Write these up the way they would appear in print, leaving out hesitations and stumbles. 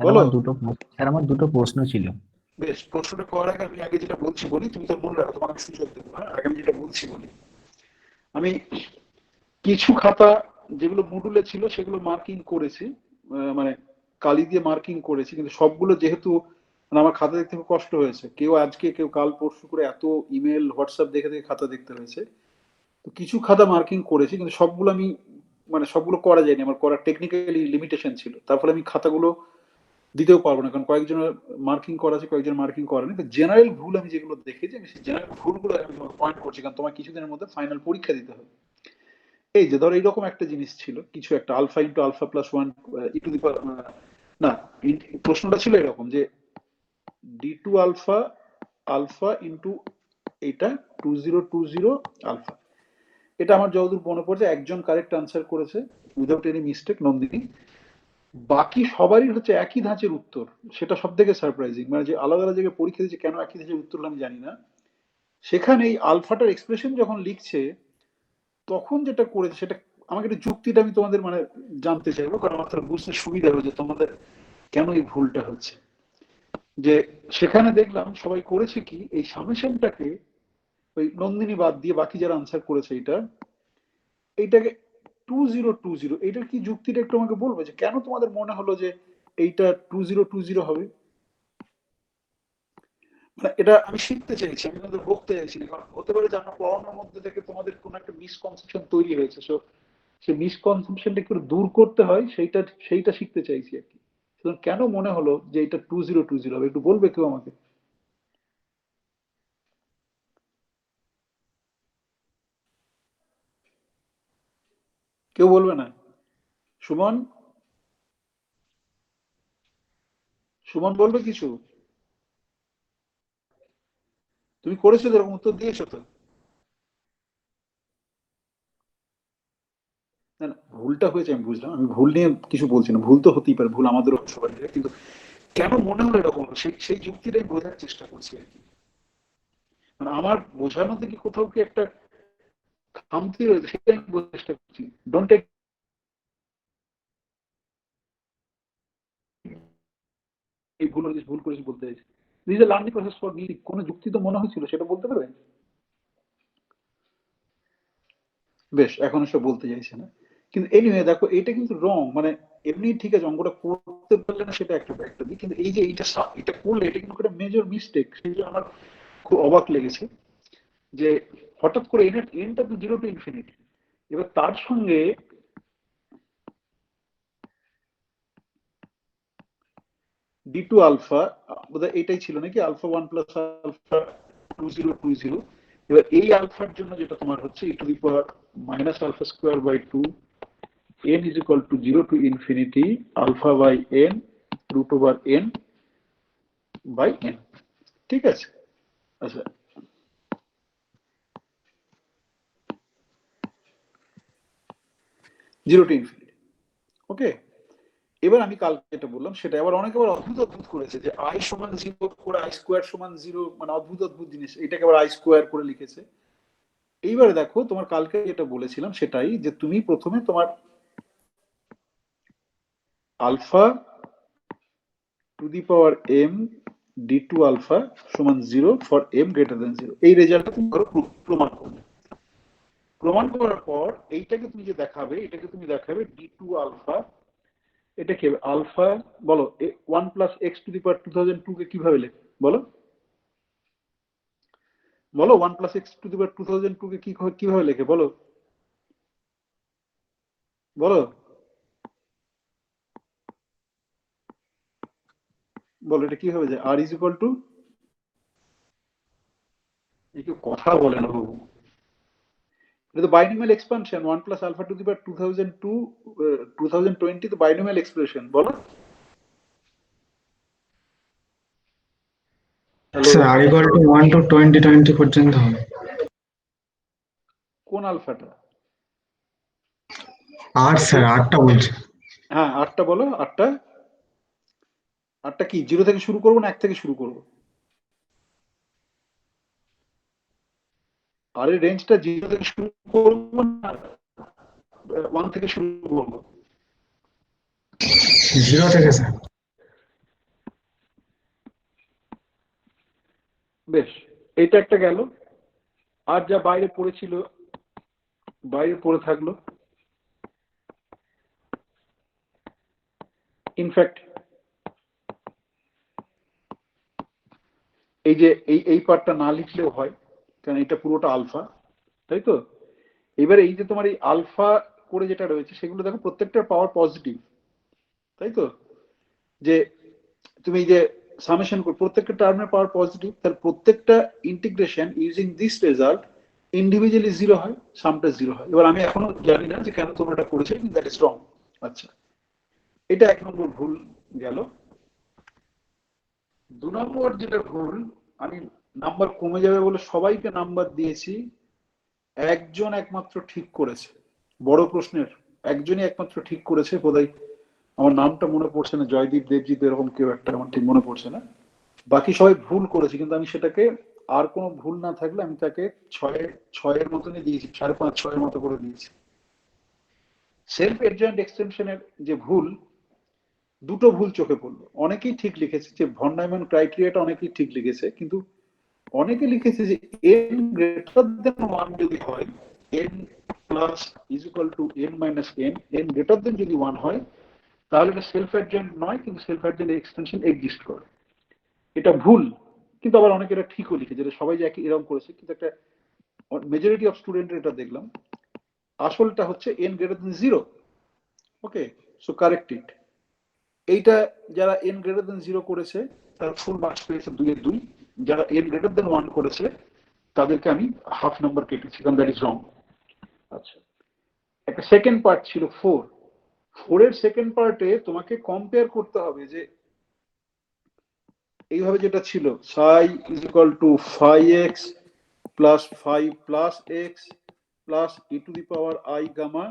Sir বলো। আমার দুটো প্রশ্ন ছিল। বেশ, প্রশ্নটা করার আগে আমি আগে যেটা বলছি বলি, তুমি তো মনে রাখো, তোমাকে সুযোগ দেবো। হ্যাঁ, আগে আমি যেটা বলছি বলি। আমি কিছু খাতা যেগুলো মডুলে ছিল সেগুলো মার্কিং করেছি, মানে কালি দিয়ে মার্কিং করেছি, কিন্তু সবগুলো যেহেতু মানে আমার খাতা দেখতে খুব কষ্ট হয়েছে, কেউ আজকে কেউ কাল পরশু করে এত ইমেল হোয়াটসঅ্যাপ দেখে দেখে খাতা দেখতে হয়েছে। তো কিছু খাতা মার্কিং করেছি, কিন্তু সবগুলো আমি মানে সবগুলো করা যায়নি, আমার করার টেকনিক্যালি লিমিটেশন ছিল, তার ফলে আমি খাতাগুলো দিতেও পারবো না, কারণ কয়েকজনের মার্কিং করা আছে, কয়েকজন মার্কিং করেনি। তো জেনারেল ভুল আমি যেগুলো দেখেছি, আমি সেই জেনারেল ভুলগুলো আমি তোমাকে পয়েন্ট করছি, কারণ তোমার কিছুদিনের মধ্যে ফাইনাল পরীক্ষা দিতে হবে। এই যে ধরো এইরকম একটা জিনিস ছিল, কিছু একটা alpha into alpha plus one e to the power, না, প্রশ্নটা ছিল এরকম যে D two alpha alpha into এইটা 2020 আলফা। এটা আমার যতদূর মনে পড়ছে একজন কারেক্ট আনসার করেছে উইদাউট এনি মিস্টেক, নন্দিনী। বাকি সবারই হচ্ছে একই ধাঁচের উত্তর। সেটা সব থেকে সারপ্রাইজিং, মানে যে আলাদা আলাদা জায়গায় পরীক্ষা দিচ্ছে কেন একই ধাঁচের উত্তর হলো আমি জানি না। সেখানে এই আলফাটার এক্সপ্রেশন যখন লিখছে তখন যেটা করেছে সেটা আমাকে একটু যুক্তিটা আমি তোমাদের মানে জানতে চাইবো, কারণ আমার তাহলে বুঝতে সুবিধা হবে যে তোমাদের কেন এই ভুলটা হচ্ছে। যে সেখানে দেখলাম সবাই করেছে কি, এই সামেশনটাকে ওই নন্দিনী বাদ দিয়ে বাকি যারা আনসার করেছে এইটাকে 2020, এইটার কি যুক্তিটা একটু আমাকে বলবে, যে কেন তোমাদের মনে হলো যে এইটা 2020 হবে? মানে এটা আমি শিখতে চাইছি, আমি তোমাদের বলতে চাইছি না, কারণ হতে পারে যে আমরা পড়ানোর মধ্যে থেকে তোমাদের কোনো একটা মিসকনসেপশন তৈরি হয়েছে, সো সেই মিসকনসেপশনটা একটু দূর করতে হয়, সেইটা শিখতে চাইছি আর কি। সুতরাং কেন মনে হলো যে এটা 2020 হবে, একটু বলবে কেউ আমাকে? কেউ বলবে না? সুমন, সুমন বলবে কিছু? তুমি করেছো তো, এরকম উত্তর দিয়েছো তো? না না, ভুলটা হয়েছে আমি বুঝলাম, আমি ভুল নিয়ে কিছু বলছি না, ভুল তো হতেই পারে, ভুল আমাদেরও সবাই, কিন্তু কেন মনে হলো এরকম হলো, সেই সেই যুক্তিটাই বোঝার চেষ্টা করছি আর কি। মানে আমার বোঝানো থেকে কোথাও কি একটা খামতি রয়েছে, সেটা আমি বোঝার চেষ্টা করছি। ডোন্ট টেক এই ভুল হয়েছে, ভুল করেছি বলতে চাইছি। This A learning process for me, কোনো যুক্তি তো মনে হয়েছিল সেটা বলতে পারবে? বেশ, এখন এসব বলতে চাইছে না। কিন্তু এনিওয়ে দেখো, এটা কিন্তু রং, মানে এমনি ঠিক আছে অঙ্কটা করতে পারলে না সেটা একটা দিক, কিন্তু এই যে এটা করলে এটা কিন্তু একটা মেজর মিস্টেক, সেই জন্য আমার খুব অবাক লেগেছে যে হঠাৎ করে এনটা তো 0 to ইনফিনিটি, এবার তার সঙ্গে ডি টু আলফা, বোধহয় এটাই ছিল নাকি, আলফা ওয়ান প্লাস আলফা 2020। এবার এই আলফার জন্য যেটা তোমার হচ্ছে e to the power minus alpha square by two n is equal to 0 to infinity alpha by n root over n by n। ঠিক আছে? আচ্ছা, 0 to infinity। ওকে, এবার আমি কালকে যেটা বললাম সেটা আবার অনেকে আবার অদ্ভুত অদ্ভুত করেছে, যে আই সমান 0 করে আই স্কোয়ার সমান 0, মানে অদ্ভুত অদ্ভুত জিনিস, এটাকে আবার আই স্কোয়ার করে লিখেছে। এইবারে দেখো, তোমার কালকে যেটা বলেছিলাম সেটাই, যে তুমি প্রথমে তোমার alpha to the power m d two alpha সমান 0 ফর এম গ্রেটার দেন 0, এই রেজাল্টটা তুমি ধরো প্রমাণ করবে। প্রমাণ করার পর এইটাকে তুমি যে দেখাবে, এটাকে তুমি দেখাবে ডি টু আলফা, এটা কি হবে আলফা, বলো 1 + x⁴ 2002 কে কিভাবে লেখে বলো? বলো 1 + x⁴ 2002 কে কিভাবে লেখে বলো? বলো, বলো এটা কিভাবে যায়, আর ইজ ইকুয়াল টু, এই কেউ কথা বলে না বাবু, এটা তো বাইনোমিয়াল এক্সপানশন, 1 + α⁴ 2002 2020 তো বাইনোমিয়াল এক্সপ্রেশন, বলো। Hello, sir r equal to 1 to 20 পর্যন্ত হবে। কোন আলফাটা? আর এটা স্যার কোন? আটটা বলছে। হ্যাঁ, আটটা বলো, আটটা। আটটা কি 0 থেকে শুরু করবো না 1 থেকে শুরু করবো? আর এই রেঞ্জটা 0 থেকে শুরু করবো না 1 থেকে শুরু করবো? 0 থেকে স্যার। বেশ, এটা একটা গেল। আর যা বাইরে পড়েছিল বাইরে পড়ে থাকলো। ইনফ্যাক্ট এই যে এই পার্টটা না লিখলেও হয়, কারণ এটা পুরোটা আলফা, তাই তো? এবার এই যে তোমার এই আলফা করে যেটা রয়েছে সেগুলো দেখো প্রত্যেকটার পাওয়ার পজিটিভ, তাই তো? যে তুমি এই যে সামেশন প্রত্যেকটা টার্মের পাওয়ার পজিটিভ, তাহলে প্রত্যেকটা integration using this result individually zero হয়, সামটা জিরো হয়। এবার আমি এখনো জানি না যে কেন তোমরা এটা করেছো, কিন্তু দ্যাট ইজ রং। আচ্ছা, এটা 1 নম্বর ভুল গেল। 2 নম্বর যেটা ভুল, আমি নাম্বার কমে যাবে বলে সবাইকে নাম্বার দিয়েছি, একজন একমাত্র ঠিক করেছে বড় প্রশ্নের, একজনই একমাত্র ঠিক করেছে, বোধহয় আমার নামটা মনে পড়ছে না, জয়দীপ দেবজিৎ এরকম কেউ একটা, আমার ঠিক মনে পড়ছে না। বাকি সবাই ভুল করেছে, কিন্তু আমি সেটাকে আর কোনো ভুল না থাকলে আমি তাকে ছয়ের মতনই দিয়েছি, 5.5 6-এর মতো করে দিয়েছি। সেলফ এডজয়েন্ট এক্সটেনশনের যে ভুল, দুটো ভুল চোখে পড়লো। অনেকেই ঠিক লিখেছে যে ভন নাইমান ক্রাইটেরিয়াটা অনেকেই ঠিক লিখেছে, কিন্তু অনেকে লিখেছে যে n গ্রেটার দেন 1 যদি হয়, n plus is equal two n minus n greater than যদি 1 হয়, তাহলে এটা সেলফ অ্যাডজয়েন্ট নয়, কিন্তু সেলফ অ্যাডজয়েন্ট এক্সটেনশন এক্সিস্ট করে। এটা ভুল, কিন্তু আবার অনেকে এটা ঠিকও লিখে, যেটা সবাই যে একই এরকম করেছে, কিন্তু একটা মেজরিটি অফ স্টুডেন্ট এটা দেখলাম আসলটা হচ্ছে n greater than 0। Okay, so correct it. এইটা যারা n গ্রেটার দেন 0 করেছে তারা ফুল মার্কস পেয়েছে 2 এর 2। যারা n গ্রেটার দেন 1 করেছে তাদেরকে আমি হাফ নাম্বার কেটেছি, কারণ দ্যাট ইজ রং। আচ্ছা, একটা সেকেন্ড পার্ট ছিল 4। 4 এর সেকেন্ড পার্টে তোমাকে কম্পেয়ার করতে হবে যে এইভাবে যেটা ছিল psi is equal to phi x plus phi plus x plus e to the power i gamma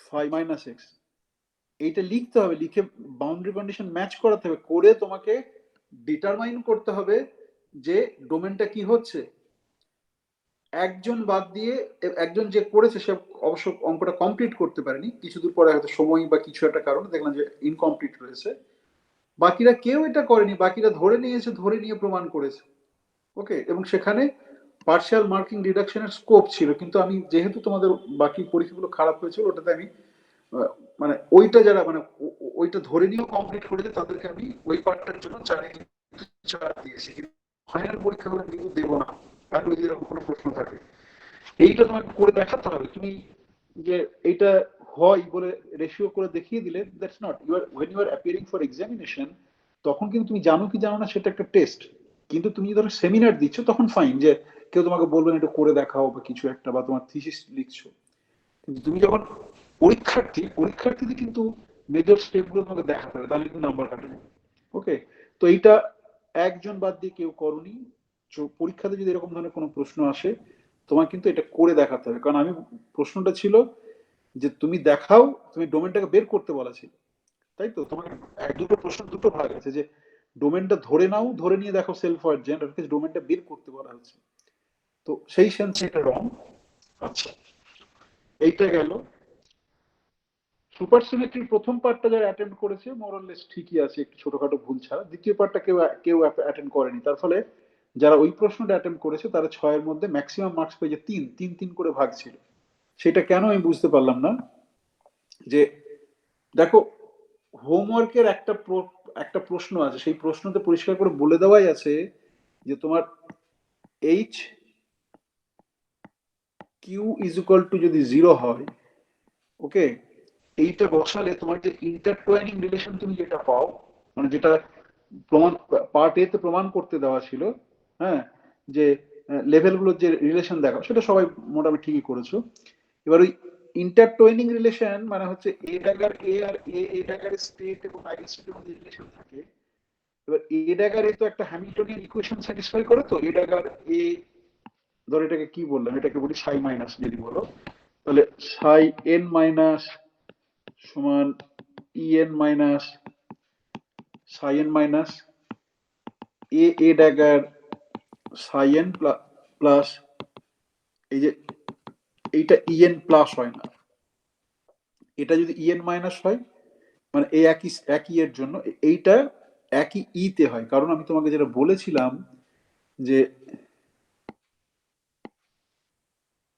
phi minus x, এইটা লিখতে হবে, লিখে বাউন্ডারি কন্ডিশন ম্যাচ করাতে হবে, করে তোমাকে ডিটারমাইন করতে হবে যে ডোমেনটা কি হচ্ছে। একজন বাদ দিয়ে, একজন যে করেছে সে অবশ্য অঙ্কটা কমপ্লিট করতে পারেনি, কিছু দূর পরে হয়তো সময় বা কিছু একটা কারণে দেখলাম যে ইনকমপ্লিট রয়েছে। বাকিরা কেউ এটা করেনি, বাকিরা ধরে নিয়েছে, ধরে নিয়ে প্রমাণ করেছে। ওকে, এবং সেখানে পার্শিয়াল মার্কিং ডিডাকশনের স্কোপ ছিল, কিন্তু আমি যেহেতু তোমাদের বাকি পরীক্ষাগুলো খারাপ হয়েছিল ওটাতে আমি মানে ওইটা যারা মানে ওইটা ধরে নিয়েও কমপ্লিট করেছে তাদেরকে আমি ওই পার্টটার জন্য 4 দিয়েছি। ফাইনাল পরীক্ষাগুলো কিন্তু দেবো না, আর যদি এরকম কোনো প্রশ্ন থাকে এইটা তোমাকে করে দেখাতে হবে। তুমি যে এইটা হয় বলে রেশিও করে দেখিয়ে দিলে, that's not you are, when you are appearing for examination তখন কিন্তু তুমি জানো কি জানো না সেটা একটা টেস্ট। কিন্তু তুমি ধরো সেমিনার দিচ্ছ তখন ফাইন, যে কেউ তোমাকে বলবেন এটা করে দেখাও বা কিছু একটা, বা তোমার থিসিস লিখছো। কিন্তু তুমি যখন পরীক্ষার্থীদের কিন্তু মেজর স্টেপ গুলো তোমাকে দেখাতে হবে, তাহলে কিন্তু নাম্বার কাটবে। ওকে, তো এইটা একজন বাদ দিয়ে কেউ করনি। পরীক্ষাতে যদি এরকম ধরনের কোনো প্রশ্ন আসে তোমার কিন্তু এটা করে দেখাতে হবে, কারণ আমি প্রশ্নটা ছিল যে তুমি দেখাও, তুমি ডোমেনটাকে বের করতে বলা ছিল, তাই তো? তোমাকে দুটো প্রশ্ন দুটো ভাগ আছে, যে ডোমেনটা ধরে নাও, ধরে নিয়ে দেখো সেলফ অ্যাডজয়েন্ট, আর কিছু ডোমেনটা বের করতে বলা হচ্ছে। তো সেই সেন্সে এটা রং। আচ্ছা, এইটা গেল। সুপার সিমেট্রির প্রথম পার্টটা যারা অ্যাটেন্ড করেছে মোরলেস ঠিকই আছে, একটু ছোটখাটো ভুল ছাড়া। দ্বিতীয় পার্টটা কেউ কেউ অ্যাটেন্ড করেনি, তার ফলে যারা ওই প্রশ্নটা অ্যাটেন্ড করেছে তারা 6-এর মধ্যে ম্যাক্সিমাম মার্কস পেয়েছে 3 করে ভাগ ছিল। সেটা কেন আমি বুঝতে পারলাম না। যে দেখো, হোমওয়ার্কের একটা প্রশ্ন আছে, সেই প্রশ্নতে পরিষ্কার করে বলে দেওয়াই আছে যে তোমার h q is equal to যদি 0 হয়, ওকে, এইটা বসালে তোমার যে ইন্টারটোয়াইনিং রিলেশন তুমি যেটা পাও, মানে যেটা প্রমাণ পার্ট এ তে প্রমাণ করতে দেওয়া ছিল, হ্যাঁ, যে লেভেলগুলোর যে রিলেশন দেখাও সেটা সবাই মোটামুটি ঠিকই করেছো। এবার ওই ইন্টারটোয়েনিং রিলেশন মানে হচ্ছে এ ড্যাগার এ আর এ ড্যাগার স্টেট এবং আই স্টেটের মধ্যে রিলেশন থাকে। এবার এ ড্যাগার এ তো একটা হ্যামিল্টনিয়ান ইকুয়েশন স্যাটিসফাই করে, তো এ ড্যাগার এ, ধর এটাকে কি বললাম, এটাকে বলি সাই মাইনাস যদি বলো, তাহলে সাই এন মাইনাস সমান ইএন মাইনাস সাই এন মাইনাস এ ড্যাগার সাই এন প্লাস, এই যে এইটা ইএন প্লাস হয় না, এটা যদি ইএন মাইনাস হয় মানে এই একই এর জন্য এইটা একই ই তে হয়। কারণ আমি তোমাকে যেটা বলেছিলাম যে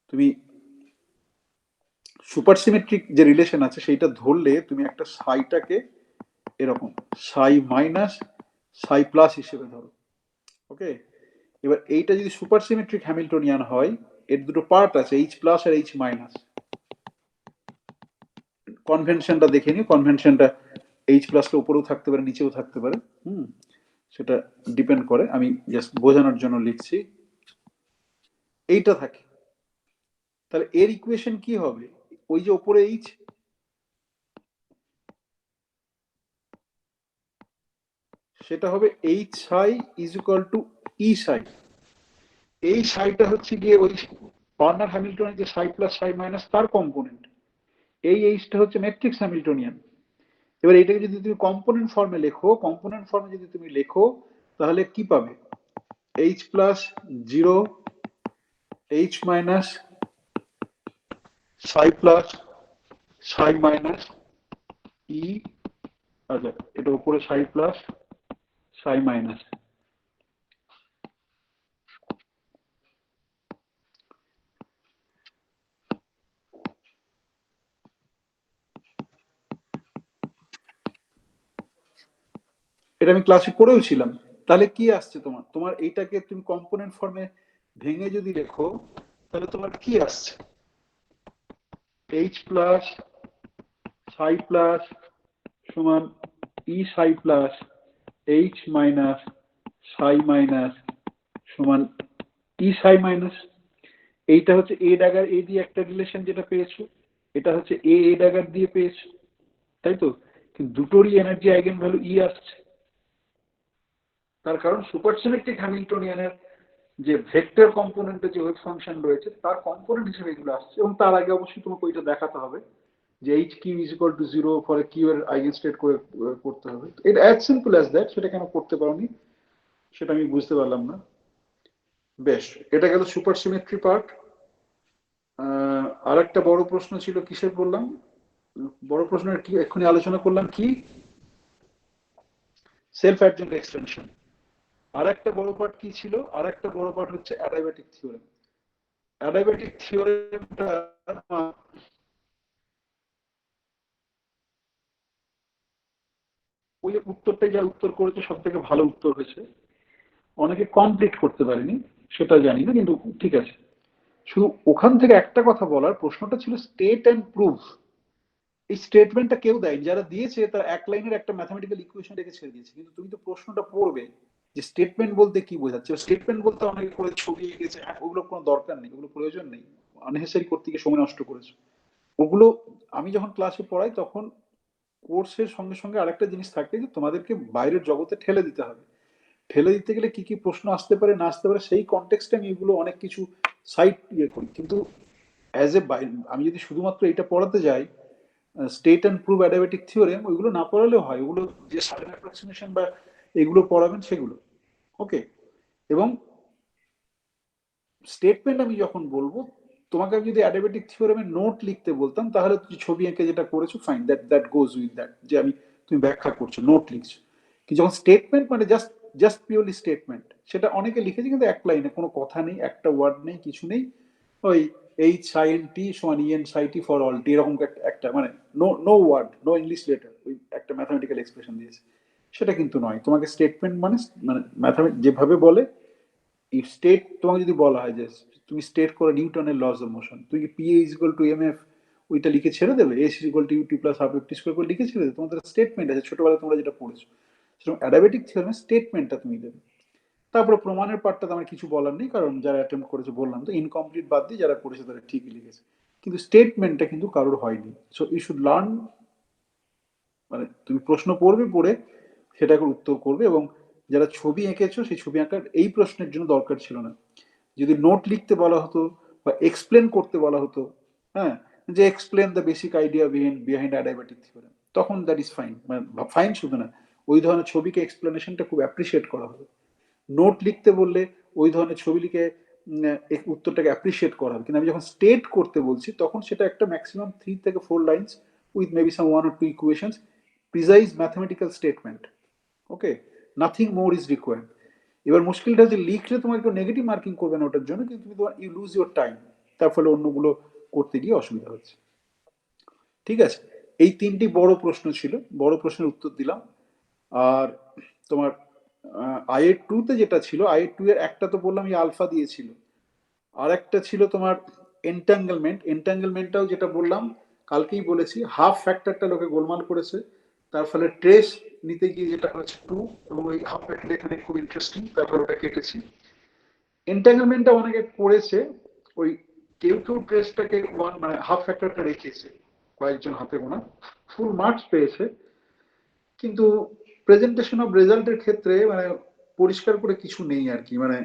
তুমি সুপারসিমেট্রিক যে রিলেশন আছে সেইটা ধরলে তুমি একটা সাইটাকে এরকম সাই মাইনাস সাই প্লাস হিসেবে ধরো। ওকে, এবার এইটা যদি সুপারসিমেট্রিক হ্যামিল্টনিয়ান হয়, এর দুটো পার্ট আছে, এইচ প্লাস আর এইচ মাইনাস। কনভেনশনটা দেখে নিও, কনভেনশনটা এইচ প্লাসটা উপরেও থাকতে পারে নিচেও থাকতে পারে, সেটা ডিপেন্ড করে, আমি জাস্ট বোঝানোর জন্য লিখছি। এইটা থাকে, তাহলে এর ইকুয়েশন কি হবে? ওই যে উপরে এইচ, সেটা হবে H Sai is equal two ই সাই। এই সাইটা হচ্ছে গিয়ে ওই বার্নার হ্যামিল্টনের যে সাই প্লাস সাই মাইনাস তার কম্পোনেন্ট। এই এইচটা হচ্ছে ম্যাট্রিক্স হ্যামিল্টনিয়ান। এবার এটাকে যদি তুমি কম্পোনেন্ট ফর্মে লেখো, কম্পোনেন্ট ফর্মে যদি তুমি লেখো তাহলে কি পাবে? H plus zero H minus সাই প্লাস সাই মাইনাস ই, আচ্ছা এটা উপরে সাই প্লাস সাই মাইনাস। এটা আমি ক্লাসে পড়েও ছিলাম। তাহলে কি আসছে তোমার? তোমার এইটাকে তুমি কম্পোনেন্ট ফর্মে ভেঙে যদি লেখো তাহলে তোমার কি আসছে? এইচ প্লাস সাই প্লাস সমান ই সাই প্লাস এইচ মাইনাস সাই মাইনাস সমান ই সাই মাইনাস। এইটা হচ্ছে এ ড্যাগার এ দিয়ে একটা রিলেশন যেটা পেয়েছো, এটা হচ্ছে এ এ ড্যাগার দিয়ে পেয়েছো, তাই তো? কিন্তু দুটোরই এনার্জি আইগেন ভ্যালু ই আসছে। তার কারণ সুপারসিমেট্রিক হ্যামিল্টনিয়ানের যে ভেক্টর কম্পোনেন্টের যে ওয়েভ ফাংশন রয়েছে তার কম্পোনেন্ট হিসেবে এগুলো আসছে। এবং তার আগে অবশ্যই তোমাকে ওইটা দেখাতে হবে যে h q is equal to zero for q এর আইগেন স্টেট করে করতে হবে। এটা অ্যাজ সিম্পল অ্যাজ দ্যাট। সেটা কেন করতে পারোনি সেটা আমি বুঝতে পারলাম না। বেশ, এটা গেল সুপারসিমেট্রি পার্ট। আর একটা বড় প্রশ্ন ছিল, কিসের বললাম? বড় প্রশ্নের কি এক্ষুনি আলোচনা করলাম, কি? Self অ্যাডজেন্ট extension. আর একটা বড় পার্ট কি ছিল? আর একটা বড় পার্ট হচ্ছে অ্যাডিয়াবেটিক থিওরেম। অ্যাডিয়াবেটিক থিওরেমটা ওই উত্তরটাই যা উত্তর করেছে সব থেকে ভালো উত্তর হয়েছে। অনেকে কমপ্লিট করতে পারেনি সেটা জানি না, কিন্তু ঠিক আছে। শুধু ওখান থেকে একটা কথা বলার, প্রশ্নটা ছিল স্টেট অ্যান্ড প্রুফ। এই স্টেটমেন্টটা কেউ দেয়নি, যারা দিয়েছে তার এক লাইনের একটা ম্যাথমেটিক্যাল ইকুয়েশন রেখে ছেড়ে দিয়েছে। কিন্তু তুমি তো প্রশ্নটা পড়বে যে স্টেটমেন্ট বলতে কি বোঝাচ্ছে। স্টেটমেন্ট বলতে অনেকে করে ছবি এঁকেছে, ওগুলো কোনো দরকার নেই, ওগুলো প্রয়োজন নেই, আননেসেসারি করতে গিয়ে সময় নষ্ট করেছে ওগুলো। আমি যখন ক্লাসে পড়াই তখন কোর্সের সঙ্গে সঙ্গে আরেকটা জিনিস থাকে যে তোমাদেরকে বাইরের জগতে ঠেলে দিতে হবে। ঠেলে দিতে গেলে কি কি প্রশ্ন আসতে পারে না আসতে পারে সেই কনটেক্সটে আমি এগুলো অনেক কিছু সাইট ইয়ে করি। কিন্তু অ্যাজ এ আমি যদি শুধুমাত্র এটা পড়াতে যাই, state and prove adiabatic theorem, ওইগুলো না পড়ালেও হয়। ওগুলো যে সাডেন অ্যাপ্রক্সিমেশন বা এগুলো পড়াবেন সেগুলো ওকে। এবং স্টেটমেন্ট আমি যখন বলবো, তোমাকে আমি যদি অ্যাডিয়াবেটিক থিওরেমের নোট লিখতে বলতাম তাহলে তুমি ছবি এঁকে যেটা করেছো fine, that that goes with that, যে আমি তুমি ব্যাখ্যা করছো নোট লিখছো। কিন্তু যখন স্টেটমেন্ট মানে জাস্ট জাস্ট পিওরলি স্টেটমেন্ট, সেটা অনেকে লিখেছে কিন্তু এক লাইনে কোনো কথা নেই, একটা ওয়ার্ড নেই, কিছু নেই। ওই এইচ সাইন টি সমান EN Sai T for all টি, এরকম একটা মানে no no word, no English letter, ওই একটা ম্যাথামেটিক্যাল এক্সপ্রেশন দিয়েছে। সেটা কিন্তু নয়। তোমাকে স্টেটমেন্ট মানে মানে ম্যাথামেটিক যেভাবে বলে, ইফ স্টেট তোমাকে যদি বলা হয় যে তুমি স্টেট করে নিউটনের লস অফ মোশন, তুমি কি p is equal to m f ওইটা লিখে ছেড়ে দেবে? S is equal to u t plus half f t square করে লিখে ছেড়ে দেবে? তোমাদের স্টেটমেন্ট আছে, ছোটবেলায় তোমরা যেটা পড়েছো। সেরকম অ্যাডিয়াবেটিক থিওরেমে স্টেটমেন্টটা তুমি দেবে। তারপরে প্রমাণের পার্টটা তো আমার কিছু বলার নেই, কারণ যারা অ্যাটেম্প করেছে বললাম তো, ইনকমপ্লিট বাদ দিয়ে যারা করেছে তারা ঠিকই লিখেছে। কিন্তু স্টেটমেন্টটা কিন্তু কারোর হয়নি। সো ইউ শুড লার্ন, মানে তুমি প্রশ্ন পড়বে, পড়ে সেটাকে উত্তর করবে। এবং যারা ছবি এঁকেছো সেই ছবি আঁকার এই প্রশ্নের জন্য দরকার ছিল না। যদি নোট লিখতে বলা হতো বা এক্সপ্লেন করতে বলা হতো, হ্যাঁ, যে explain the basic idea behind adiabatic theorem, তখন দ্যাট ইজ ফাইন। মানে ফাইন শুধু না, ওই ধরনের ছবিকে এক্সপ্লেনেশনটা খুব অ্যাপ্রিসিয়েট করা হবে। নোট লিখতে বললে ওই ধরনের ছবি লিখে উত্তরটাকে অ্যাপ্রিসিয়েট করা হবে। কিন্তু আমি যখন স্টেট করতে বলছি তখন সেটা একটা ম্যাক্সিমাম 3 থেকে 4 lines with maybe some 1 or 2 equations, precise mathematical statement. Okay, nothing more is required. এবার মুশকিলটা হচ্ছে লিখলে তোমার কেউ নেগেটিভ মার্কিং করবে না ওটার জন্য, কিন্তু তুমি তোমার ইউ লুজ ইউর টাইম, তার ফলে অন্যগুলো করতে গিয়ে অসুবিধা হচ্ছে। ঠিক আছে, এই তিনটি বড় প্রশ্ন ছিল, বড় প্রশ্নের উত্তর দিলাম। আর তোমার আইএ টু তে যেটা ছিল, আইএ টু এর একটা তো বললাম এই আলফা দিয়েছিল, আর একটা ছিল তোমার এন্টাঙ্গেলমেন্ট। এন্টাঙ্গেলমেন্টটাও যেটা বললাম কালকেই বলেছি, হাফ ফ্যাক্টরটা লোকে গোলমাল করেছে, তার ফলে ট্রেস নিতে গিয়ে যেটা হচ্ছে টু, এবং ওই হাফ ফ্যাক্টর এখানে খুব ইন্টারেস্টিং, তারপর ওটা কেটেছি। এন্টাঙ্গেলমেন্টটা অনেকে করেছে, ওই কেউ কেউ ট্রেসটাকে ওয়ান মানে হাফ ফ্যাক্টরটা রেখেছে, কয়েকজন হাতে গোনা, ফুল মার্কস পেয়েছে। কিন্তু প্রেজেন্টেশন অফ রেজাল্টের ক্ষেত্রে মানে পরিষ্কার করে কিছু নেই আর কি, মানে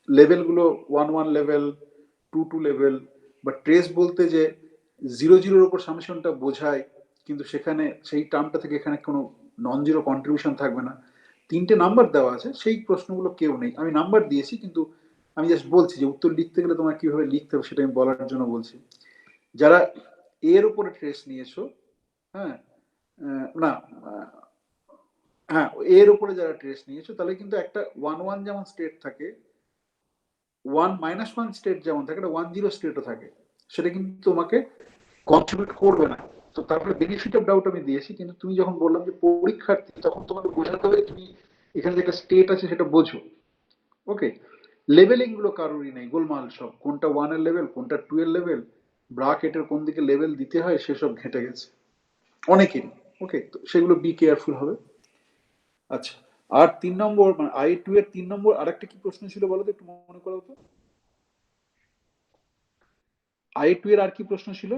লেভেলগুলো one one level, two two level, বা ট্রেস বলতে যে জিরো জিরোর উপর সামেশনটা বোঝায়, কিন্তু সেখানে সেই টার্মটা থেকে এখানে কোনো নন জিরো কন্ট্রিবিউশন থাকবে না, তিনটে নাম্বার দেওয়া আছে, সেই প্রশ্নগুলো কেউ নেই। আমি নাম্বার দিয়েছি, কিন্তু আমি জাস্ট বলছি যে উত্তর লিখতে গেলে তোমার কিভাবে লিখতে হবে সেটা আমি বলার জন্য বলছি। যারা এর উপরে ট্রেস নিয়েছো, হ্যাঁ, না, হ্যাঁ, এর উপরে যারা ট্রেস নিয়েছো, তাহলে কিন্তু একটা ওয়ান ওয়ান যেমন স্টেট থাকে, ওয়ান মাইনাস ওয়ান স্টেট যেমন থাকে, একটা ওয়ান জিরো স্টেটও থাকে, সেটা কিন্তু তোমাকে কন্ট্রিবিউট করবে না। তো তারপরে বেনিফিট অফ ডাউট আমি দিয়েছি, কিন্তু তুমি যখন বললাম যে পরীক্ষার্থী, তখন তোমাকে বোঝাতে হবে তুমি এখানে যে একটা স্টেট আছে সেটা বোঝো। ওকে, লেভেলিং গুলো কারোরই নেই, গোলমাল সব, কোনটা ওয়ান এর লেভেল, কোনটা টু এর লেভেল, ব্রাকেটের কোন দিকে লেভেল দিতে হয় সেসব ঘেঁটে গেছে অনেকেরই। ওকে, তো সেগুলো বি কেয়ারফুল হবে। আচ্ছা, আর 3 নম্বর মানে আই টু এর 3 নম্বর আরেকটা কি প্রশ্ন ছিল বলো তো, একটু মনে করো তো। আই টু এর আর কি প্রশ্ন ছিল?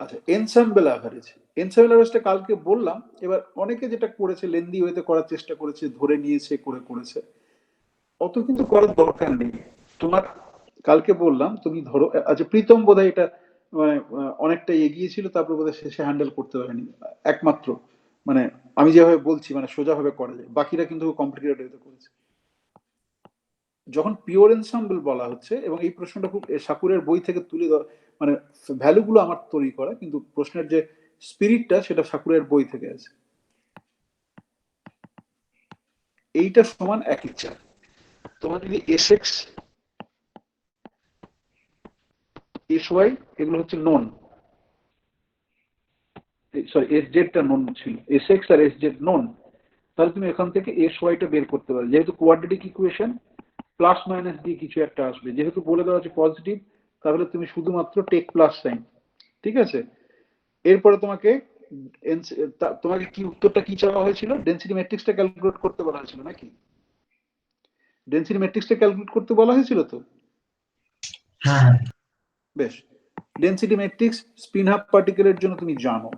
আচ্ছা, এনসাম্বল অ্যাভারেজ। এনসাম্বল অ্যাভারেজটা কালকে বললাম। এবার অনেকে যেটা করেছে লেন্দি ওয়েতে করার চেষ্টা করেছে, ধরে নিয়েছে, করেছে, অত কিন্তু করার দরকার নেই তোমার। কালকে বললাম তুমি ধরো, আচ্ছা প্রীতম বোধহয় এটা মানে অনেকটা এগিয়ে ছিল, তারপর বোধহয় শেষে হ্যান্ডেল করতে পারেনি একমাত্র, মানে আমি যেভাবে বলছি মানে সোজাভাবে করা যায়, বাকিরা কিন্তু কমপ্লিকেটেড ওয়েতে করেছে। যখন পিওর এনসাম্বল বলা হচ্ছে, এবং এই প্রশ্নটা খুব সাকুরের বই থেকে তুলে মানে ভ্যালুগুলো আমার তৈরি করা, কিন্তু প্রশ্নের যে স্পিরিটটা সেটা সাকুরের বই থেকে আছে। এইটা সমান একই চার। তোমার যদি এস এক্স এস ওয়াই এগুলো হচ্ছে নন, সরি এস জেডটা নন ছিল, এস এক্স আর এস জেড নন, তাহলে তুমি এখান থেকে এস ওয়াইটা বের করতে পারো। যেহেতু কোয়াড্রেটিক ইকুয়েশন, প্লাস মাইনাস দিয়ে কিছু একটা আসবে, যেহেতু বলে দেওয়া আছে পজিটিভ, তাহলে তুমি শুধুমাত্র টেক প্লাস সাইন। ঠিক আছে, এরপরে তোমাকে তোমাকে কি উত্তরটা কি চাওয়া হয়েছিল? ডেনসিটি ম্যাট্রিক্সটা ক্যালকুলেট করতে বলা হয়েছিল নাকি? ডেনসিটি ম্যাট্রিক্সটা ক্যালকুলেট করতে বলা হয়েছিল তো? হ্যাঁ, বেশ, ডেনসিটি ম্যাট্রিক্স স্পিন হাফ পার্টিকেলের জন্য তুমি জানো,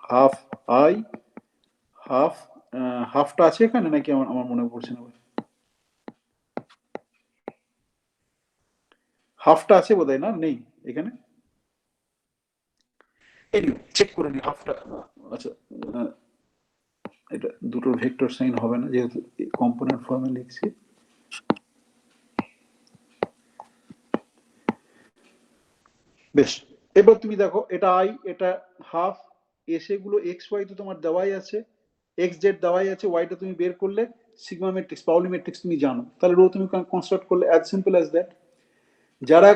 হাফ আই, হাফ, হাফটা আছে এখানে নাকি? আমার আমার মনে পড়ছে না, হাফটা আছে বোধহয়, না নেই এখানে, চেক করে নি হাফটা। আচ্ছা, এটা দুটোর ভেক্টর সাইন হবে না যেহেতু কম্পোনেন্ট ফর্মে লিখছি। বেশ, এবার তুমি দেখো এটা আই, এটা হাফ, এসে গুলো এক্স ওয়াই তো তোমার দেওয়াই আছে, এক্স জেড দেওয়াই আছে, ওয়াইটা তুমি বের করলে সিগমা ম্যাট্রিক্স, পাউলি ম্যাট্রিক্স তুমি জানো, তাহলে রো তুমি কনস্ট্রাক্ট করলে, অ্যাজ সিম্পল অ্যাজ দ্যাট। যারা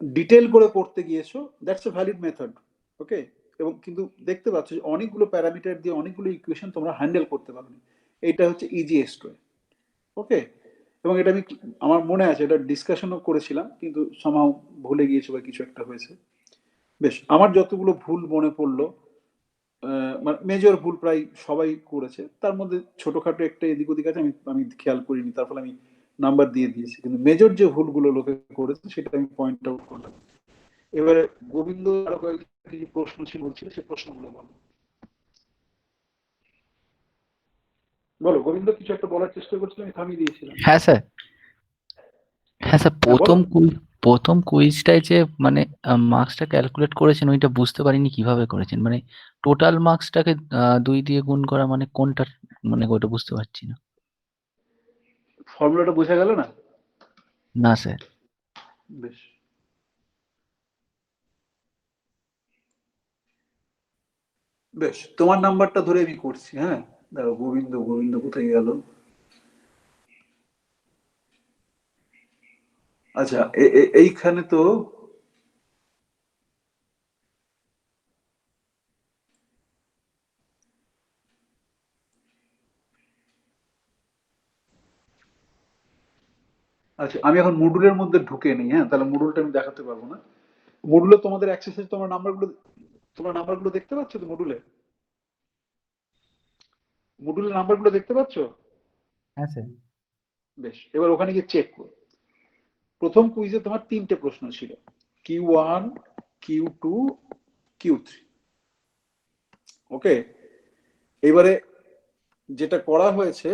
ডিটেল করে করতে গিয়েছো, দ্যাটস এ ভ্যালিড মেথড। ওকে, এবং কিন্তু দেখতে পাচ্ছ যে অনেকগুলো প্যারামিটার দিয়ে অনেকগুলো ইকুয়েশন তোমরা হ্যান্ডেল করতে পারো। এইটা হচ্ছে ইজিয়েস্ট ওয়ে। ওকে, এবং এটা আমি আমার মনে আছে এটা ডিসকাশনও করেছিলাম, কিন্তু সামাও ভুলে গিয়েছো বা কিছু একটা হয়েছে। বেশ, আমার যতগুলো ভুল মনে পড়লো, মানে মেজর ভুল প্রায় সবাই করেছে, তার মধ্যে ছোটখাটো একটা এদিক ওদিক আছে আমি আমি খেয়াল করিনি, তার ফলে আমি নাম্বার দিয়ে দিয়েছি, কিন্তু মেজর যে ভুলগুলো লোকে করেছে সেটা আমি পয়েন্ট আউট করলাম। এবারে গোবিন্দ আরো কয়েকটি প্রশ্ন ছিল বলছিল, সেই প্রশ্নগুলো বলো। বলো গোবিন্দ, কিছু একটা বলার চেষ্টা করছিল, আমি থামিয়ে দিয়েছিলাম। হ্যাঁ স্যার, হ্যাঁ স্যার, হ্যাঁ বলো। প্রথম কুইজটায় যে মানে মার্কসটা ক্যালকুলেট করেছেন ওইটা বুঝতে পারিনি কিভাবে করেছেন, মানে টোটাল মার্কসটাকে 2 দিয়ে গুণ করা মানে কোনটা, মানে ওইটা বুঝতে পারছি না। ফর্মুলাটা বোঝা গেল না? না স্যার। বেশ, বেশ, তোমার নাম্বারটা ধরে আমি করছি। হ্যাঁ, দাঁড়াও, গোবিন্দ গোবিন্দ কোথায় গেল? আচ্ছা, এইখানে তো আচ্ছা, আমি এখন মডুলের মধ্যে ঢুকে নেই, হ্যাঁ, তাহলে মডুলটা আমি দেখাতে পারবো না। মডুলে তোমাদের অ্যাক্সেসে তোমরা নাম্বারগুলো দেখতে পাচ্ছ তো? মডুলের নাম্বারগুলো দেখতে পাচ্ছ? হ্যাঁ স্যার। বেশ, এবার ওখানে গিয়ে চেক করো। প্রথম কুইজে তোমার 3টে প্রশ্ন ছিল, Q1, Q2, Q3। ওকে, এবারে যেটা করা হয়েছে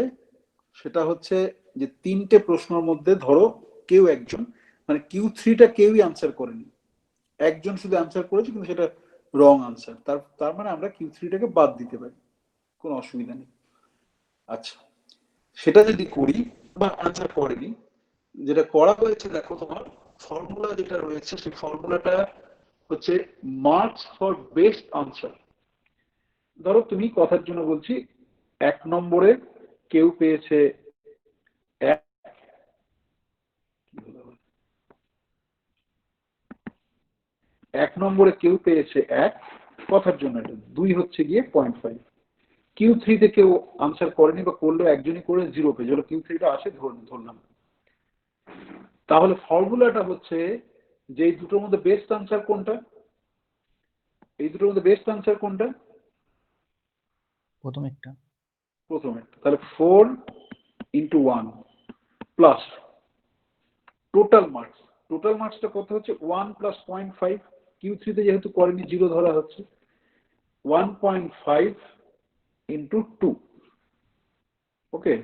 সেটা হচ্ছে যে 3টে প্রশ্নের মধ্যে ধরো কেউ একজন, মানে Q3টা কেউই আনসার করেনি, একজন শুধু আনসার করেছে, কিন্তু সেটা রং আনসার। তার মানে আমরা Q3টাকে বাদ দিতে পারি, কোনো অসুবিধা নেই। আচ্ছা, সেটা যদি করি, বা আনসার করেনি, যেটা করা হয়েছে দেখো, তোমার ফর্মুলা যেটা রয়েছে সেই ফর্মুলাটা হচ্ছে মার্কস ফর বেস্ট আনসার। ধরো তুমি, কথার জন্য বলছি, 1 নম্বরে কেউ পেয়েছে 1, 1 নম্বরে কেউ পেয়েছে 1, কথার জন্য এটা 2 হচ্ছে গিয়ে 0.5। Q3তে কেউ আনসার করেনি, বা করলেও একজনই করে 0 পেয়েছে, হলো Q3টা আসে ধরলাম। তাহলে ফর্মুলাটা হচ্ছে যে এই দুটোর মধ্যে বেস্ট আনসার কোনটা, প্রথম একটা। প্রথম একটা। তাহলে 4 × 1 প্লাস টোটাল মার্কসটা কত হচ্ছে? 1 + 0.5। Q3তে যেহেতু করেনি, 0 ধরা হচ্ছে। 1.5 × 2। ওকে,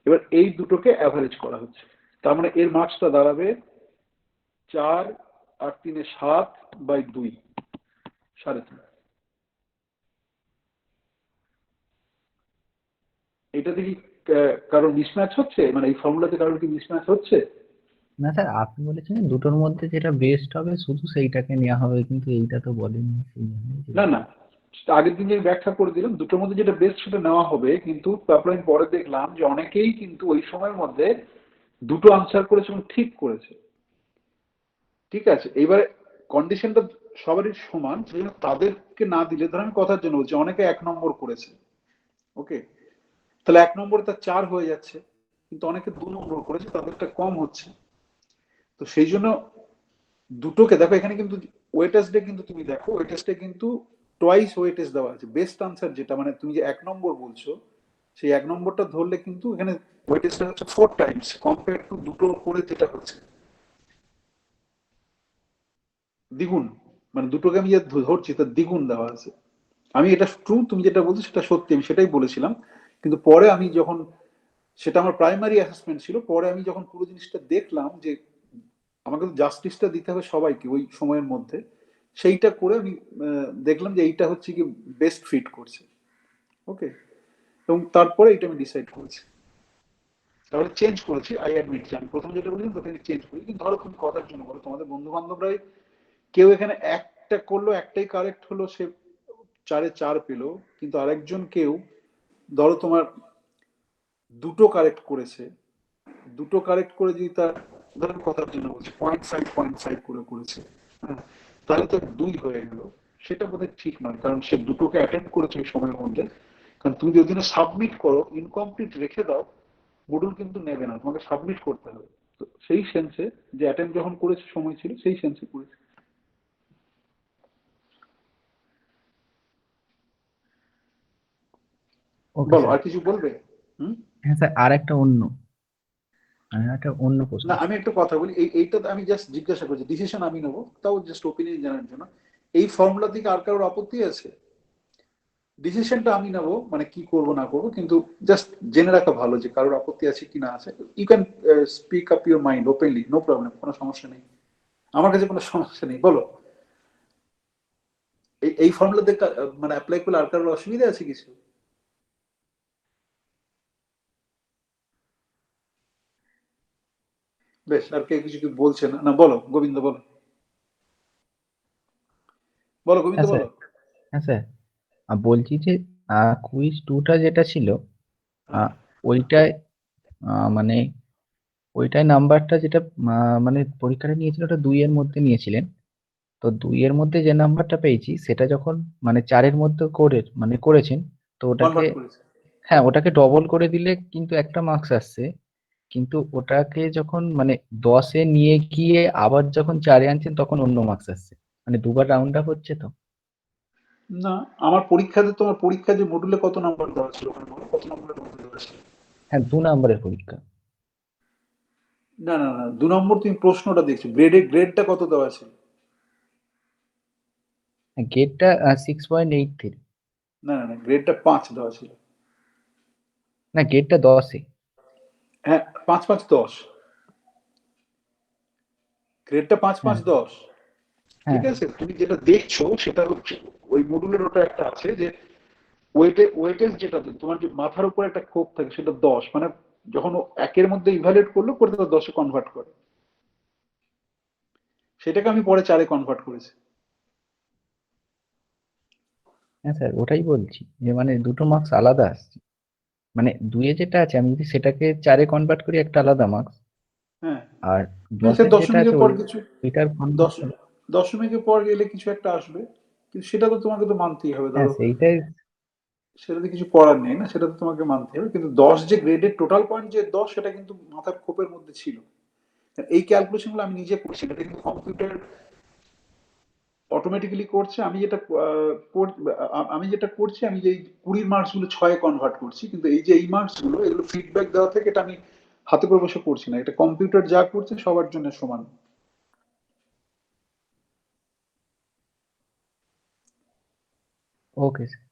এবার এই দুটোকে অ্যাভারেজ করা হচ্ছে। তার মানে এর মার্কসটা দাঁড়াবে 4 আর 3 এ 7/2, 3.5। এটা দেখি কারোর মিসম্যাচ হচ্ছে, মানে এই ফর্মুলাতে কারোর কি মিসম্যাচ হচ্ছে? না স্যার, আপনি বলেছেন দুটোর মধ্যে যেটা বেস্ট হবে শুধু সেইটাকে নেওয়া হবে, কিন্তু এইটা তো বলেননি, সেই জন্যই না না, আগের দিন যে ব্যাখ্যা করে দিলাম, দুটোর মধ্যে যেটা বেস্ট সেটা নেওয়া হবে, কিন্তু তারপরে আমি পরে দেখলাম যে অনেকেই কিন্তু ওই সময়ের মধ্যে দুটো আনসার করেছে এবং ঠিক করেছে। ঠিক আছে, এবারে কন্ডিশনটা সবারই সমান, সেজন্য তাদেরকে না দিলে, ধর আমি কথার জন্য বলছি, অনেকে 1 নম্বর করেছে। ওকে, তাহলে 1 নম্বরে তার 4 হয়ে যাচ্ছে, কিন্তু অনেকে 2 নম্বর করেছে, তাদেরটা কম হচ্ছে। তো সেই জন্য দুটোকে দেখো, এখানে কিন্তু ওয়েটেজটা কিন্তু তুমি দেখো, ওয়েটেজটা কিন্তু টোয়াইস ওয়েটেজ দেওয়া আছে। বেস্ট আনসার যেটা, মানে তুমি যে 1 নম্বর বলছো, সেই 1 নম্বরটা ধরলে কিন্তু এখানে ওয়েটেজটা হচ্ছে 4 টাইমস কম্পেয়ার টু দুটো করে যেটা হচ্ছে দ্বিগুণ। মানে দুটোকে আমি যে ধরছি তার দ্বিগুণ দেওয়া আছে। আমি এটা ট্রু, তুমি যেটা বলছো সেটা সত্যি, আমি সেটাই বলেছিলাম। কিন্তু পরে আমি যখন, সেটা আমার প্রাইমারি অ্যাসেসমেন্ট ছিল, পরে আমি যখন পুরো জিনিসটা দেখলাম যে আমাকে তো জাস্টিসটা দিতে হবে সবাইকে ওই সময়ের মধ্যে, সেইটা করে আমি দেখলাম যে এইটা হচ্ছে কি বেস্ট ফিট করছে। ওকে, এবং তারপরে এটা আমি ডিসাইড করেছি, তাহলে চেঞ্জ করেছি। আই অ্যাডমিট যে আমি প্রথম যেটা বলেছিলাম তোকে চেঞ্জ করি। কিন্তু ধরো তুমি কথার জন্য বলো, তোমাদের বন্ধু বান্ধবরাই কেউ এখানে একটা করলো, একটাই কারেক্ট হলো, সে 4-এ 4 পেলো, কিন্তু আরেকজন কেউ ধরো তোমার দুটো কারেক্ট করেছে, দুটো কারেক্ট করে যদি তার, ধরেন কথার জন্য বলছি, 0.5 করে করেছে, হ্যাঁ, তাহলে তো 2 হয়ে গেল। সেটা বোধহয় ঠিক নয়, কারণ সে দুটোকে অ্যাটেন্ড করেছে এই সময়ের মধ্যে। কারণ তুমি যদি সাবমিট করো, ইনকমপ্লিট রেখে দাও, মডুল কিন্তু নেবে না, তোমাকে সাবমিট করতে হবে। তো সেই সেন্সে যে অ্যাটেন্ড যখন করেছে, সময় ছিল, সেই সেন্সে করেছে। ওকে বলো, স্যার। আর কিছু বলবে? হুম। হ্যাঁ স্যার, আর একটা অন্য প্রশ্ন না, আছে। আমি একটা কথা বলি, এইটা আমি জাস্ট জিজ্ঞাসা করছি, ডিসিশন আমি নেবো, তাও জাস্ট ওপিনিয়ন জানার জন্য। এই ফর্মুলা থেকে আর কারোর আপত্তি আছে? ডিসিশনটা আমি নেবো, মানে কি করব না করবো, কিন্তু জাস্ট জেনে রাখা ভালো যে কারোর আপত্তি আছে কি না আছে। You can speak up your mind openly, no problem, কোনো সমস্যা নেই, আমার কাছে কোনো সমস্যা নেই। বলো, এই ফর্মুলা দেখে মানে অ্যাপ্লাই করলে আর কারোর অসুবিধা আছে কিছু? বেশ, আর কে কিছু কি বলছে না? না, বলো গোবিন্দ, বলো, গোবিন্দ হ্যাঁ স্যার। বলো। হ্যাঁ স্যার, বলছি যে কুইজ 2টা যেটা ছিল হ্যাঁ, ওইটায় মানে ওইটাই নাম্বারটা যেটা মানে পরীক্ষাটা নিয়েছিল ওটা 2 এর মধ্যে নিয়েছিলেন। তো 2 এর মধ্যে যে নাম্বারটা পেয়েছি সেটা যখন মানে 4 এর মধ্যে করেছেন, তো ওটাকে কনভার্ট করেছে। হ্যাঁ ওটাকে ডবল করে দিলে কিন্তু একটা মার্কস আসছে। কিন্তু ওটাকে যখন মানে 10 এ নিয়ে গিয়ে আবার যখন 4 এ আনছেন তখন অন্য মার্কস আসছে। মানে দুবার রাউন্ড আপ হচ্ছে তো। না, আমার পরীক্ষাতে, তোমার পরীক্ষা যে মডুলে কত নাম্বার দেওয়া ছিল ওখানে বলো, কত নাম্বারের মধ্যে দেওয়া ছিল? হ্যাঁ 2 নাম্বারের পরীক্ষা। না না না, 2 নম্বর তুমি প্রশ্নটা দেখছো, গ্রেডটা কত দেওয়া ছিল? হ্যাঁ গেটটা 6.83। না না না, গ্রেডটা 5 দেওয়া ছিল। না গেটটা 10 এ। হ্যাঁ, 5 5 10, গ্রেডটা 5 5 হ্যাঁ 10। ঠিক হ্যাঁ আছে, তুমি যেটা দেখছো সেটা হচ্ছে ওই মডুলের ওটা একটা আছে যে ওয়েটেজ, যেটা তোমার যে মাথার উপর একটা খোপ থাকে সেটা 10, মানে যখন ও একের মধ্যে ইভালুয়েট করলো করে তো 10-এ কনভার্ট করে, সেটাকে আমি পরে 4-এ কনভার্ট করেছি। হ্যাঁ স্যার ওটাই বলছি যে মানে দুটো মার্কস আলাদা আসছে। মানে 2 এ যেটা আছে আমি যদি সেটাকে 4 এ কনভার্ট করি একটা আলাদা মার্কস, হ্যাঁ, আর হ্যাঁ, সে 10 এর যেটা আছে দশমিকের পর কিছু, ওইটার কনভার্ট দশ করে। দশমিকের পর গেলে কিছু একটা আসবে, কিন্তু সেটা তো তোমাকে তো মানতেই হবে, হ্যাঁ ধরো সেইটাই। সেটাতে কিছু করার নেই না, সেটা তো তোমাকে মানতে হবে, কিন্তু 10 যে গ্রেডের টোটাল পয়েন্ট যে 10, সেটা কিন্তু মাথার খোপের মধ্যে ছিল। এই ক্যালকুলেশন গুলো আমি নিজে করছি, এটা কিন্তু কম্পিউটার অটোমেটিক্যালি করছে। আমি যেটা করছি, আমি যে 20 মার্কস গুলো 6-এ কনভার্ট করছি, কিন্তু এই যে এই মার্কস গুলো এগুলো ফিডব্যাক দেওয়া থেকে, এটা আমি হাতে করে বসে করছি না, এটা কম্পিউটার যা করছে সবার জন্য সমান। Okay sir.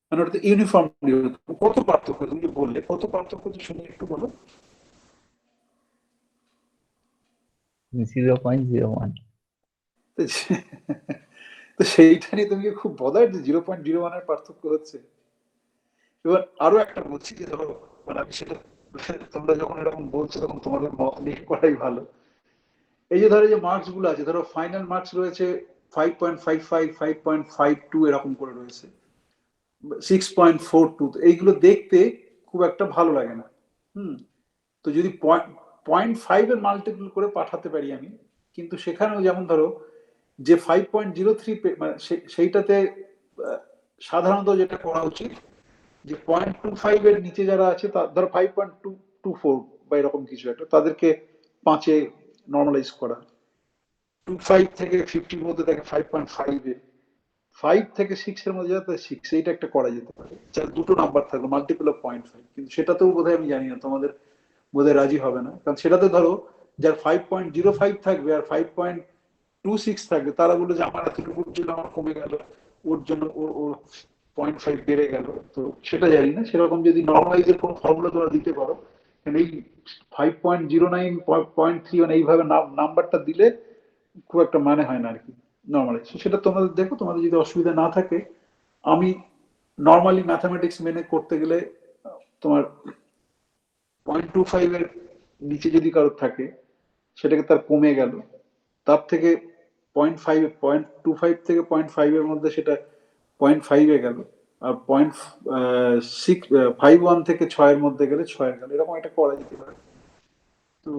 মানে ওটাতে ইউনিফর্মলি। কত পার্থক্য তুমি যে বললে, কত পার্থক্য তো শুনে একটু বলো। 0.01। তো তো সেইটা নিয়ে তুমি কি খুব বদার যে 0.01-এর পার্থক্য হচ্ছে? এবার আরো একটা বলছি যে ধরো, মানে আমি সেটা, তোমরা যখন এরকম বলছো তখন তোমাদের মত নিয়ে করাই ভালো। এই যে ধরো যে মার্কস গুলো আছে, ধরো ফাইনাল মার্কস রয়েছে 5.55, 5.52 এরকম করে রয়েছে, 6.42, এইগুলো দেখতে খুব একটা ভালো লাগে না। হুম, তো যদি 0.5 এর মাল্টিপল করে পাঠাতে পারি আমি, কিন্তু সেখানেও যেমন ধরো যে 5.03, মানে সেইটাতে সাধারণত যেটা করা উচিত যে 0.25 এর নিচে যারা আছে, ধরো 5.224 বা এরকম কিছু একটা, তাদেরকে 5-এ নর্মালাইজ করা। 25 থেকে 50-র মধ্যে থাকে 5.5-এ, 5 থেকে 6 এর মধ্যে যাতে 6, এইটা একটা করা যেতে পারে, যার দুটো নাম্বার থাকলো মাল্টিপল অফ 0.5। কিন্তু সেটাতেও বোধহয় আমি জানি না, তোমাদের বোধহয় রাজি হবে না, কারণ সেটাতে ধরো যার 5.05 থাকবে আর 5.26 থাকবে, তারা বলে যে আমার এতটুকু জন্য আমার কমে গেল, ওর জন্য ওর ওর 0.5 বেড়ে গেল। তো সেটা জানি না, সেরকম যদি নর্মালাইজের কোনো ফর্মুলা তোমরা দিতে পারো, কারণ এই 5.09, 0.31 এইভাবে নাম্বারটা দিলে খুব একটা মানে হয় না আর কি, নর্মালাইজ। সেটা তোমাদের দেখো, তোমাদের যদি অসুবিধা না থাকে। আমি নর্মালি ম্যাথামেটিক্স মেনে করতে গেলে তোমার 0.25 এর নিচে যদি কারোর থাকে, সেটাকে তার কমে গেল, তার থেকে 0.25 থেকে 0.5 এর মধ্যে সেটা 0.5-এ গেল, আর 0.51 থেকে 6-এর মধ্যে গেলে 6-এ গেল, এরকম একটা করা যেতে পারে। তো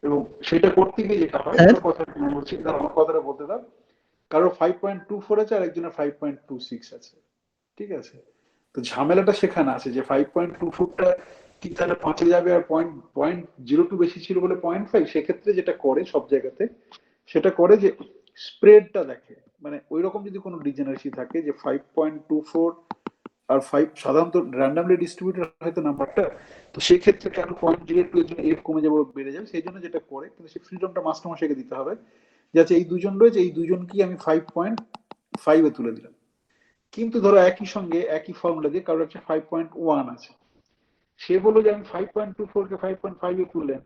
এবং সেটা করতে গিয়ে যেটা হয়, স্যার ধরো কথা বলছি, ধরো আমার কথাটা বলতে দাও। কারো 5.24 আছে আর একজনের 5.26 আছে, ঠিক আছে? তো ঝামেলাটা সেখানে আছে যে 5.24টা কি তাহলে 5-এ যাবে, আর 0.02 বেশি ছিল বলে 0.5, সেক্ষেত্রে যেটা করে সব জায়গাতে, সেটা করে যে স্প্রেডটা দেখে, মানে ওই রকম যদি কোনো ডিজেনারেসি থাকে যে 5.24 আর 5 সাধারণত র্যান্ডামলি ডিস্ট্রিবিউটেড হয়তো নাম্বারটা, তো সেক্ষেত্রে কারো 0.02 এর জন্য এফ কমে যাবে, বেড়ে যাবে, সেই জন্য যেটা করে, কিন্তু সেই ফ্রিডমটা মাস্টারমশাইকে দিতে হবে, যাতে এই দুজন রয়েছে, এই দুজনকেই আমি 5.5-এ তুলে দিলাম। কিন্তু ধরো একই সঙ্গে একই ফর্মুলা দিয়ে কারোর একটা 5.1 আছে, সে বললো যে আমি 5.24-কে 5.5-এ তুললেন,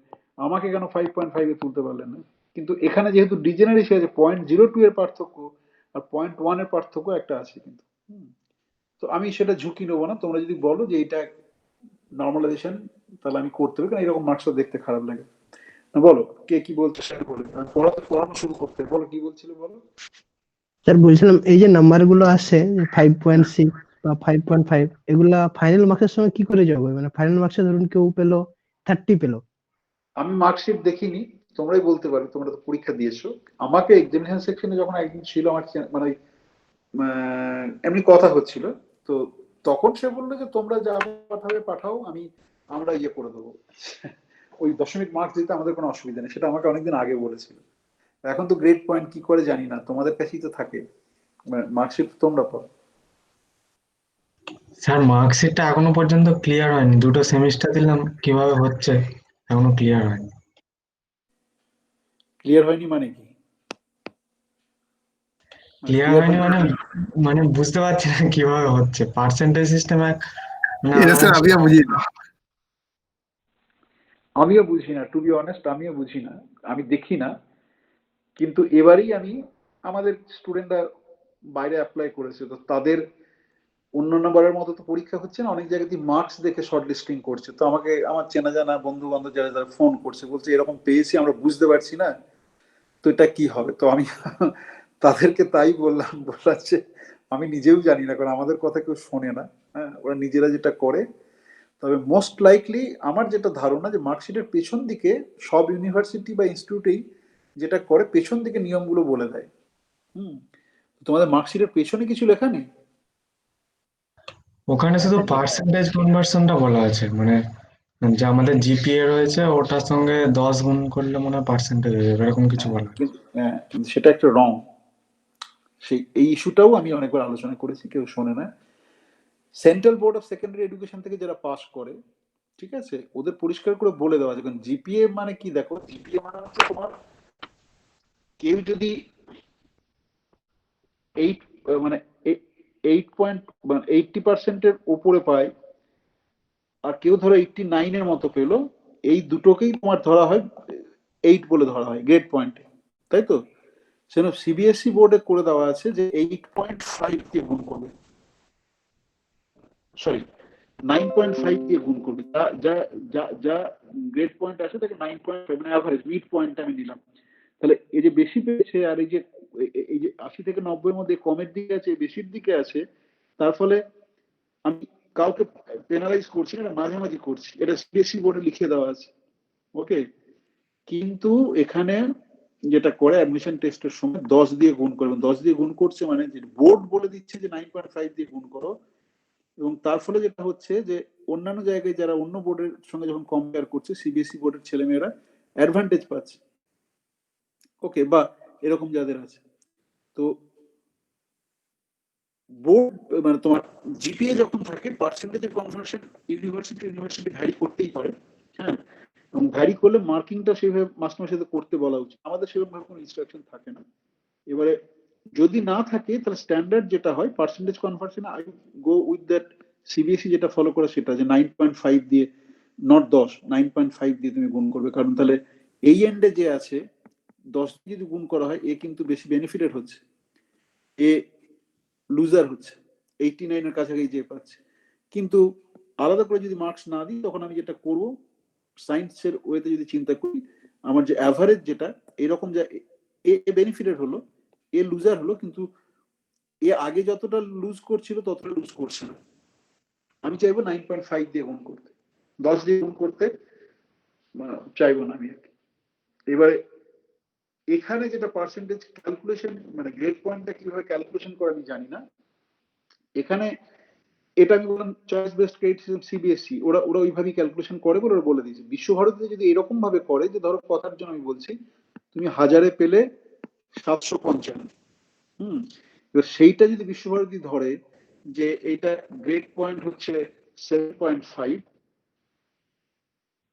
আমাকে কেন 5.5-এ তুলতে পারলেন না? কিন্তু এখানে যেহেতু ডিজেনারেসি আছে, 0.02 এর পার্থক্য আর 0.1 এর পার্থক্য একটা আছে কিন্তু। তো আমি সেটা ঝুঁকি নেবো না, তোমরা যদি বলো যে এটা নর্মালাইজেশন, তাহলে আমি করতে হবে, কারণ এরকম মার্কসটা দেখতে খারাপ লাগে না। বলো কে কি বলছে সেটা বলে, আমি পড়ানো শুরু করতে, বলো কি বলছিলে বলো। স্যার বলছিলাম এই যে নাম্বার গুলো আছে 5.6 বা 5.5 এগুলা ফাইনাল মার্কসের সময় কি করে যাবে? মানে ফাইনাল মার্কসে ধরুন কেউ পেলো 30 পেলো, আমি মার্কশিট দেখিনি, তোমরাই বলতে পারো, তোমরা তো পরীক্ষা দিয়েছো। আমাকে এক্সামিনেশন সেকশনে যখন একদিন ছিল আমার মানে এমনি কথা হচ্ছিল, তো তখন সে বললো যে তোমরা যা পাঠাবে পাঠাও, আমরা ইয়ে করে দেবো, ওই দশমিক মার্কস দিতে আমাদের কোনো অসুবিধা নেই। সেটা আমাকে অনেকদিন আগে বলেছিল। এখন তো গ্রেড পয়েন্ট কি করে জানি না, তোমাদের কাছেই তো থাকে মার্কশিট, তোমরা পাও। স্যার মার্কশিটটা এখনো পর্যন্ত ক্লিয়ার হয়নি, 2টো সেমিস্টার দিলাম, কিভাবে হচ্ছে এখনো ক্লিয়ার হয়নি। ক্লিয়ার হয়নি মানে কি? ক্লিয়ার ক্লিয়ার হয়নি হয়নি মানে মানে বুঝতে পারছি না কিভাবে হচ্ছে, পার্সেন্টেজ সিস্টেম এক মানে এটা স্যার আমিও বুঝি না। আমিও বুঝি না, টু বি অনেস্ট, আমিও বুঝি না, আমি দেখি না। কিন্তু এবারেই আমাদের স্টুডেন্টরা বাইরে অ্যাপ্লাই করেছে, তো তাদের অন্যান্য বারের মতো তো পরীক্ষা হচ্ছে না, অনেক জায়গাতেই মার্কস দেখে শর্ট লিস্টিং করছে। তো আমাকে আমার চেনা জানা বন্ধু বান্ধব যারা যারা ফোন করছে, বলছে এরকম পেয়েছি, আমরা বুঝতে পারছি না তো এটা কি হবে। তো আমি তাদেরকে তাই বললাম যে আমি নিজেও জানি না, কারণ আমাদের কথা কেউ শোনে না। হ্যাঁ, ওরা নিজেরা যেটা করে। তবে মোস্ট লাইকলি আমার যেটা ধারণা যে মার্কশিটের পেছন দিকে সব ইউনিভার্সিটি বা ইনস্টিটিউটেই যেটা করে, পেছন দিকে নিয়মগুলো বলে দেয়। হুম, তোমাদের মার্কশিটের পেছনে কিছু লেখা নেই? ওখানে শুধু পার্সেন্টেজ কনভার্সনটা বলা আছে, মানে যে আমাদের জিপিএ রয়েছে ওটার সঙ্গে 10 গুণ করলে মনে হয় পার্সেন্টেজ হয়ে যাবে, এরকম কিছু বলা আছে। কিন্তু সেটা একটা রং। এই ইস্যুটাও আমি অনেকবার আলোচনা করেছি, কেউ শোনে না। Central board of secondary education থেকে যারা পাস করে, ঠিক আছে, ওদের পরিষ্কার করে বলে দেওয়া আছে। কারণ জিপিএ মানে কি, দেখো জিপিএ মানে হচ্ছে তোমার কেউ যদি 8 মানে 80%-এর উপরে পায়, আর কেউ ধরো 89-এর মতো পেলো, এই দুটোকেই তোমার ধরা হয় 8 বলে ধরা হয় গ্রেড পয়েন্টে, তাই তো? সেজন্য সিবিএসই বোর্ডে করে দেওয়া আছে যে 8.5 দিয়ে গুণ করবে, সরি 9.5 দিয়ে গুণ করবে। যা যা যা যা গ্রেড পয়েন্ট আছে তাকে 9.5 মানে অ্যাভারেজ মিড পয়েন্ট আমি নিলাম। তাহলে এই যে বেশি পেয়েছে, আর এই যে 80 থেকে 90-এর মধ্যে কমের দিকে আছে, বেশির দিকে আছে, তার ফলে আমি কাউকে পেনালাইজ করছি না, মাঝামাঝি করছি, এটা সিবিএসই বোর্ডে লিখে দেওয়া আছে। ওকে, কিন্তু এখানে যেটা করে অ্যাডমিশন টেস্টের সময় 10 দিয়ে গুণ করবেন, 10 দিয়ে গুণ করছে মানে বোর্ড বলে দিচ্ছে যে 9.5 দিয়ে গুণ করো, এবং তার ফলে যেটা হচ্ছে যে অন্যান্য জায়গায় যারা অন্য বোর্ডের সঙ্গে যখন কম্পেয়ার করছে, সিবিএসই বোর্ডের ছেলেমেয়েরা অ্যাডভান্টেজ পাচ্ছে। ওকে, বা এরকম যাদের আছে, তো বোর্ড মানে তোমার জিপিএ যখন থাকে, পার্সেন্টেজের কনভার্সন ইউনিভার্সিটি ভ্যারি করতেই পারে। হ্যাঁ, এবং ভ্যারি করলে মার্কিংটা সেইভাবে মাস্টারের সাথে করতে বলা উচিত। আমাদের সেরকম ভাবে কোনো ইনস্ট্রাকশন থাকে না। এবারে যদি না থাকে তাহলে স্ট্যান্ডার্ড যেটা হয় percentage conversion, I go with that CBSE যেটা ফলো করে সেটা, যে 9.5 দিয়ে, নট 10, 9.5 দিয়ে তুমি গুণ করবে। কারণ তাহলে এই এন্ডে যে আছে 10 দিয়ে যদি গুণ করা হয়, এ কিন্তু বেশি বেনিফিটেড হচ্ছে, এ লুজার হচ্ছে, 89-এর কাছাকাছি যে পাচ্ছে। কিন্তু আলাদা করে যদি মার্কস না দিই, তখন আমি যেটা করবো সায়েন্সের ওয়েতে যদি চিন্তা করি, আমার যে অ্যাভারেজ যেটা এরকম, যা এ বেনিফিটেড হলো, এ লুজার হলো, কিন্তু এ আগে যতটা লুজ করছিল ততটা লুজ করছিল। আমি চাইবো 9.5 দিয়ে গুণ করতে, 10 দিয়ে গুণ করতে চাইবো না আমি। এবারে এখানে যেটা পার্সেন্টেজ ক্যালকুলেশন, মানে গ্রেড পয়েন্টটা কিভাবে ক্যালকুলেশন করে আমি জানি না। এখানে এটা আমি বললাম choice based credit system CBSE, ওরা ওইভাবেই ক্যালকুলেশন করে বলে ওরা বলে দিয়েছে। বিশ্বভারতীতে যদি এরকম ভাবে করে, যে ধরো কথার জন্য আমি বলছি, তুমি 1000-এ পেলে 755, এবার সেইটা যদি বিশ্বভারতী ধরে যে এইটা গ্রেড পয়েন্ট হচ্ছে 7.5,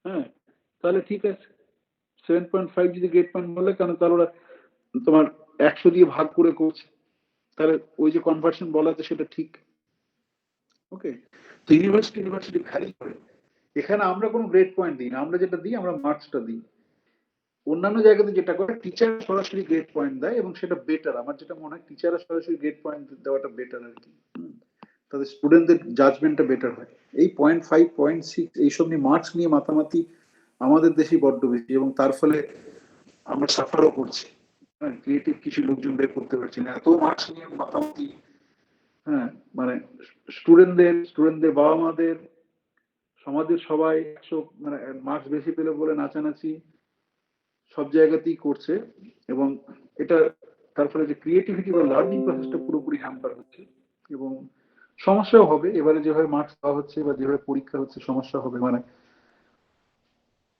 হ্যাঁ, তাহলে ঠিক আছে, 7.5 যদি গ্রেড পয়েন্ট বলে, কারণ তাহলে ওরা তোমার 100 দিয়ে ভাগ করে করছে, তাহলে ওই যে কনভার্সন বলা আছে সেটা ঠিক। ওকে, তো ইউনিভার্সিটি ভ্যারি করে। এখানে আমরা কোনো গ্রেড পয়েন্ট দিই না, আমরা যেটা দিই আমরা মার্কসটা দিই। অন্যান্য জায়গাতে যেটা করে টিচার সরাসরি গ্রেড পয়েন্ট দেয়, এবং সেটা বেটার। আমার যেটা মনে হয় টিচাররা সরাসরি গ্রেড পয়েন্ট দেওয়াটা বেটার আর কি। তাদের স্টুডেন্টদের জাজমেন্টটা বেটার হয়। এই 0.5, 0.6 এইসব নিয়ে মার্কস নিয়ে মাতামাতি আমাদের দেশেই বড্ড বেশি, এবং তার ফলে আমরা সাফারও করছি। হ্যাঁ, ক্রিয়েটিভ কিছু লোকজন বের করতে পারছি না, এত মার্কস নিয়ে মাতামাতি। হ্যাঁ, মানে স্টুডেন্টদের বাবা মাদের, সমাজের সবাই 100 মানে মার্কস বেশি পেলে বলে নাচানাচি সব জায়গাতেই করছে, এবং এটা তার ফলে যে ক্রিয়েটিভিটি বা লার্নিং প্রসেসটা পুরোপুরি হ্যাম্পার হচ্ছে, এবং সমস্যাও হবে। এবারে যেভাবে মার্কস দেওয়া হচ্ছে বা যেভাবে পরীক্ষা হচ্ছে, সমস্যা হবে। মানে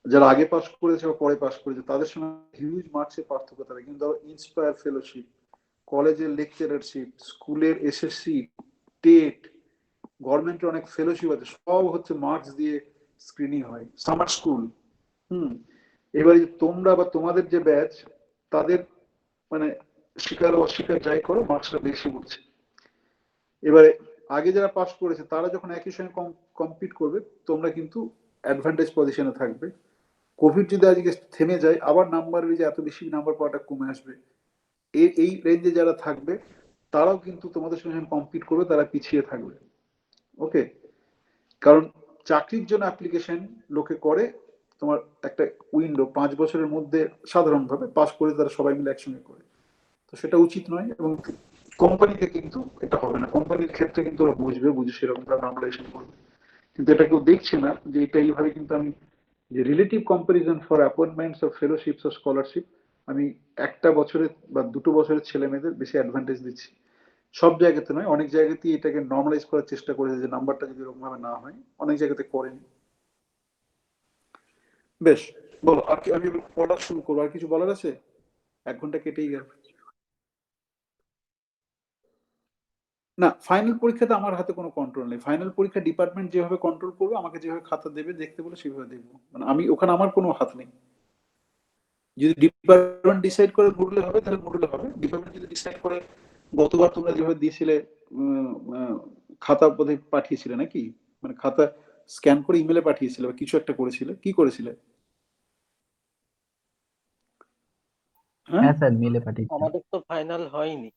যারা আগে পাস করেছে বা পরে পাস করেছে তাদের সঙ্গে হিউজ মার্কসের পার্থক্য থাকে। কিন্তু ধরো ইন্সপায়ার ফেলোশিপ, কলেজের লেকচারারশিপ, স্কুলের এসএসসি, টেট, গভর্নমেন্টের অনেক ফেলোশিপ আছে, সব হচ্ছে মার্কস দিয়ে স্ক্রিনিং হয়। সামার স্কুল, এবারে তোমরা বা তোমাদের যে ব্যাচ, তাদের মানে স্বীকার অস্বীকার যাই করো, মার্কসটা বেশি উঠছে। এবারে আগে যারা পাস করেছে তারা যখন একই সঙ্গে কম্পিট করবে, তোমরা কিন্তু অ্যাডভান্টেজ পজিশনে থাকবে। কোভিড যদি আজকে থেমে যায়, আবার নাম্বারের যে এত বেশি নাম্বার পাওয়াটা কমে আসবে, এই রেঞ্জে যারা থাকবে তারাও কিন্তু তোমাদের সঙ্গে কম্পিট করবে, তারা পিছিয়ে থাকবে। ওকে, কারণ চাকরির জন্য অ্যাপ্লিকেশন লোকে করে তোমার একটা উইন্ডো 5 বছরের মধ্যে সাধারণভাবে পাস করে তারা সবাই মিলে একসঙ্গে করে, তো সেটা উচিত নয়। এবং কোম্পানিতে কিন্তু এটা হবে না, কোম্পানির ক্ষেত্রে কিন্তু ওরা বুঝে সেরকম তারা নর্মালাইজেশন করবে। কিন্তু এটা কেউ দেখছে না যে এটা এইভাবে কিন্তু আমি যে relative comparison for appointments of fellowships of scholarship, আমি একটা বছরের বা 2 বছরের ছেলে মেয়েদের বেশি অ্যাডভান্টেজ দিচ্ছি। সব জায়গাতে নয়, অনেক জায়গাতেই এটাকে নর্মালাইজ করার চেষ্টা করেছে যে নাম্বারটা যদি এরকম ভাবে না হয়, অনেক জায়গাতে করেনি। বেশ, বলো আর কি, আমি পড়া শুরু করবো, আর কিছু বলার আছে? 1 ঘন্টা কেটেই গেল। না, ফাইনাল পরীক্ষাতে আমার হাতে কোনো কন্ট্রোল নেই। ফাইনাল পরীক্ষা ডিপার্টমেন্ট যেভাবে কন্ট্রোল করবে, আমাকে যেভাবে খাতা দেবে দেখতে বলে সেভাবে দেখবো। মানে আমি ওখানে আমার কোনো হাত নেই। যদি ডিপার্টমেন্ট ডিসাইড করে মুডলে হবে তাহলে মুডলে হবে। ডিপার্টমেন্ট যদি ডিসাইড করে, গতবার তোমরা যেভাবে দিয়েছিলে খাতা বোধহয় পাঠিয়েছিলে নাকি, মানে খাতা স্ক্যান করে ইমেলে পাঠিয়েছিলে বা কিছু একটা করেছিলে, কি করেছিলে? হ্যাঁ, হ্যাঁ স্যার, মেলে পাঠিয়েছি। আমাদের তো ফাইনাল হয়নি।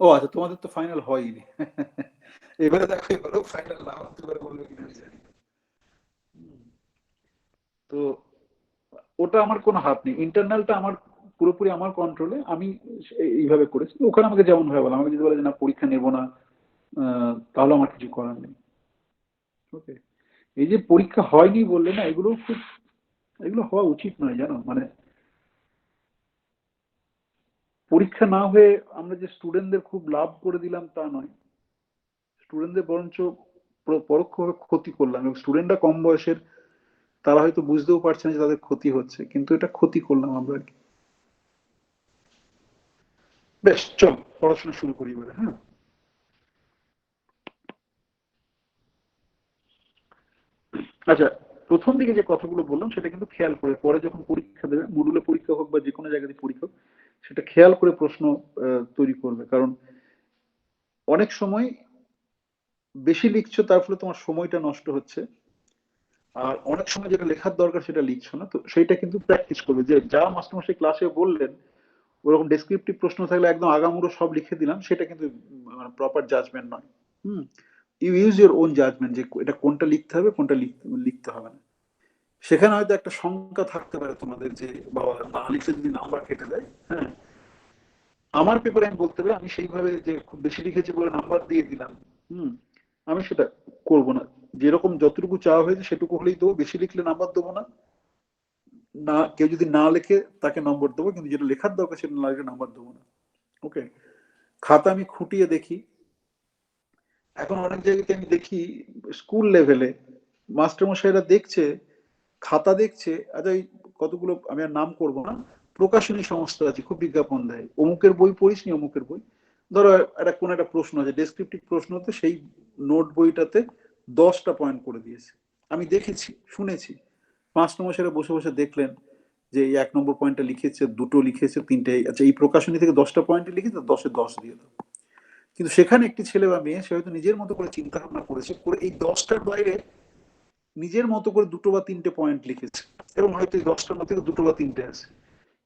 ও আচ্ছা, তোমাদের তো ফাইনাল হয়নি। এবারে দেখো, এবারেও ফাইনাল না হতে পারে, বলবে কিনা আমি জানি না। তো ওটা আমার কোনো হাত নেই। ইন্টারনালটা আমার পুরোপুরি আমার কন্ট্রোলে, আমি এইভাবে করেছি। ওখানে আমাকে যেমন ভাবে বলে, আমাকে যদি বলে যে না পরীক্ষা নেবো না, তাহলে আমার কিছু করার নেই। ওকে, এই যে পরীক্ষা হয়নি বললে না, এগুলো হওয়া উচিত নয় জানো। মানে পরীক্ষা না হয়ে আমরা যে স্টুডেন্টদের খুব লাভ করে দিলাম তা নয়, স্টুডেন্টদের বরঞ্চ পরোক্ষভাবে ক্ষতি করলাম। এবং স্টুডেন্টরা কম বয়সের, তারা হয়তো বুঝতেও পারছে না যে তাদের ক্ষতি হচ্ছে, কিন্তু এটা ক্ষতি করলাম আমরা আর কি। বেশ, চল পড়াশোনা শুরু করি এবারে। হ্যাঁ, আচ্ছা, প্রথম দিকে যে কথাগুলো বললাম সেটা কিন্তু খেয়াল করে, পরে যখন পরীক্ষা দেবে, মডুলে পরীক্ষা হোক বা যে কোনো জায়গাতে পরীক্ষা হোক, সেটা খেয়াল করে প্রশ্ন তৈরি করবে। কারণ অনেক সময় বেশি লিখছো, তার ফলে তোমার সময়টা নষ্ট হচ্ছে। আর অনেক সময় যেটা লেখার দরকার সেটা লিখছো না, তো সেইটা কিন্তু প্র্যাকটিস করবে। যে যা মাস্টারমশাই ক্লাসে বললেন ওরকম ডেসক্রিপটিভ প্রশ্ন থাকলে একদম আগামুড়ো সব লিখে দিলাম, সেটা কিন্তু প্রপার জাজমেন্ট নয়। You use your own judgement, যে এটা কোনটা লিখতে হবে, কোনটা লিখতে হবে না। সেখানে হয়তো একটা শঙ্কা থাকতে পারে তোমাদের যে বাবা না লিখলে যদি নাম্বার কেটে দেয়। হ্যাঁ, আমার পেপারে আমি বলতে পারি, আমি সেইভাবে যে খুব বেশি লিখেছি বলে নাম্বার দিয়ে দিলাম, আমি সেটা করব না। যেরকম যতটুকু চাওয়া হয়েছে সেটুকু হলেই দেবো, বেশি লিখলে নাম্বার দেবো না। না, কেউ যদি না লেখে তাকে নম্বর দেবো, কিন্তু যেটা লেখার দরকার সেটা না লিখে নাম্বার দেবো না। ওকে, খাতা আমি খুঁটিয়ে দেখি। এখন অনেক জায়গাতে আমি দেখি স্কুল লেভেলে মাস্টারমশাইরা দেখছে, খাতা দেখছে। আচ্ছা, এই কতগুলো আমি আর নাম করবো না, প্রকাশনী সংস্থা আছে, খুব বিজ্ঞাপন দেয়, অমুকের বই পড়িস নি, অমুকের বই। ধরো একটা কোন একটা প্রশ্ন আছে, ডেসক্রিপটিভ প্রশ্ন হতে, সেই নোট বইটাতে 10টা পয়েন্ট করে দিয়েছে। আমি দেখেছি, শুনেছি, মাস্টারমশাইরা বসে বসে দেখলেন যে এই 1 নম্বর পয়েন্টটা লিখেছে, 2টো লিখেছে, 3টে, আচ্ছা এই প্রকাশনী থেকে 10টা পয়েন্ট লিখেছে, 10-এ 10 দিয়ে দাও। কিন্তু সেখানে একটি ছেলে বা মেয়ে, সে হয়তো নিজের মতো করে চিন্তা ভাবনা করেছে, করে এই 10টার বাইরে নিজের মতো করে 2টো বা 3টে পয়েন্ট লিখেছে, এবং হয়তো এই 10টার মধ্যে 2টো বা 3টে আছে।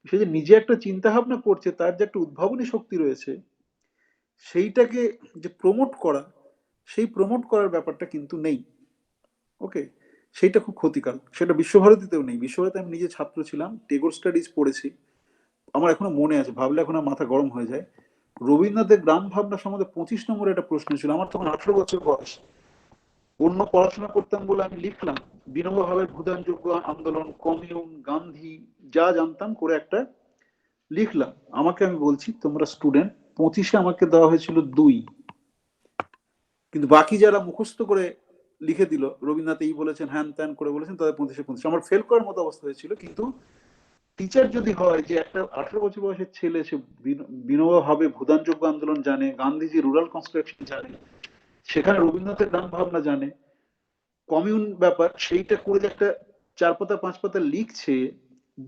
সে যে নিজে একটা চিন্তা ভাবনা করছে, তার যে একটা উদ্ভাবনী শক্তি রয়েছে, সেইটাকে যে প্রমোট করা, সেই প্রমোট করার ব্যাপারটা কিন্তু নেই। ওকে, সেইটা খুব ক্ষতিকারক। সেটা বিশ্বভারতীতেও নেই। বিশ্বভারতীতে আমি নিজে ছাত্র ছিলাম, টেগোর স্টাডিজ পড়েছি, আমার এখনো মনে আছে, ভাবলে এখন মাথা গরম হয়ে যায়। রবীন্দ্রনাথের গ্রাম ভাবনা সম্বন্ধে 25 নম্বরে একটা প্রশ্ন ছিল। আমার তখন 18 বছর বয়স, অন্য পড়াশোনা করতাম বলে আমি লিখলাম বিনোবা ভাবের ভূদানযোগ্য আন্দোলন, কমিউন, গান্ধী, যা জানতাম করে একটা লিখলাম। আমাকে, আমি বলছি তোমরা স্টুডেন্ট, 25-এ আমাকে দেওয়া হয়েছিল 2, কিন্তু বাকি যারা মুখস্থ করে লিখে দিল রবীন্দ্রনাথ এই বলেছেন হ্যান ত্যান করে বলেছেন, তাদের 25-এ 25। আমার ফেল করার মতো অবস্থা হয়েছিল। কিন্তু টিচার যদি হয় যে একটা 18 বছর বয়সের ছেলে, সে বিনোবা ভাবে ভূদানযোগ্য আন্দোলন জানে, গান্ধীজি রুরাল কনস্ট্রাকশন জানে, সেখানে রবীন্দ্রনাথের গ্রাম ভাবনা জানে, কমিউন ব্যাপার, সেইটা করে যে একটা 4 পাতা 5 পাতা লিখছে,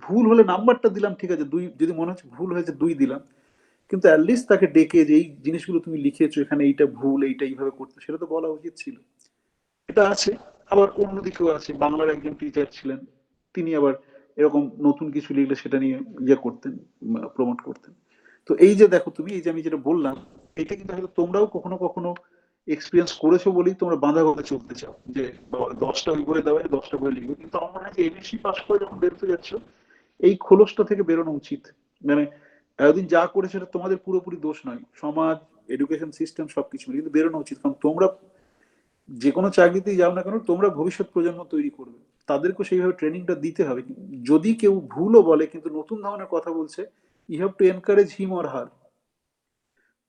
ভুল হলে নাম্বারটা দিলাম ঠিক আছে, 2 যদি মনে হচ্ছে ভুল হয়েছে 2 দিলাম, কিন্তু অ্যাটলিস্ট তাকে ডেকে যে এই জিনিসগুলো তুমি লিখেছো, এখানে এইটা ভুল, এইটা এইভাবে করতে, সেটা তো বলা উচিত ছিল। এটা আছে। আবার অন্যদিকেও আছে, বাংলার একজন টিচার ছিলেন, তিনি আবার এরকম নতুন কিছু লিখলে সেটা নিয়ে ইয়ে করতেন, প্রমোট করতেন। তো এই যে দেখো তুমি, এই যে আমি যেটা বললাম, এটা কিন্তু হয়তো তোমরাও কখনো কখনো এক্সপিরিয়েন্স করেছো বলেই তোমরা বাঁধা ভাবে চলতে চাও যে বাবা 10টা ওই বই দেওয়া 10টা বই লিখবে। কিন্তু আমার মনে হয় যে এমএসসি পাস করে যখন বেরোতে যাচ্ছ, এই খোলসটা থেকে বেরোনো উচিত। মানে এতদিন যা করে সেটা তোমাদের পুরোপুরি দোষ নয়, সমাজ, এডুকেশন সিস্টেম সবকিছু মিলে, কিন্তু বেরোনো উচিত। কারণ তোমরা যে কোনো চাকরিতেই যাও না কেন, তোমরা ভবিষ্যৎ প্রজন্ম তৈরি করবে, তাদেরকে সেইভাবে ট্রেনিংটা দিতে হবে। যদি কেউ ভুলও বলে কিন্তু নতুন ধরনের কথা বলছে, you have to encourage him or her,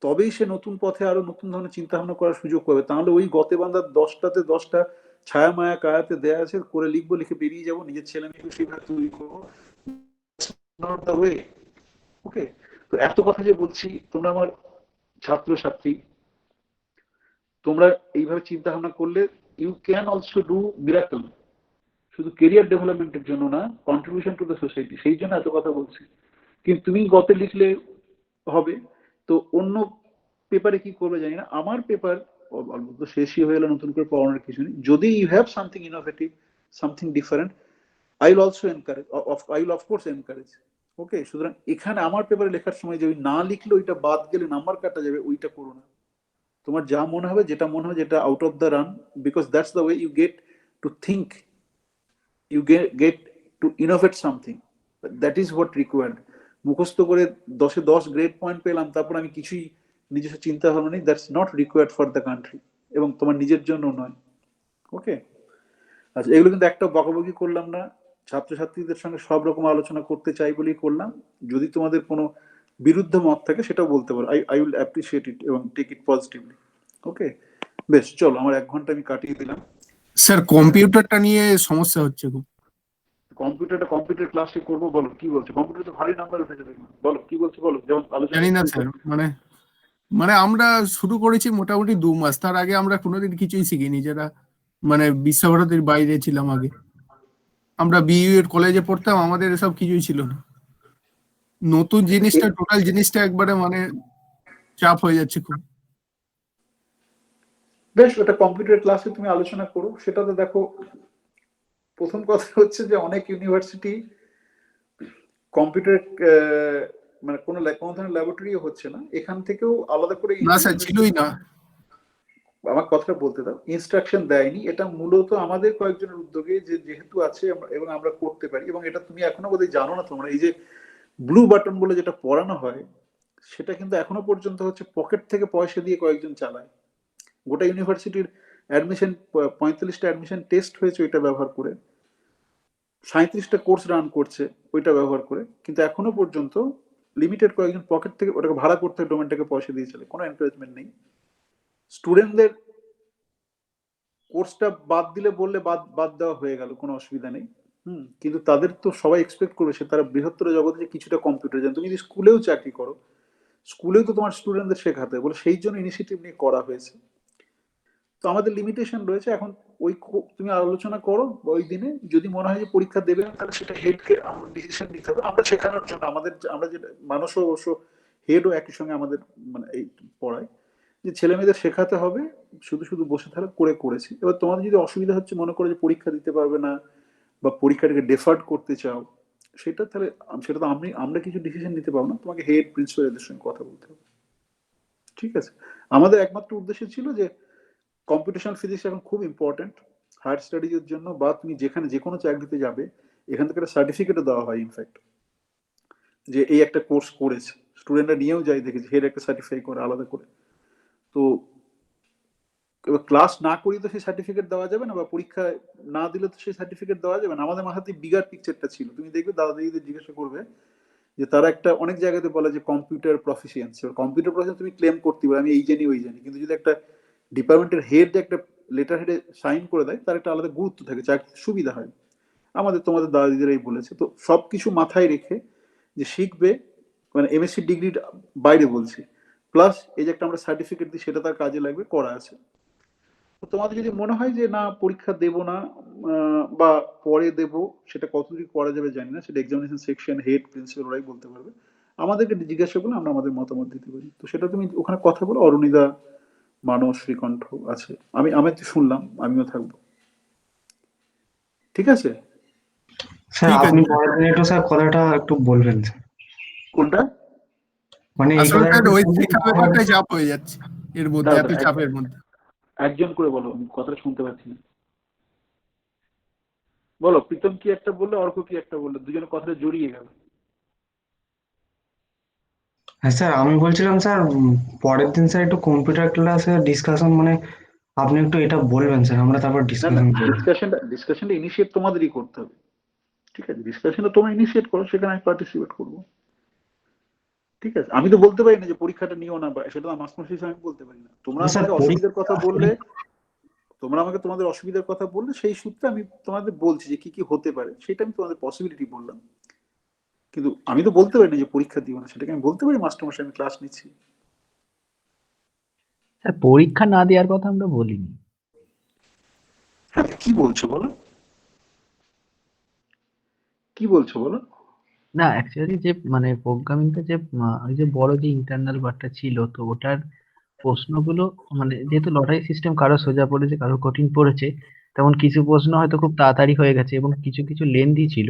তবেই সে নতুন পথে আরো নতুন ধরনের চিন্তা ভাবনা করার সুযোগ পাবে। তাহলে ওই গতে বাঁধা 10টাতে 10টা ছায়া মায়া কায়াতে দেয়া আছে, করে লিখবো, লিখে বেরিয়ে যাবো, নিজের ছেলে মেয়েকে সেইভাবে তৈরি করবো, নট দ্য ওয়ে। ওকে, তো এত কথা যে বলছি, তোমরা আমার ছাত্র ছাত্রী, তোমরা এইভাবে চিন্তা ভাবনা করলে you can also do miracle, শুধু কেরিয়ার ডেভেলপমেন্টের জন্য না, কন্ট্রিবিউশন টু দ্য সোসাইটি, সেই জন্য এত কথা বলছি। কিন্তু তুমি গতে লিখলে হবে, তো অন্য পেপারে কি করবে জানি না। আমার পেপার অল্প তো শেষই হয়ে গেলে, নতুন করে পড়ানোর কিছু নেই। যদি you have something innovative, something different, I will also encourage, I will of course encourage. Okay, সুতরাং এখানে আমার পেপারে লেখার সময় যে ওই না লিখলে ওইটা বাদ গেলে নাম্বার কাটা যাবে, ওইটা করো না। তোমার যা মনে হবে, যেটা মনে হবে, যেটা out of the run, because that's the way you get to think, you get to innovate something, that is what required. মুখস্থ করে 10-এ 10 গ্রেড পয়েন্ট পেলাম, তারপর আমি কিছুই নিজস্ব চিন্তা ভাবনা নেই, that's not required for the country, এবং তোমার নিজের জন্য নয়। ওকে, আচ্ছা, এগুলো কিন্তু একটা বকাবকি করলাম না, ছাত্রছাত্রীদের সঙ্গে সব রকম আলোচনা করতে চাই বলেই করলাম। যদি তোমাদের কোনো বিরুদ্ধ মত থাকে সেটাও বলতে পারো, আই উইল অ্যাপ্রিসিয়েট ইট এবং টেক ইট পজিটিভলি। ওকে, বেশ, চলো, আমার 1 ঘন্টা আমি কাটিয়ে দিলাম। স্যার কম্পিউটারটা নিয়ে সমস্যা হচ্ছে খুব। কম্পিউটার ক্লাসে করবো, বলো কি বলছো? কম্পিউটার তো ভারী নাম্বার উঠেছে দেখলাম, বলো কি বলছো, বলো। যেমন আলোচনা জানি না স্যার, মানে মানে আমরা শুরু করেছি মোটামুটি 2 মাস, তার আগে আমরা কোনোদিন কিছুই শিখিনি, যারা মানে বিশ্বভারতীর বাইরে ছিলাম আগে, আমরা বিইউ এর কলেজে পড়তাম, আমাদের এসব কিছুই ছিল না। নতুন জিনিসটা, টোটাল জিনিসটা একবারে মানে চাপ হয়ে যাচ্ছে খুব। বেশ, ওটা কম্পিউটার ক্লাসে তুমি আলোচনা করো। সেটাতে দেখো, প্রথম কথা হচ্ছে যে অনেক ইউনিভার্সিটি কম্পিউটার মানে কোনো ধরনের ল্যাবরেটরিও হচ্ছে না, এখান থেকেও আলাদা করে না স্যার, ছিলই না। আমার কথাটা বলতে দাও, ইনস্ট্রাকশন দেয়নি। এটা মূলত আমাদের কয়েকজনের উদ্যোগে, যে যেহেতু আছে এবং আমরা করতে পারি। এবং এটা তুমি এখনো বোধহয় জানো না, তোমরা এই যে ব্লু বাটন বলে যেটা পড়ানো হয়, সেটা কিন্তু এখনো পর্যন্ত হচ্ছে পকেট থেকে পয়সা দিয়ে কয়েকজন চালায়। গোটা ইউনিভার্সিটির অ্যাডমিশন, 45টা অ্যাডমিশন টেস্ট হয়েছে ওইটা ব্যবহার করে, 37টা কোর্স রান করছে ওইটা ব্যবহার করে, কিন্তু এখনো পর্যন্ত লিমিটেড কয়েকজন পকেট থেকে ওটাকে ভাড়া করতে হয়, ডোমেনটাকে পয়সা দিয়ে চলে, কোনো এনকারেজমেন্ট নেই। স্টুডেন্টদের কোর্সটা বাদ দিলে বললে বাদ বাদ দেওয়া হয়ে গেল, কোনো অসুবিধা নেই। কিন্তু তাদের তো সবাই এক্সপেক্ট করবে সে তারা বৃহত্তর জগতে যে কিছুটা কম্পিউটার জানে। তুমি যদি স্কুলেও চাকরি করো, স্কুলেও তো তোমার স্টুডেন্টদের শেখাতে হবে, বলে সেই জন্য ইনিশিয়েটিভ নিয়ে করা হয়েছে। তো আমাদের লিমিটেশন রয়েছে। এখন ওই তুমি আলোচনা করো ওই দিনে, যদি মনে হয় যে পরীক্ষা দেবে না, তাহলে সেটা হেডকে ডিসিশন নিতে হবে। আমরা শেখানোর জন্য আমরা যেটা মানুষও অবশ্য হেডও একই সঙ্গে আমাদের মানে এই পড়ায়, যে ছেলে মেয়েদের শেখাতে হবে, শুধু শুধু বসে থাকা করেছি। এবার তোমাদের যদি অসুবিধা হচ্ছে, মনে করো যে পরীক্ষা দিতে পারবে না বা পরীক্ষাটাকে ডেফার্ড করতে চাও, সেটা তাহলে সেটা তো আমরা কিছু ডিসিশন নিতে পারবো না, তোমাকে হেড প্রিন্সিপাল এদের সঙ্গে কথা বলতে হবে। ঠিক আছে, আমাদের একমাত্র উদ্দেশ্য ছিল যে কম্পিটিশনাল ফিজিক্স এখন খুব ইম্পর্টেন্ট হায়ার স্টাডিজের জন্য, বা তুমি যেখানে যে কোনো চাকরিতে যাবে, এখান থেকে একটা সার্টিফিকেটও দেওয়া হয় ইনফ্যাক্ট, যে এই একটা কোর্স করেছে। স্টুডেন্টরা নিয়েও যায় দেখেছি, হেড একটা সার্টিফাই করে আলাদা করে। তো এবার ক্লাস না করি তো সেই সার্টিফিকেট দেওয়া যাবে না, বা পরীক্ষা না দিলে তো সেই সার্টিফিকেট দেওয়া যাবে না। আমাদের মাথাতে বিগার পিকচারটা ছিল, তুমি দেখবে দাদা দিদিদের জিজ্ঞাসা করবে যে তারা একটা অনেক জায়গাতে বলে যে কম্পিউটার প্রফিসিয়েন্সি, কম্পিউটার প্রফিসিয়েন্সি তুমি ক্লেম করতে পারো আমি এই জানি ওই জানি, কিন্তু যদি একটা ডিপার্টমেন্টের হেড একটা লেটার হেডে সাইন করে দেয় তার একটা আলাদা গুরুত্ব থাকে, চাকরিতে সুবিধা হয়। আমাদের তোমাদের দাদা দিদিরাই বলেছে। তো সবকিছু মাথায় রেখে যে শিখবে, মানে এমএসসি ডিগ্রির বাইরে বলছি, প্লাস এই যে একটা আমরা সার্টিফিকেট দিই সেটা তার কাজে লাগবে, করা আছে। তো তোমাদের যদি মনে হয় যে না পরীক্ষা দেব না বা পরে দেব, সেটা কতদূর করা যাবে জানি না, সেটা এক্সামিনেশন সেকশন হেড প্রিন্সিপাল ওরাই বলতে পারবে। আমাদেরকে জিজ্ঞাসা করলে আমরা আমাদের মতামত দিতে পারি। তো সেটা তুমি ওখানে কথা বলো, অরুণিদা, মানস, শ্রীকণ্ঠ আছে, আমি তো শুনলাম, আমিও থাকবো। ঠিক আছে? স্যার ঠিক আপনি আছে। পরের দিন একটু স্যার কথাটা একটু বলবেন স্যার, কোনটা? মানে এই আসলে কথাটা স্যার একটু ওই বলবেন, শিক্ষা ব্যাপারটাই চাপ হয়ে যাচ্ছে এর মধ্যে, দাঁড়া এত দাঁড়া, চাপের মধ্যে। একজন করে বলো, আমি কথাটা শুনতে পাচ্ছি না। বলো, প্রীতম কি একটা বললে, অর্ক কি একটা বললে, দুজনে কথাটা জড়িয়ে গেল। হ্যাঁ স্যার আমি বলছিলাম স্যার পরের দিন স্যার একটু কম্পিউটার ক্লাসে ডিসকাশন, মানে আপনি একটু এটা বলবেন স্যার, আমরা তারপর না না, ডিসকাশন করবো। ডিসকাশনটা ইনিশিয়েট তোমাদেরই করতে হবে। ঠিক আছে, ডিসকাশনটা তোমরা ইনিশিয়েট করো, সেখানে আমি পার্টিসিপেট করবো। ঠিক আছে, আমি তো বলতে পারি না যে পরীক্ষাটা নিও না, বা সেটা তো মাস্টার হিসেবে আমি বলতে পারি না। তোমরা স্যার আমাকে অসুবিধার কথা বললে, তোমরা আমাকে তোমাদের অসুবিধার কথা বললে সেই সূত্রে আমি তোমাদের বলছি যে কি কি হতে পারে, সেটা আমি তোমাদের পসিবিলিটি বললাম। কিন্তু আমি তো বলতে পারি না যে পরীক্ষা দিও না, সেটাকে আমি বলতে পারি মাস্টারমশাই আমি ক্লাস নিচ্ছি। স্যার পরীক্ষা না দেওয়ার কথা আমরা বলিনি। হ্যাঁ, কি বলছো বলো, কি বলছো বলো। না অ্যাকচুয়ালি যে মানে প্রোগ্রামিংটা যে ওই যে বড় যে ইন্টারনাল বারটা ছিল, তো ওটার প্রশ্নগুলো মানে যেহেতু লটারি সিস্টেম, কারো সোজা পড়েছে কারো কঠিন পড়েছে, তেমন কিছু প্রশ্ন হয়তো খুব তাড়াতাড়ি হয়ে গেছে এবং কিছু কিছু লেন্দি ছিল।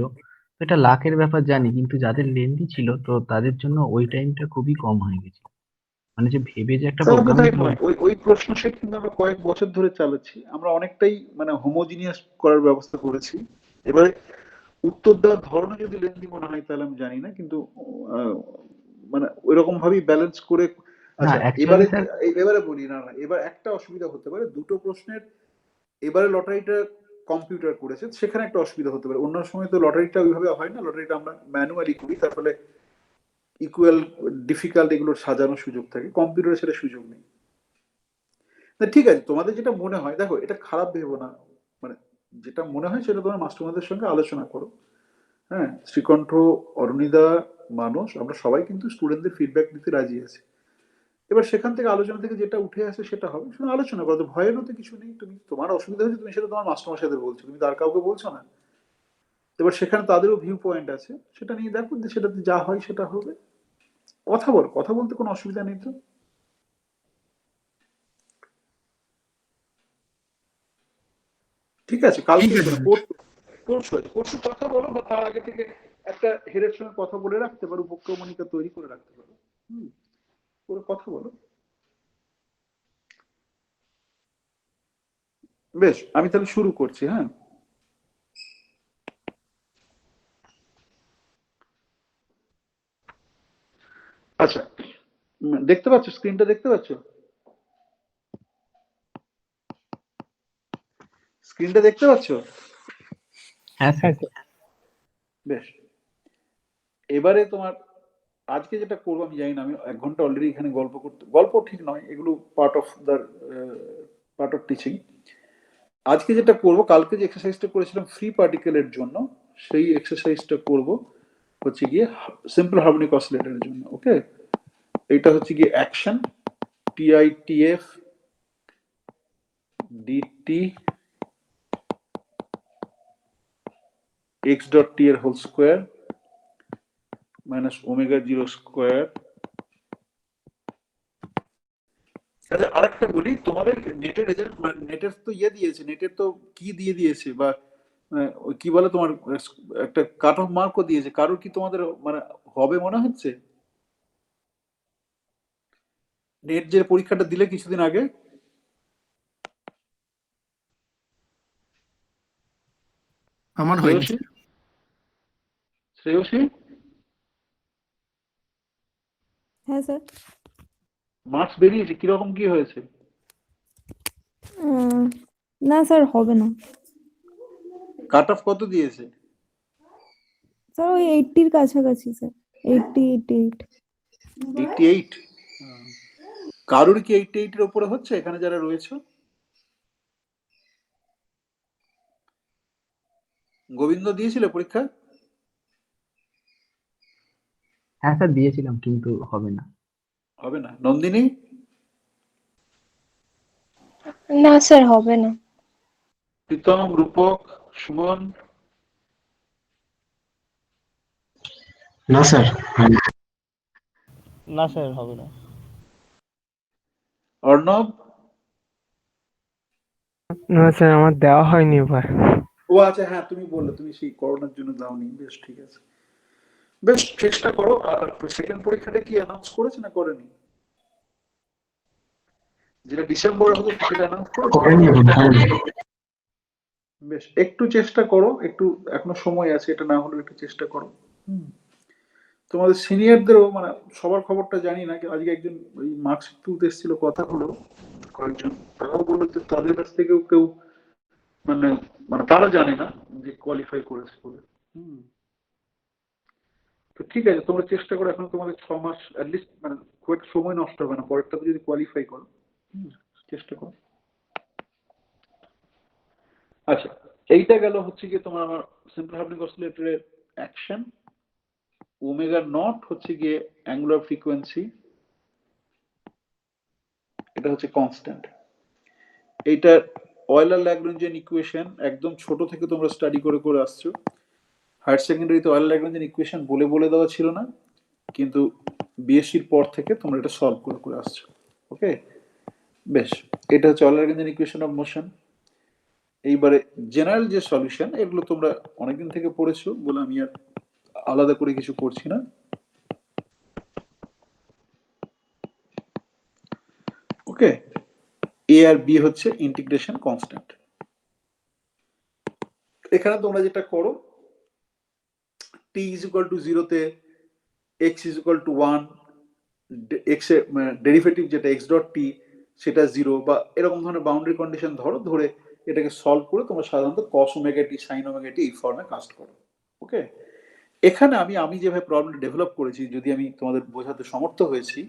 তো এটা লাখের ব্যাপার জানি, কিন্তু যাদের লেন্দি ছিল তো তাদের জন্য ওই টাইমটা খুবই কম হয়ে গেছে। মানে যে ভেবে যে একটা তাও প্রোগ্রামিং বোধহয় নয়, ওই ওই প্রশ্ন সেট কিন্তু আমরা কয়েক বছর ধরে চালাচ্ছি, আমরা অনেকটাই মানে হোমোজিনিয়াস করার ব্যবস্থা করেছি। এবারে উত্তর দেওয়ার ধরনে যদি লেন্দি মনে হয় তাহলে আমি জানি না, কিন্তু আহ, মানে ওইরকম ভাবেই ব্যালেন্স করে। না আচ্ছা, এবারে অ্যাকচুয়ালি স্যার, এবারে বলি, না না, এবার একটা অসুবিধা হতে পারে দুটো প্রশ্নের। এবারে লটারিটা কম্পিউটার করেছে, সেখানে একটা অসুবিধা হতে পারে। অন্য সময় তো লটারিটা ওইভাবে হয় না, লটারিটা আমরা ম্যানুয়ালি করি, তার ফলে ইকুয়াল ডিফিকাল্ট এগুলো সাজানোর সুযোগ থাকে, কম্পিউটারে সেটা সুযোগ নেই। না ঠিক আছে, তোমাদের যেটা মনে হয়, দেখো এটা খারাপ ভেবো না, মানে যেটা মনে হয় সেটা তোমার মাস্টারমাদের সঙ্গে আলোচনা করো। হ্যাঁ, শ্রীকণ্ঠ, অরুণিদা, মানস, আমরা সবাই কিন্তু স্টুডেন্টদের ফিডব্যাক দিতে রাজি আছি। এবার সেখান থেকে আলোচনা থেকে যেটা উঠে আসে সেটা হবে, শুধু আলোচনা করো, তো ভয়েরও তো কিছু নেই। তুমি তোমার অসুবিধা হচ্ছে তুমি সেটা তোমার মাস্টারমশাইদের বলছো, তুমি তো আর কাউকে বলছো না। এবার সেখানে তাদেরও ভিউ পয়েন্ট আছে, সেটা নিয়ে দেখো যে সেটাতে যা হয় সেটা হবে। কথা বল, কথা বলতে কোনো অসুবিধা নেই তো। ঠিক আছে, ঠিক কালকে আছে। পরশু কথা বলো, বা তার আগে থেকে একটা হেডের সঙ্গে কথা বলে রাখতে পারো, উপক্রমণিকা তৈরি করে রাখতে পারো। হুম, করে কথা বলো। বেশ, আমি তাহলে শুরু করছি। হ্যাঁ, আচ্ছা, দেখতে পাচ্ছ স্ক্রিনটা, দেখতে পাচ্ছ স্ক্রিনটা, দেখতে পাচ্ছ? হ্যাঁ স্যার। বেশ, এবারে তোমার আজকে যেটা করবো আমি জানি না, আমি 1 ঘন্টা অলরেডি এখানে গল্প ঠিক নয়, এগুলো পার্ট অফ টিচিং। আজকে যেটা করব, কালকে যে এক্সারসাইজটা করেছিলাম ফ্রি পার্টিকেলের জন্য, সেই এক্সারসাইজটা করব হচ্ছে গিয়ে সিম্পল হারমোনিক অসিলেটরের জন্য। ওকে, এটা হচ্ছে গিয়ে action TITF DT x dot t এর whole square minus omega 0 square. আচ্ছা, আরেকটা বলি, তোমাদের নেটের রেজাল্ট, নেটের তো দিয়েছে, নেটের তো কি দিয়ে দিয়েছে, বা ওই কি বলে তোমার একটা কাট অফ মার্কও দিয়েছে, কারোর কি তোমাদের মানে হবে মনে হচ্ছে? নেট যে পরীক্ষাটা দিলে কিছুদিন আগে, আমার হয়নি শ্রেয়সী, স্যার। শ্রেয়সী, হ্যাঁ স্যার। মার্কস বেরিয়েছে, কিরকম কি হয়েছে? না স্যার, হবে না কাট অফ কত দিয়েছে? স্যার, ওই 80-র কাছাকাছি স্যার, 80, 88। 88? কারোর কি 88 এর উপরে হচ্ছে এখানে যারা রয়েছে? গোবিন্দ দিয়েছিল পরীক্ষা? হ্যাঁ স্যার দিয়েছিলাম, কিন্তু হবে না। হবে না। নন্দিনী? না স্যার, হবে না। প্রীতম, রূপক, সুমন? না স্যার, হয়নি। না স্যার, হবে না। অর্ণব? না স্যার, আমার দেওয়া হয়নি এবার। ও আচ্ছা, হ্যাঁ তুমি বললে তুমি সেই করোনার জন্য দাওনি। বেশ, ঠিক আছে, বেশ চেষ্টা করো। আর সেকেন্ড পরীক্ষাটা কি অ্যানাউন্স করেছে না করেনি? যেটা ডিসেম্বরে হবে সেটা অ্যানাউন্স করেনি এখন, হয়নি। বেশ, একটু চেষ্টা করো, একটু এখনো সময় আছে, এটা না হলেও একটু চেষ্টা করো। তোমাদের সিনিয়রদেরও মানে সবার খবরটা জানি না, আজকে একজন ওই মার্কশিট তুলতে এসেছিল, কথা হলো কয়েকজন, তারাও বললো যে তাদের কাছ থেকেও কেউ মানে মানে তারা জানে না যে কোয়ালিফাই করেছে বলে। তো ঠিক আছে, তোমরা চেষ্টা করো, এখন তোমাদের 6 মাস অ্যাটলিস্ট, মানে খুব একটা সময় নষ্ট হবে না, পরেরটাতে যদি কোয়ালিফাই করো। চেষ্টা করো। আচ্ছা, এইটা গেল হচ্ছে কি তোমার আমার সিম্পল হার্মনিক অসিলেটরের অ্যাকশন। ওমেগা নট হচ্ছে গিয়ে অ্যাঙ্গুলার ফ্রিকোয়েন্সি, এটা হচ্ছে কনস্ট্যান্ট। এইটা অয়েলার ল্যাগ্রাঞ্জিয়ান ইকুয়েশন একদম ছোট থেকে তোমরা স্টাডি করে করে আসছো। হায়ার সেকেন্ডারিতে অয়েলার ল্যাগ্রাঞ্জিয়ান ইকুয়েশন বলে বলে দেওয়া ছিল না, কিন্তু বিএসসির পর থেকে তোমরা এটা সলভ করে করে আসছো। ওকে, বেশ, এটা হচ্ছে Euler Lagrangian equation of motion. এইবারে জেনারেল যে সলিউশন, এগুলো তোমরা অনেকদিন থেকে পড়েছো বলে আমি আর আলাদা করে কিছু করছি না। ওকে, এ আর বি হচ্ছে ইন্টিগ্রেশন কনস্ট্যান্ট। এখানে তোমরা যেটা করো, t is equal to 0 তে x is equal to 1, x এর ডেরিভেটিভ যেটা x ডট t সেটা 0 বা এরকম ধরনের বাউন্ডারি কন্ডিশন ধরে এটাকে সলভ করে তোমরা সাধারণত cos omega t sin omega t এই ফর্মে কাস্ট করো। ওকে, এখানে আমি যেভাবে প্রবলেম ডেভেলপ করেছি, যদি আমি তোমাদের বোঝাতে সমর্থ হয়েছি,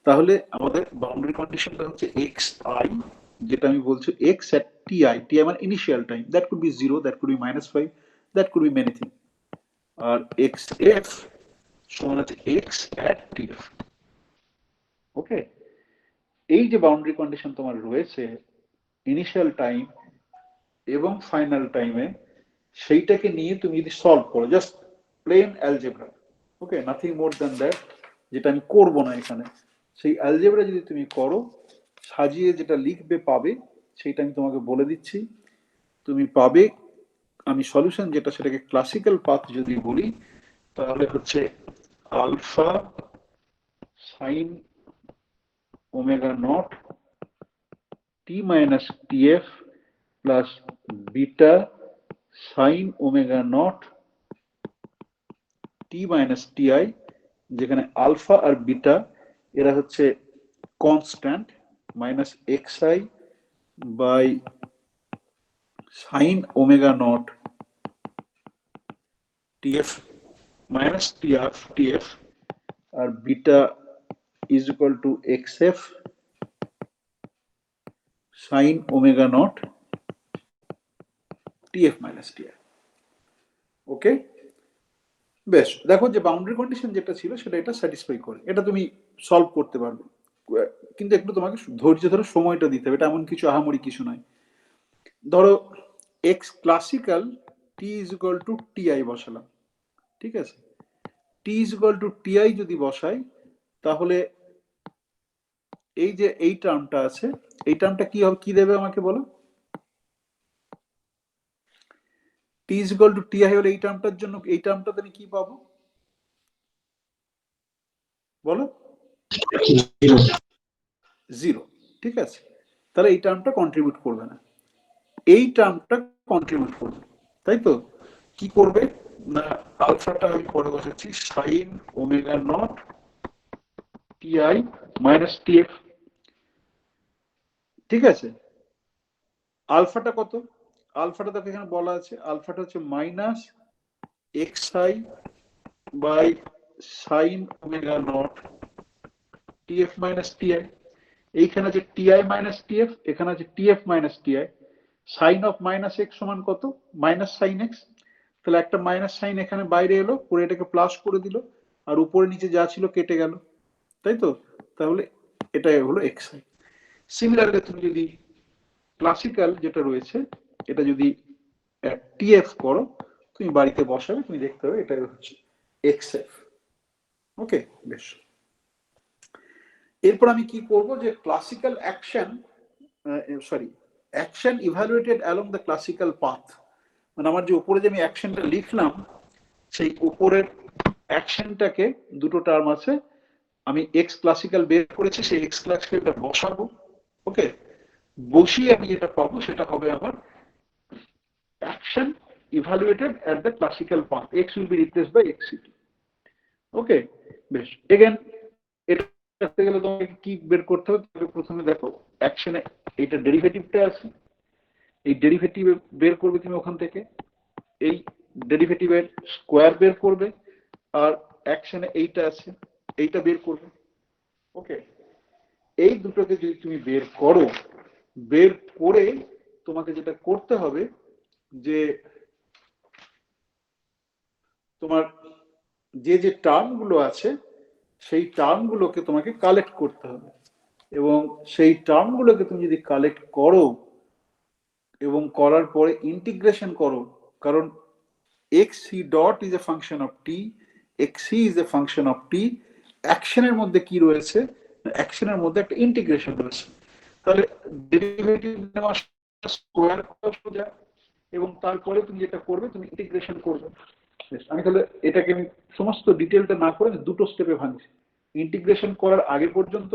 তাহলে আমাদের বাউন্ডারি কন্ডিশনটা হচ্ছে xi, যেটা আমি বলছি x at ti মানে initial time, that could be 0, that could be -5, that could be many thing. আর xf সমান আছে x at tf। ওকে, এই যে বাউন্ডারি কন্ডিশন তোমার রয়েছে ইনিশিয়াল টাইম এবং ফাইনাল টাইমে, সেইটাকে নিয়ে তুমি যদি সলভ করো, just plain algebra, okay, nothing more than that, যেটা আমি করবো না এখানে, সেই অ্যালজেব্রা যদি তুমি করো, সাজিয়ে যেটা লিখবে পাবে, সেইটা আমি তোমাকে বলে দিচ্ছি। তুমি পাবে, আমি সলিউশন যেটা সেটাকে ক্লাসিক্যাল পাথ যদি বলি, তাহলে হচ্ছে alpha sine omega naught T minus TF plus beta sine omega naught T minus TI, যেখানে আলফা আর বিটা এরা হচ্ছে constant, minus XI by sine omega naught TF minus TF, আর beta is equal to XF sine omega naught TF minus TI. Okay, বেশ, দেখো যে boundary condition যেটা ছিল সেটা এটা স্যাটিসফাই করে, এটা তুমি সলভ করতে পারবে, কিন্তু একটু তোমাকে ধৈর্য ধরে সময়টা দিতে হবে, এটা এমন কিছু আহামরি কিছু নয়। ধরো x classical t is equal to t i বসালাম, ঠিক আছে, t is equal to t i যদি বসাই, তাহলে এই যে এই টার্মটা আছে, এই টার্মটা কি হবে, কি দেবে আমাকে বলো? টি ইজ ইকুয়াল টু টিআই হলে এই টার্মটার জন্য এই টার্মটাতে আমি কি পাবো বলো? 0, ঠিক আছে, তাহলে এই টার্মটা কন্ট্রিবিউট করবে না, এই টার্মটা কন্ট্রিবিউট করবে, তাই তো? কি করবে না, আলফাটা আমি পরে বসাচ্ছি sine omega naught t t i minus t f. ঠিক আছে, আলফাটা কত? আলফাটা দেখো এখানে বলা আছে, আলফাটা হচ্ছে minus x i by sine omega naught TF minus t i. এইখানে আছে টিআই মাইনাস টিএফ, এখানে আছে t f minus t i. Sine of minus x সমান কত? Minus sine x. তাহলে একটা মাইনাস সাইন এখানে বাইরে এলো, পরে এটাকে প্লাস করে দিল, আর উপরে নিচে যা ছিল কেটে গেল, তাই তো? তাহলে এটাই হলো এক্স আই। সিমিলারলি তুমি যদি ক্লাসিক্যাল যেটা রয়েছে এটা যদি টিএফ করো, তুমি বাড়িতে বসাবে, তুমি দেখতে হবে এটা হচ্ছে এক্স এফ। ওকে, বেশ। এরপর আমি কি করব, যে classical action, sorry, action evaluated along the classical path, মানে আমার যে উপরে যে আমি অ্যাকশনটা লিখলাম, সেই উপরের অ্যাকশনটাকে দুটো টার্ম আছে, আমি এক্স ক্লাসিক্যাল বের করেছি, সেই এক্স ক্লাসিক্যালটা বসাবো। ওকে, বসিয়ে আমি যেটা পাবো সেটা হবে আমার action evaluated at the classical path, X will be replaced by X CT. Okay, বেশ। এগেন এটা করতে গেলে তোমাকে কি বের করতে হবে? প্রথমে দেখো অ্যাকশনে এইটা ডেরিভেটিভটা আছে, এই ডেরিভেটিভ বের করবে তুমি ওখান থেকে, এই ডেরিভেটিভের স্কোয়ার বের করবে, আর অ্যাকশনে এইটা আছে, এইটা বের করবে। ওকে, এই দুটোকে যদি তুমি বের করো, বের করে তোমাকে যেটা করতে হবে যে তোমার যে যে টার্মগুলো আছে সেই টার্মগুলোকে তোমাকে কালেক্ট করতে হবে, এবং সেই টার্মগুলোকে তুমি যদি কালেক্ট করো এবং করার পরে ইন্টিগ্রেশন করো, কারণ X C dot is a function of T, X C is a function of T, অ্যাকশনের মধ্যে কি রয়েছে? অ্যাকশনের মধ্যে একটা ইন্টিগ্রেশন রয়েছে। তাহলে ডেরিভেটিভ নেওয়া স্কোয়ার করা সোজা, এবং তারপরে তুমি যেটা করবে তুমি ইন্টিগ্রেশন করবে। আমি তাহলে এটাকে আমি সমস্ত ডিটেলটা না করে দুটো স্টেপে ভাঙছি। ইন্টিগ্রেশন করার আগে পর্যন্ত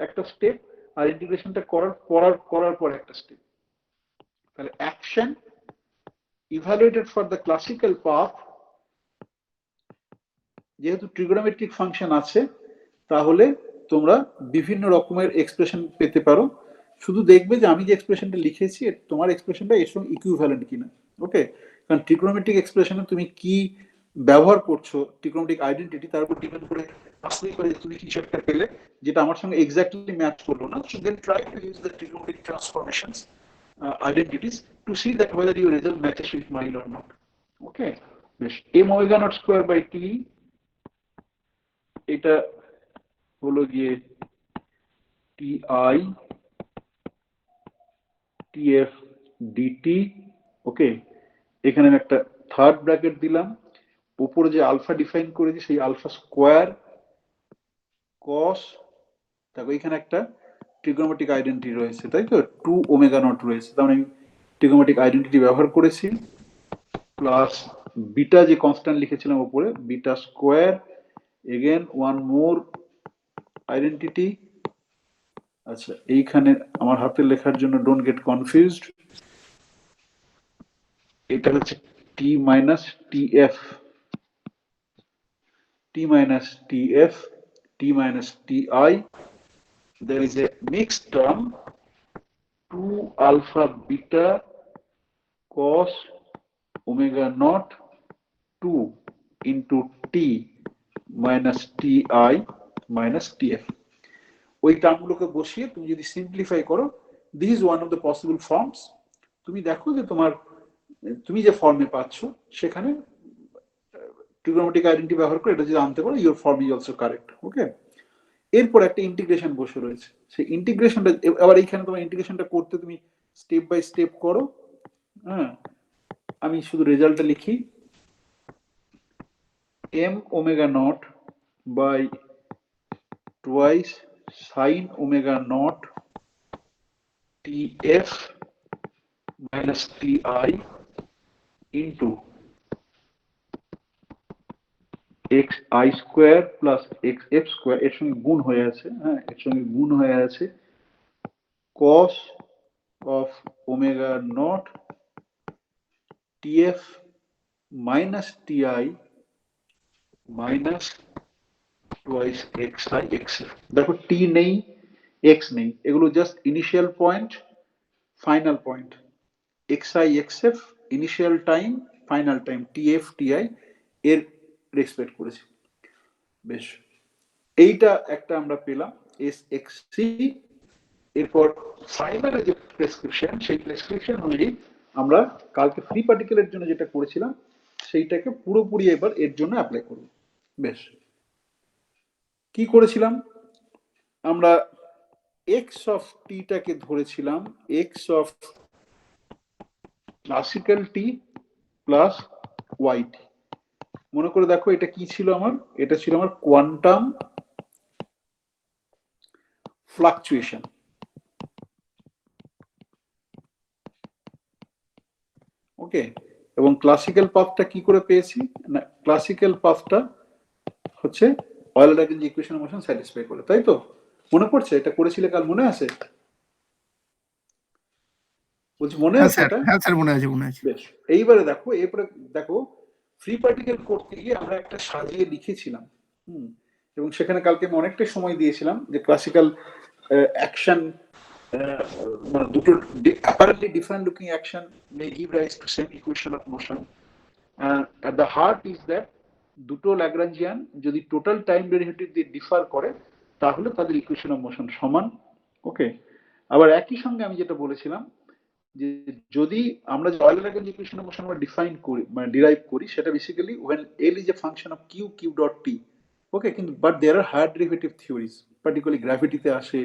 একটা স্টেপ, আর ইন্টিগ্রেশনটা করার পর একটা স্টেপ। তাহলে action evaluated for the classical path, যেহেতু ট্রিগোনোমেট্রিক ফাংশন আছে তাহলে তোমরা বিভিন্ন রকমের এক্সপ্রেশন পেতে পারো। শুধু দেখবে যে আমি যে এক্সপ্রেশনটা লিখেছি তোমার এক্সপ্রেশনটা এর সঙ্গে ইকুইভ্যালেন্ট কিনা। ওকে, কারণ ট্রিগোনোমেট্রিক এক্সপ্রেশনে তুমি কি ব্যবহার করছো, ট্রিগোনোমেট্রিক আইডেন্টিটি, তার উপর ডিপেন্ড করে আসলেই করে তুমি কিছু একটা পেলে যেটা আমার সঙ্গে এক্স্যাক্টলি ম্যাচ করলো না। So then try to use the trigonometric transformations identities to see that whether your result matches with mine or not. Okay, বেশ। m omega naught square by t, এটা হলো গিয়ে ti tf dt। ওকে, এখানে আমি একটা third bracket দিলাম, উপরে যে আলফা ডিফাইন করেছি সেই আলফা স্কোয়ার কস, দেখো এখানে একটা ট্রিগোনোমেট্রিক আইডেন্টিটি রয়েছে, তাই তো, 2 ওমেগা নট রয়েছে, তার মানে আমি ট্রিগোনোমেট্রিক আইডেন্টিটি ব্যবহার করেছি, প্লাস বিটা যে কনস্ট্যান্ট লিখেছিলাম উপরে, beta square, again one more identity. আচ্ছা, এইখানে আমার হাতে লেখার জন্য ডোন্ট গেট কনফিউজড, এটা হচ্ছে T minus TF, T minus TF, T minus TI, there is a mixed term 2 alpha beta cos omega naught 2 into t minus ti minus tf। ওই টার্মগুলোকে বসিয়ে তুমি যদি সিম্পলিফাই করো, this is one of the possible forms. তুমি দেখো যে তুমি যে ফর্মে পাচ্ছ সেখানে ট্রিগোনোমেট্রিক আইডেন্টিটি ব্যবহার করে এটা যদি আনতে পারো, your form is also correct. Okay, এরপর একটা ইন্টিগ্রেশন বসে রয়েছে, সেই ইন্টিগ্রেশনটা আবার এইখানে তোমার ইন্টিগ্রেশনটা করতে তুমি স্টেপ বাই স্টেপ করো। হ্যাঁ, আমি শুধু রেজাল্টটা লিখি, m omega naught by twice sin omega naught tf minus ti into xi square plus xf square, এর সঙ্গে গুণ হয়ে আছে, হ্যাঁ এর সঙ্গে গুণ হয়ে আছে cos of omega naught tf minus ti minus twice x I x F. দেখো টি নেই, এক্স নেই, এগুলো just initial point, final point. X I x F initial time, final time, T F T I এর respect করেছি। বেশ, এইটা একটা আমরা পেলাম এস এক্স সি। এরপর ফাইনালে যে প্রেসক্রিপশন, সেই প্রেসক্রিপশন অনুযায়ী আমরা কালকে ফ্রি পার্টিকেলের জন্য যেটা করেছিলাম সেইটাকে পুরোপুরি এবার এর জন্য অ্যাপ্লাই করব। বেশ, কি করেছিলাম আমরা, এক্স অফ টিটাকে ধরেছিলাম X of classical T plus Y T. মনে করে দেখো এটা কি ছিল আমার, এটা ছিল আমার কোয়ান্টাম ফ্লাকচুয়েশন। ওকে, এবং ক্লাসিক্যাল পাথটা কি করে পেয়েছি না, ক্লাসিক্যাল পাথটা হচ্ছে Euler-Lagrange equation of motion satisfy করে, তাই তো? মনে পড়ছে এটা করেছিলে কাল, মনে আছে? বলছি মনে হ্যাঁ আছে স্যার, এটা? হ্যাঁ স্যার, মনে আছে, মনে আছে। বেশ, এইবারে দেখো, এরপরে দেখো ফ্রি পার্টিকেল করতে গিয়ে আমরা একটা সাজিয়ে লিখেছিলাম, এবং সেখানে কালকে আমি অনেকটা সময় দিয়েছিলাম যে ক্লাসিক্যাল অ্যাকশন, মানে দুটো apparently different looking action may give rise to same equation of motion. At the heart is that দুটো ল্যাগ্রাঞ্জিয়ান যদি টোটাল টাইম ডেরিভেটিভ দিয়ে ডিফার করে তাহলে তাদের ইকুয়েশন অফ মোশন সমান। ওকে, আবার একই সঙ্গে আমি যেটা বলেছিলাম যে যদি আমরা যে অয়েলার-ল্যাগরেঞ্জ ইকুয়েশন অফ মোশন আমরা ডিফাইন করি, মানে ডিরাইভ করি, সেটা basically when L is a function of q, q dot t. Okay, কিন্তু but there are higher derivative theories, particularly গ্র্যাভিটিতে আসে,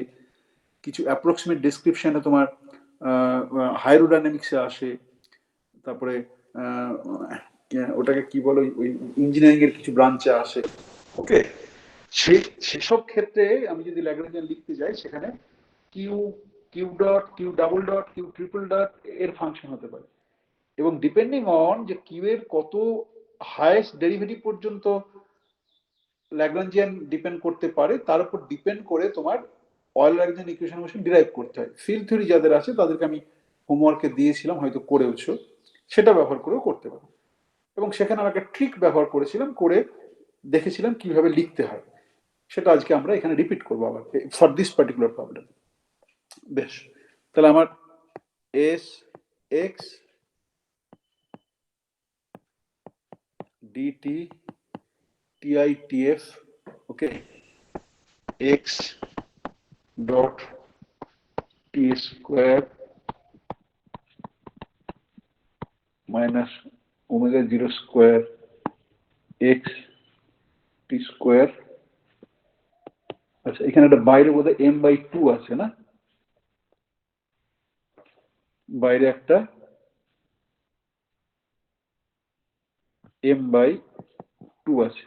কিছু অ্যাপ্রক্সিমেট ডেসক্রিপশনে তোমার হাইড্রোডাইনামিক্সে আসে, তারপরে ওটাকে কি বলো, ওই ইঞ্জিনিয়ারিং এর কিছু ব্রাঞ্চে আসে। ওকে, সেসব ক্ষেত্রে আমি যদি ল্যাগ্রাঞ্জিয়ান লিখতে যাই সেখানে q, q dot, q double dot, q triple dot এর ফাংশন হতে পারে, এবং ডিপেন্ডিং অন যে কিউ এর কত হাইয়েস্ট ডেরিভেটিভ পর্যন্ত ল্যাগ্রাঞ্জিয়ান ডিপেন্ড করতে পারে তার উপর ডিপেন্ড করে তোমার Euler Lagrange equation of motion derive করতে হয়। ফিল্ড থিওরি যাদের আছে তাদেরকে আমি হোমওয়ার্কে দিয়েছিলাম, হয়তো করেওছো, সেটা ব্যবহার করেও করতে পারো। এবং সেখানে আমি একটা ট্রিক ব্যবহার করেছিলাম, করে দেখেছিলাম কিভাবে লিখতে হয়, সেটা আজকে আমরা এখানে রিপিট করবো আবার ফর দিস পার্টিকুলার প্রবলেম। বেশ, তাহলে আমার S X DT TI TF, okay, X dot T square minus omega zero square X T square. আচ্ছা, এখানে একটা বাইরে বোধহয় m/2 আছে না, বাইরে একটা m/2 আছে,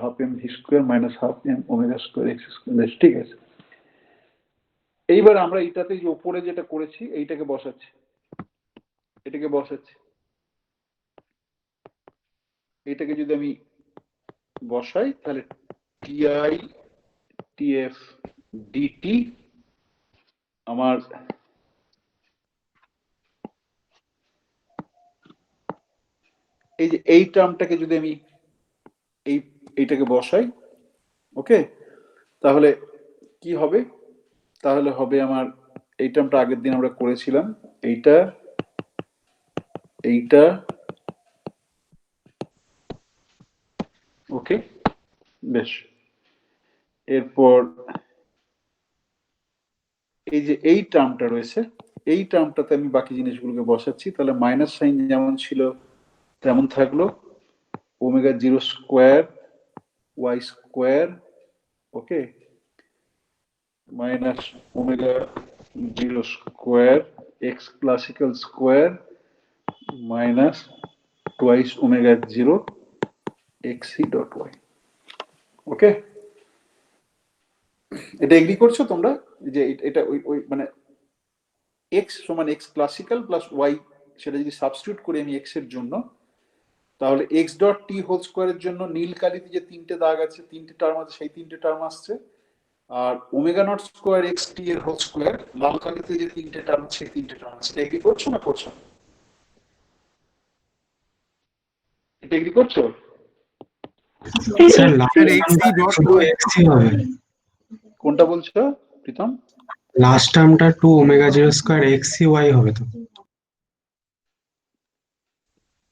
half m v square minus half m omega square x square. ঠিক আছে, এইবার আমরা এইটাতে যে ওপরে যেটা করেছি এইটাকে বসাচ্ছি, এটাকে বসাচ্ছি, এটাকে যদি আমি বসাই তাহলে টিআই টিএফ ডিটি আমার এই যে এই টার্মটাকে যদি আমি এইটাকে বসাই, ওকে, তাহলে কি হবে, তাহলে হবে আমার এই টার্মটা আগের দিন আমরা করেছিলাম, এইটা এইটা, ওকে। বেশ, এরপর এই যে এই টার্মটা রয়েছে, এই টার্মটাতে আমি বাকি জিনিসগুলোকে বসাচ্ছি, তাহলে মাইনাস সাইন যেমন ছিল তেমন থাকলো, omega zero square Y square, okay, minus omega zero square X classical square minus twice omega zero X C dot Y. Okay, এটা এগ্রি করছো তোমরা যে এটা ওই মানে এক্স সমান এক্স ক্লাসিক্যাল প্লাস ওয়াই, সেটা যদি সাবস্টিটিউট করি আমি এক্স এর জন্য, তাহলে এক্স ডট টি হোল স্কোয়ারের জন্য নীল কালিতে যে তিনটে দাগ আছে, তিনটে টার্ম আছে, সেই তিনটে টার্ম আসছে, আর ওমেগা নট স্কোয়ার এক্স টি এর হোল স্কোয়ার লাল কালিতে যে তিনটে টার্ম আছে সেই তিনটে টার্ম আছে। এগ্রি করছো না করছো? এটা এগ্রি করছো? স্যার স্যার xc ডট শুধু y এক্সি হবে, কোনটা বলছো প্রীতম? লাস্ট টার্মটা 2 ওমেগা 0 স্কয়ার এক্সি ওয়াই হবে তো?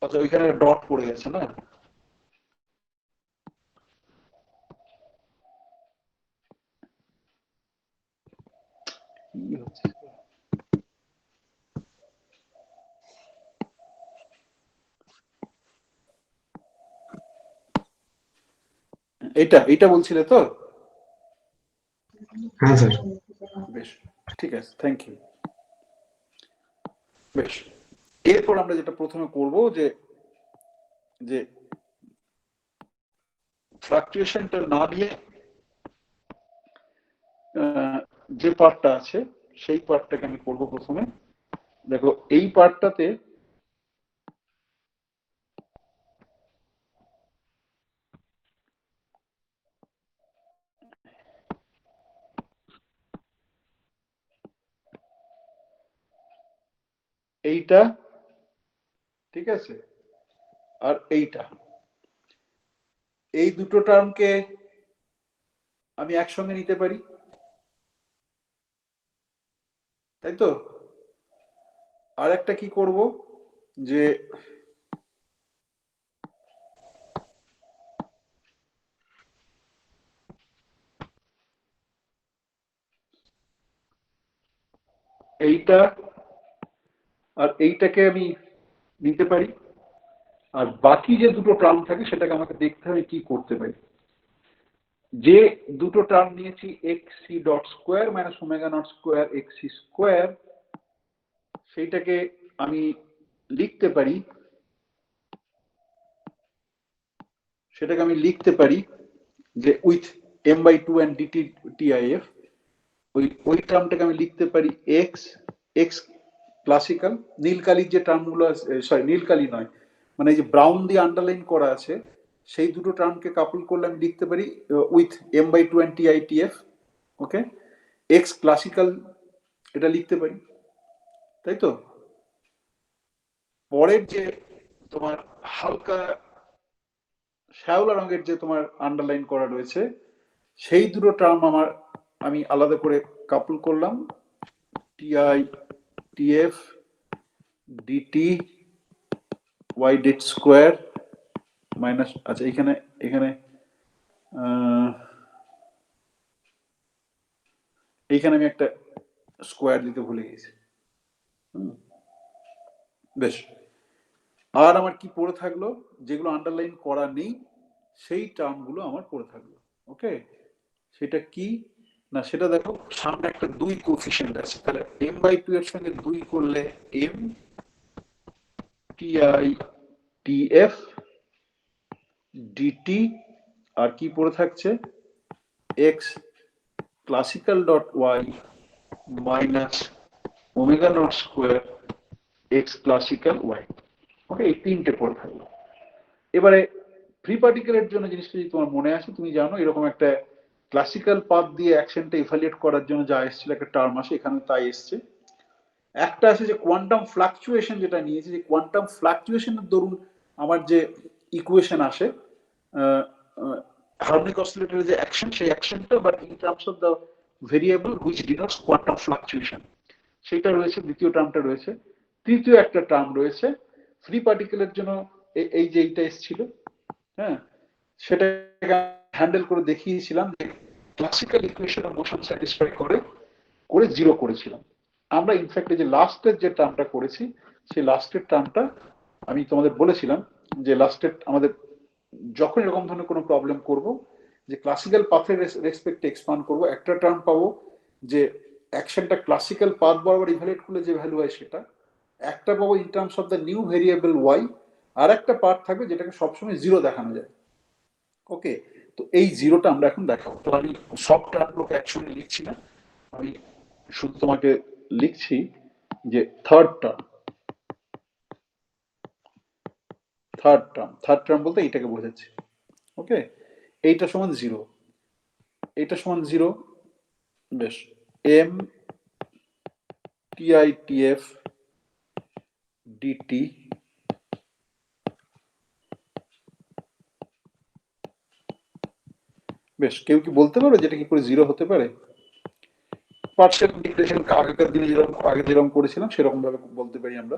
আচ্ছা ওইখানে ডট পড়ে গেছে না? কি হচ্ছে? এইটা বলছিলে তো? হ্যাঁ স্যার। বেশ, ঠিক আছে, থ্যাংক ইউ। বেশ, এরপর আমরা যেটা প্রথমে করব যে যে ফ্লাকচুয়েশনটা না দিয়ে যে পার্টটা আছে সেই পার্টটাকে আমি করব প্রথমে। দেখো এই পার্টটাতে এইটা, ঠিক আছে, আর এইটা, এই দুটো টার্মকে আমি একসঙ্গে নিতে পারি, তাই তো? আর একটা কি করব যে এইটা আর এইটাকে আমি নিতে পারি, আর বাকি যে দুটো টার্ম থাকে সেটাকে আমাকে দেখতে হবে কি করতে পারি। যে দুটো টার্ম নিয়েছি xc dot square minus omega not square xc square, সেইটাকে আমি লিখতে পারি, যে with m/2 and dt tif, ওই টার্মটাকে আমি লিখতে পারি x ক্লাসিক্যাল, নীলকালির যে টার্মগুলো আছে, সরি নীলকালি নয়, মানে এই যে ব্রাউন দিয়ে আন্ডারলাইন করা আছে সেই দুটো টার্মকে কাপল করলে আমি লিখতে পারি with m/2 and titf, okay, x classical এটা লিখতে পারি, তাই তো? পরের যে তোমার হালকা শ্যাওলা রঙের যে তোমার আন্ডারলাইন করা রয়েছে সেই দুটো টার্ম আমি আলাদা করে কাপল করলাম, titf dt y ডেট স্কোয়ার মাইনাস, আচ্ছা এখানে এইখানে আমি একটা স্কোয়ার দিতে ভুলে গেছি। বেশ, আর আমার কি পড়ে থাকলো, যেগুলো আন্ডারলাইন করা নেই সেই টার্মগুলো আমার পড়ে থাকলো, ওকে। সেটা কি না, সেটা দেখো সামনে একটা 2 কোএফিশিয়েন্ট আছে, তাহলে m/2 এর সঙ্গে 2 করলে m titf dt, আর কি পড়ে থাকছে x classical dot y minus omega not square x classical y, ওকে, এই তিনটে পড়ে থাকলো। এবারে ফ্রি পার্টিকেলের জন্য জিনিসটা যদি তোমার মনে আসে, তুমি জানো এরকম একটা ক্লাসিক্যাল পাথ দিয়ে অ্যাকশনটা ইভ্যালুয়েট করার জন্য যা এসেছিল একটা টার্ম আসে, এখানে তাই এসছে। একটা আছে যে কোয়ান্টাম ফ্লাকচুয়েশন, যেটা নিয়েছে যে কোয়ান্টাম ফ্লাকচুয়েশনের দরুন আমার যে ইকুয়েশন আসে হার্মোনিক অসিলেটরের যে অ্যাকশন, সেই অ্যাকশনটা but in terms of the variable which denotes quantum fluctuation, সেইটা রয়েছে, দ্বিতীয় টার্মটা রয়েছে। তৃতীয় একটা টার্ম রয়েছে ফ্রি পার্টিকেলের জন্য, এই যে এইটা এসেছিল, হ্যাঁ, সেটাকে হ্যান্ডেল করে দেখিয়েছিলাম যে classical equation of motion satisfy করে জিরো করেছিলাম আমরা। ইনফ্যাক্ট এই যে লাস্টের যে টার্মটা করেছি, সেই লাস্টের টার্মটা আমি তোমাদের বলেছিলাম যে লাস্টের আমাদের যখন এরকম ধরনের কোনো প্রবলেম করব, যে ক্লাসিক্যাল পাথের রেসপেক্টে এক্সপান্ড করব, একটা টার্ম পাবো যে অ্যাকশনটা ক্লাসিক্যাল পাথ বরাবর ইভ্যালুয়েট করলে যে ভ্যালু হয় সেটা, একটা পাবো in terms of the new variable Y, আর একটা পার্ট থাকবে যেটাকে সবসময় জিরো দেখানো যায়, ওকে। তো এই জিরোটা আমরা এখন দেখাবো। তো আমি সব টার্মগুলোকে একসঙ্গে লিখছি না, আমি শুধু তোমাকে লিখছি যে থার্ড টার্ম বলতে এইটাকে বোঝাচ্ছি, ওকে। এইটা সমান জিরো, এইটা সমান জিরো, বেশ, m titf dt বেশ, কেউ কি বলতে পারো যেটা কি করে জিরো হতে পারে? পার্শিয়াল ইন্টিগ্রেশন আগেকার দিনে যেরকম করেছিলাম সেরকম ভাবে বলতে পারি আমরা।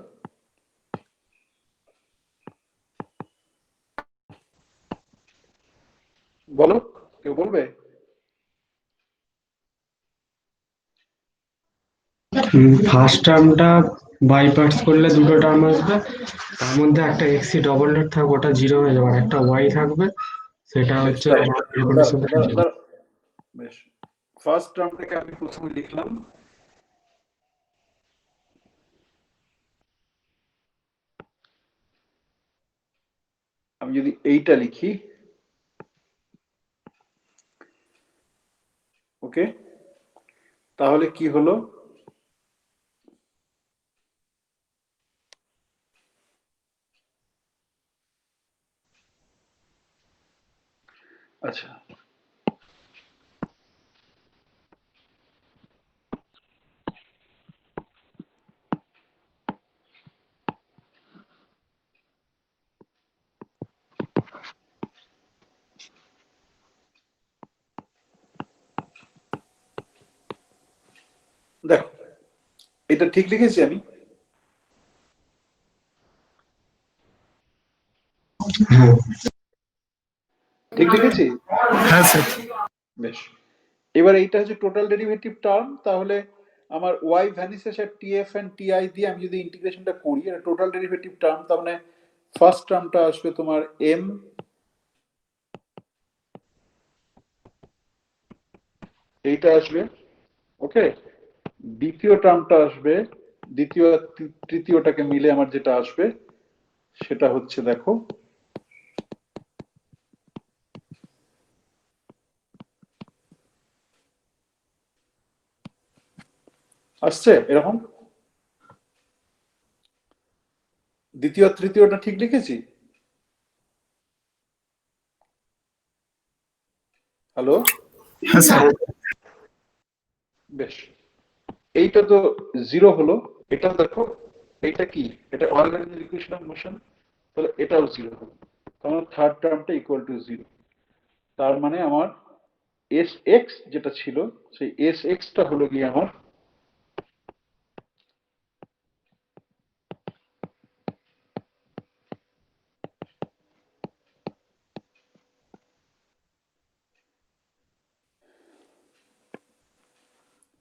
বলো, কেউ বলবে? ফার্স্ট টার্মটা বাই পার্টস করলে দুটো টার্ম আসবে, তার মধ্যে একটা এক্সি ডবল ডট থাকবে, ওটা জিরো হয়ে যাবে, আর একটা ওয়াই থাকবে, সেটা বেশ, হচ্ছে বেশ, ফার্স্ট টার্মটাকে আমি প্রথমে লিখলাম আমি যদি এইটা লিখি, ওকে, তাহলে কি হলো? আচ্ছা, দেখো, এটা ঠিক লিখেছি আমি? ঠিক লিখেছি? হ্যাঁ স্যার। বেশ, এবার এইটা হচ্ছে টোটাল ডেরিভেটিভ টার্ম, তাহলে আমার ওয়াই ভ্যানিসেস আর টিএফ এন্ড টিআই দিয়ে আমি যদি ইন্টিগ্রেশনটা করি, এটা টোটাল ডেরিভেটিভ টার্ম, তার মানে ফার্স্ট টার্মটা আসবে তোমার এম, এইটা আসবে, ওকে, দ্বিতীয় টার্মটা আসবে, দ্বিতীয় আর তৃতীয়টাকে মিলে আমার যেটা আসবে সেটা হচ্ছে, দেখো, আসছে এরকম। দ্বিতীয় আর তৃতীয়টা ঠিক লিখেছি? হ্যালো? হ্যাঁ স্যার। বেশ, এইটা তো জিরো হলো, এটা দেখো, এইটা কি, এটা অর্গানিক ইকুয়েশন অফ মোশন, তাহলে এটাও জিরো হলো, তাহলে থার্ড টার্মটা ইকুয়াল টু জিরো। তার মানে আমার এস এক্স যেটা ছিল, সেই এস এক্সটা হলো গিয়ে আমার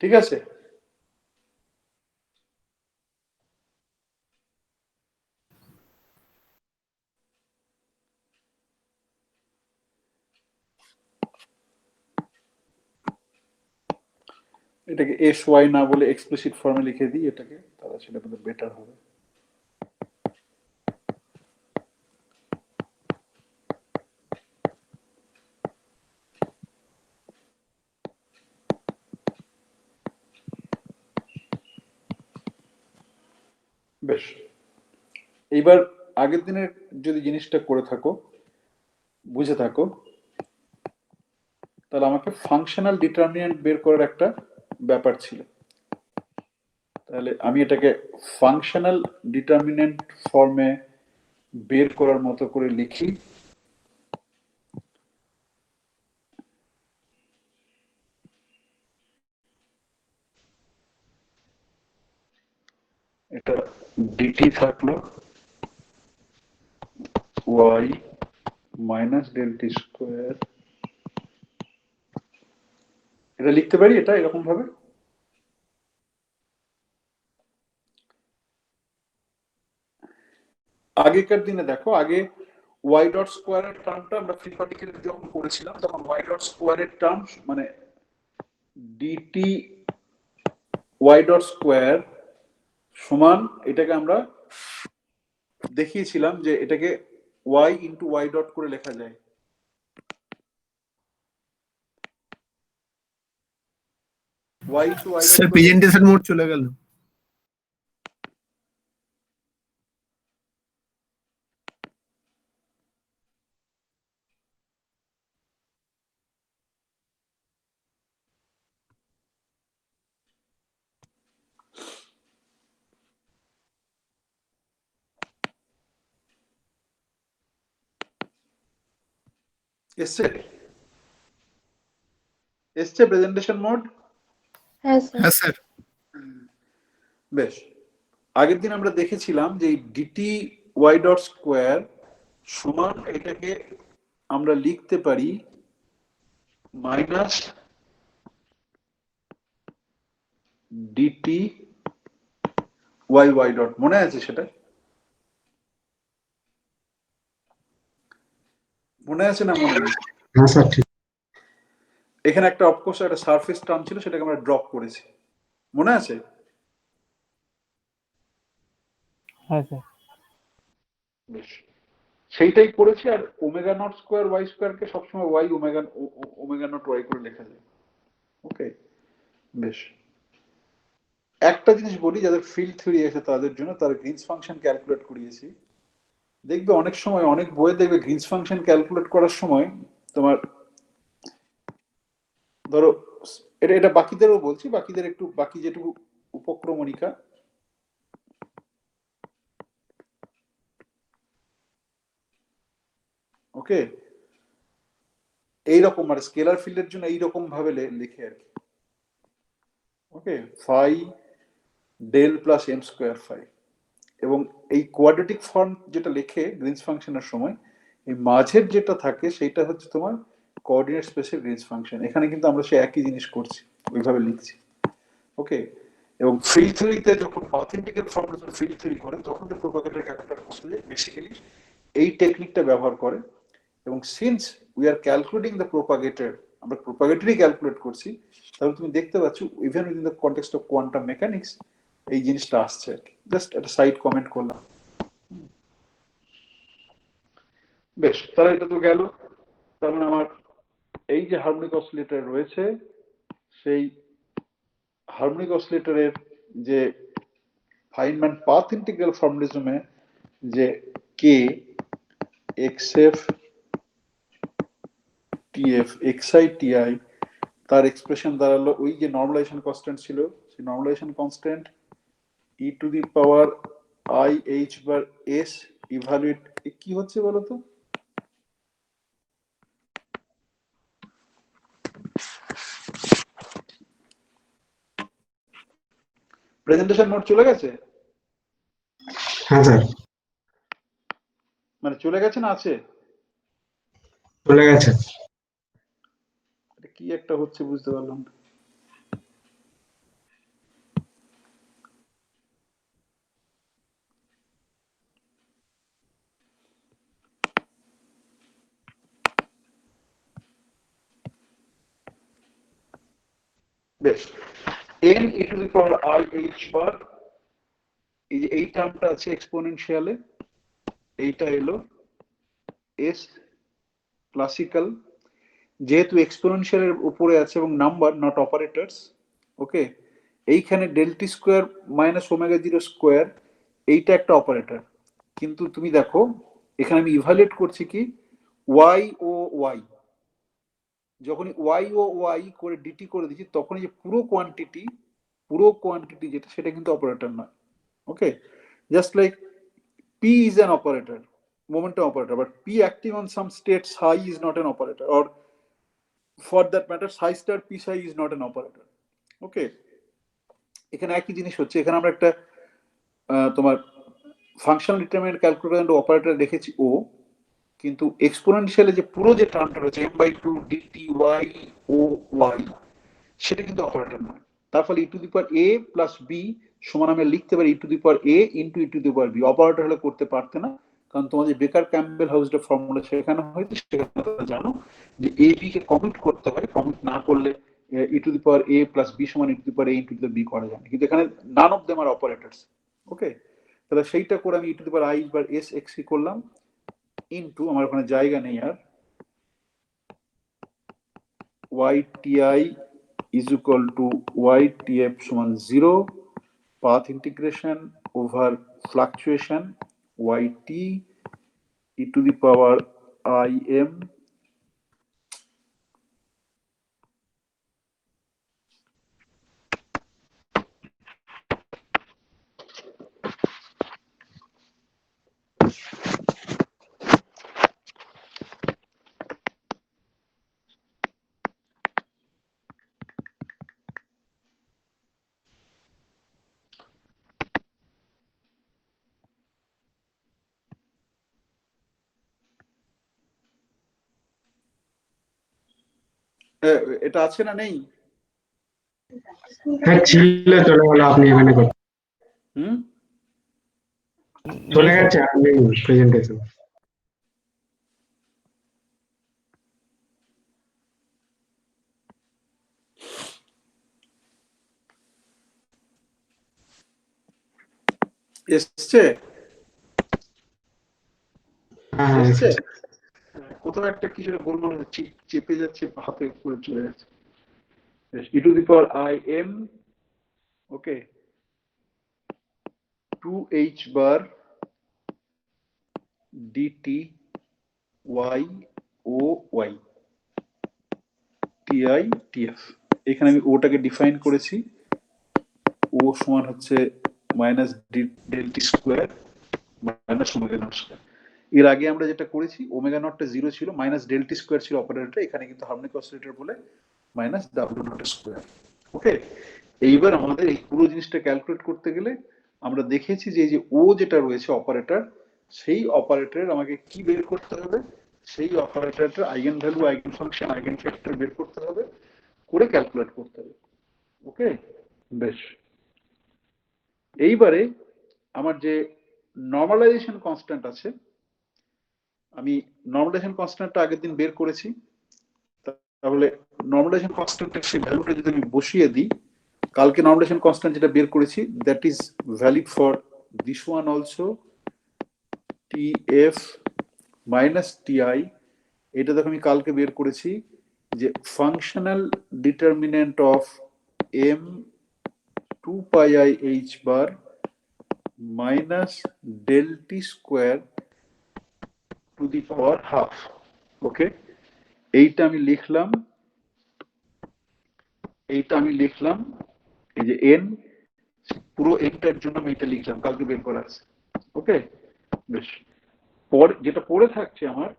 ঠিক আছে। এটাকে এস ওয়াই না বলে এক্সপ্লিসিট ফর্মে লিখে দিই এটাকে, তাহলে সেটা কিন্তু বেটার হবে। বেশ, এইবার আগের দিনের যদি জিনিসটা করে থাকো, বুঝে থাকো, তাহলে আমাকে ফাংশনাল ডিটারমিনেন্ট বের করার একটা ব্যাপার ছিল। তাহলে আমি এটাকে ফাংশনাল ডিটারমিনেন্ট ফর্মে বের করার মতো করে লিখি। এটা ডিটি থাকলো ওয়াই মাইনাস ডেল টি স্কোয়ার, এটা লিখতে পারি এটা এরকম ভাবে। আগেকার দিনে দেখো, আগে ওয়াই ডট স্কোয়ারের টার্মটা আমরা ফ্রি পার্টিকেল যখন করেছিলাম, তখন ওয়াই ডট স্কোয়ারের টার্ম মানে ডিটি ওয়াই ডট স্কোয়ার সমান, এটাকে আমরা দেখিয়েছিলাম যে এটাকে ওয়াই ইন্টু ওয়াই ডট করে লেখা যায়। Y into Y sir dot presentation mode চলে গেল। এসছে? এসছে প্রেজেন্টেশন মোড? হ্যাঁ স্যার। হ্যাঁ স্যার। বেশ, আগের দিন আমরা দেখেছিলাম যে ডিটি ওয়াই ডট স্কোয়ার সমান এটাকে আমরা লিখতে পারি minus DT Y Y dot, মনে আছে সেটা? মনে আছে না মনে নেই? হ্যাঁ স্যার ঠিক। এখানে একটা অফকোর্স একটা সারফেস টার্ম ছিল, সেটাকে আমরা ড্রপ করেছি, মনে আছে? হ্যাঁ স্যার। বেশ, সেইটাই করেছি। আর ওমেগা নট স্কোয়ার ওয়াই স্কোয়ারকে সবসময় ওয়াই ওমেগা নট ওয়াই করে লেখা যায়। ওকে, বেশ। একটা জিনিস বলি, যাদের ফিল্ড থিওরি আছে তাদের জন্য, তার গ্রিনস ফাংশন ক্যালকুলেট করিয়েছি। দেখবে অনেক সময় অনেক বইয়ে দেখবে গ্রিনস ফাংশন ক্যালকুলেট করার সময় তোমার ধরো এটা এটা বাকিদেরও বলছি, বাকিদের একটু বাকি যেটুকু উপক্রমণিকা, ওকে, এইরকম মানে স্কেলার ফিল্ডের জন্য এইরকম ভাবে লিখে আর কি। Okay, phi del plus M square phi, এবং এই কোয়াড্রেটিক ফর্ম যেটা লেখে গ্রিনস ফাংশনের সময়, এই মাঝের যেটা থাকে সেইটা হচ্ছে তোমার কোঅর্ডিনেট স্পেসের গ্রিনস ফাংশন। এখানে কিন্তু আমরা সেই একই জিনিস করছি, ওইভাবে লিখছি। ওকে, এবং ফিল্ড থিওরিতে যখন অথেন্টিক্যাল ফর্ম ফিল্ড থিওরি করে তখন যে প্রোপাগেটর ক্যালকুলেট করতে বেসিক্যালি এই টেকনিকটা ব্যবহার করে। এবং since we are calculating the propagator, আমরা প্রোপাগেটরই ক্যালকুলেট করছি, তাহলে তুমি দেখতে পাচ্ছ even within the context of quantum mechanics এই জিনিসটা আসছে আর কি। জাস্ট একটা সাইড কমেন্ট করলাম। বেশ, তাহলে এটা তো গেল। তার মানে আমার এই যে হারমোনিক অসিলেটর রয়েছে, সেই হারমোনিক অসিলেটরের যে ফাইনম্যান পাথ ইন্টিগ্রাল ফর্মুলিজমে যে K XF TF XI TI, তার এক্সপ্রেশন দাঁড়ালো ওই যে নর্মালাইজেশন কনস্ট্যান্ট ছিল, সেই normalization constant e to the power I H bar S evaluate কি হচ্ছে বলো তো? প্রেজেন্টেশন মোড চলে গেছে? হ্যাঁ স্যার মানে চলে গেছে না আছে? চলে গেছে। এটা কি একটা হচ্ছে বুঝতে পারলাম না। বেশ, n e to the power I h বার, এই যে এই টার্মটা আছে এক্সপোনেনশিয়ালে, এইটা এলো এস ক্লাসিক্যাল, যেহেতু এক্সপোনেনশিয়ালের উপরে আছে এবং নাম্বার নট অপারেটরস। ওকে, এইখানে del t square minus omega zero square এইটা একটা অপারেটর, কিন্তু তুমি দেখো এখানে আমি ইভালুয়েট করছি কি ওয়াই ও ওয়াই, যখনই ওয়াই ও ওয়াই করে ডিটি করে দিচ্ছি তখন এই যে পুরো কোয়ান্টিটি যেটা সেটা কিন্তু অপারেটর নয়। Okay, just like P is an operator, momentum operator, but p acting on some state psi is not an operator, or for that matter psi star p psi is not an operator. ওকে, এখানে একই জিনিস হচ্ছে, এখানে আমরা একটা তোমার functional determinant calculator operator রেখেছি ও, কিন্তু এক্সপোনেনশিয়ালে যে পুরো যে টার্মটা রয়েছে m/2 dt y o y সেটা কিন্তু অপারেটর নয়। তার ফলে e to the power a plus b সমান আমি লিখতে পারি e to the power a into e to the power b. Operator হলে করতে পারতে না, কারণ তোমাদের বেকার ক্যাম্বেল হাউসের ফর্মুলা সেখানে হয়তো সেখানে তোমরা জানো যে এ বি কে কমিউট করতে হয়, কমিউট না করলে e to the power a plus b সমান e to the power a into the b করা যায় না, কিন্তু এখানে none of them are operators. Okay, তাহলে সেইটা করে আমি e to the power i bar s x করলাম ইন্টু, আমার ওখানে জায়গা নেই আর, yti is equal to ytf সমান 0 path integration over fluctuation yt e to the power im এটা আছে না নেই? হ্যাঁ ছিল, চলে গেল, আপনি এখানে করুন। হুম, চলে গেছে, আপনি প্রেজেন্টেশন। এসছে? হ্যাঁ হ্যাঁ এসছে? এসেছে। কোথাও একটা কিছু গোলমাল হচ্ছে, চেপে যাচ্ছে, হাতে করে চলে যাচ্ছে। E to the power i m, okay, 2h bar d t y O y t i t f. এখানে আমি ওটাকে ডিফাইন করেছি, ও সমান হচ্ছে minus del T square minus omega not square. এর আগে আমরা যেটা করেছি, ওমেগা নটটা 0 ছিল, মাইনাস ডেল টি স্কোয়ার ছিল অপারেটরটা, এখানে কিন্তু হার্মোনিক অসিলেটর বলে মাইনাস ডাব্লিউ নট স্কোয়ার। ওকে, এইবার আমাদের এই পুরো জিনিসটা ক্যালকুলেট করতে গেলে আমরা দেখেছি যে এই যে ও যেটা রয়েছে অপারেটর, সেই অপারেটরের আমাকে কি বের করতে হবে, সেই অপারেটরটার eigenvalue, eigenfunction, eigenvector বের করতে হবে, করে ক্যালকুলেট করতে হবে। ওকে, বেশ। এইবারে আমার যে নর্মালাইজেশন কনস্ট্যান্ট আছে, আমি নর্মালাইজেশন কনস্ট্যান্টটা আগের দিন বের করেছি, তাহলে নর্মালাইজেশন কনস্ট্যান্টের সেই ভ্যালুটা যদি আমি বসিয়ে দিই, কালকে নর্মালাইজেশন কনস্ট্যান্ট যেটা বের করেছি, that is valid for this one also, t f minus t i. এটা দেখো আমি কালকে বের করেছি যে functional determinant of m 2 pi i H bar minus del T square to the power half. Okay, এইটা আমি লিখলাম, এই যে এন, পুরো এনটার জন্য আমি এটা লিখলাম, কালকে বের করা আছে। ওকে, বেশ। পর যেটা পড়ে থাকছে আমার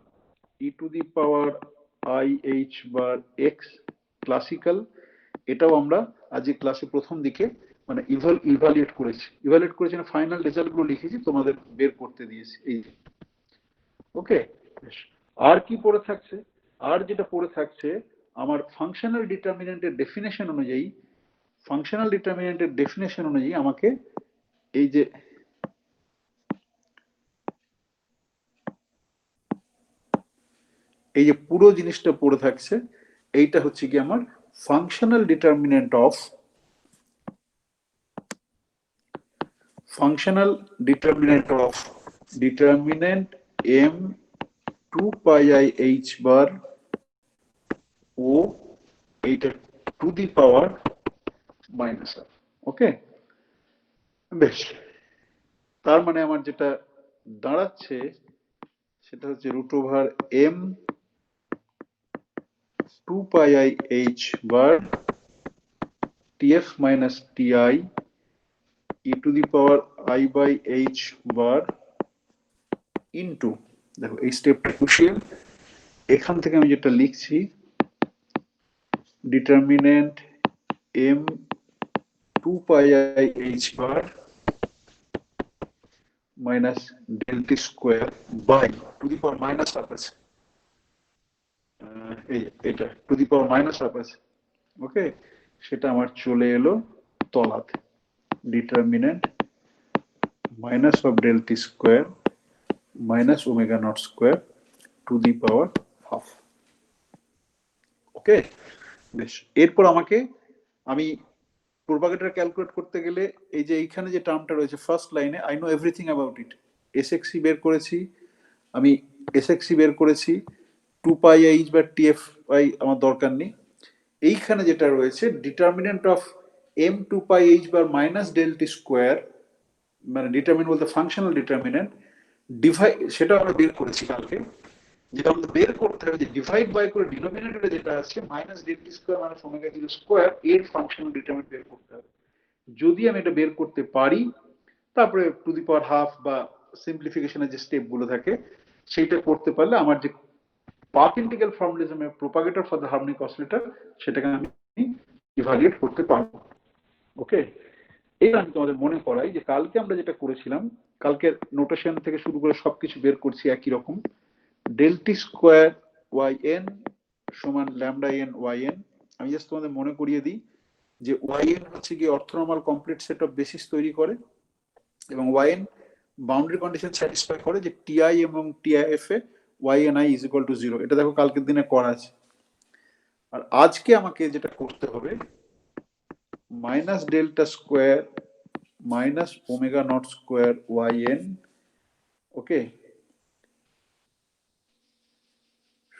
e to the power I H bar x classical, এটাও আমরা আজকে ক্লাসে প্রথম দিকে মানে ইভালুয়েট করেছি না, ফাইনাল রেজাল্ট গুলো লিখেছি, তোমাদের বের করতে দিয়েছি এই। ওকে, বেশ। আর কি পড়ে থাকছে? আর যেটা পড়ে থাকছে আমার ফাংশনাল ডিটারমিনেন্টের ডেফিনেশন অনুযায়ী আমাকে এই যে পুরো জিনিসটা পড়ে থাকছে, এইটা হচ্ছে কি আমার functional determinant m 2 pi i H bar O এইটা to the power minus half. Okay, বেশ। তার মানে আমার যেটা দাঁড়াচ্ছে সেটা হচ্ছে root over m 2 pi i H bar t f minus t i e to the power i by h bar into, দেখো এই স্টেপটা ক্রুশিয়াল, এখান থেকে আমি যেটা লিখছি determinant m 2 pi i H bar minus del T square by two the power minus half আছে, এটা to the power minus half আছে। ওকে, সেটা আমার চলে এলো তলাতে, determinant minus of del T square minus omega not square to the power half. Okay, বেশ। এরপর আমি প্রোপাগেটর ক্যালকুলেট করতে গেলে এই যে এইখানে যে টার্মটা রয়েছে ফার্স্ট লাইনে, I know everything about it, s x i বের করেছি আমি, 2 পাই এইচ বা টিএফ আই আমার দরকার নেই। এইখানে যেটা রয়েছে determinant of m 2 pi h bar minus del T square, মানে ডিটারমিনেন্ট বলতে ফাংশনাল ডিটারমিনেন্ট, ডিভাইড, সেটা আমরা বের করেছি কালকে। যেটা আমাদের বের করতে হবে যে ডিভাইড বাই করে ডিনোমিনেটরে যেটা আছে মাইনাস ডেল টি square minus omega zero square, এর ফাংশনাল ডিটারমিনেন্ট বের করতে হবে। যদি আমি এটা বের করতে পারি, তারপরে টু দি পাওয়ার হাফ বা সিম্পলিফিকেশনের যে স্টেপ গুলো থাকে সেইটা করতে পারলে আমার যে পাথ ইন্টিগ্রাল ফর্মুলিজমের propagator for the harmonic oscillator, সেটাকে আমি ইভালুয়েট করতে পারবো। ওকে, এবার আমি তোমাদের মনে করাই যে কালকে আমরা যেটা করেছিলাম, কালকের নোটেশন থেকে শুরু করে সবকিছু বের করছি একই রকম, ডেল টি স্কোয়ার ওয়াই এন সমান ল্যামডা এন ওয়াই এন। আমি জাস্ট তোমাদের মনে করিয়ে দিই যে ওয়াই এন হচ্ছে কি orthonormal complete set of basis তৈরি করে, এবং Y N boundary condition satisfy করে যে টিআই এবং টিআইএফ এ Y N I is equal to zero. এটা দেখো কালকের দিনে করা আছে। আর আজকে আমাকে যেটা করতে হবে, minus delta square minus omega not square Y n, okay,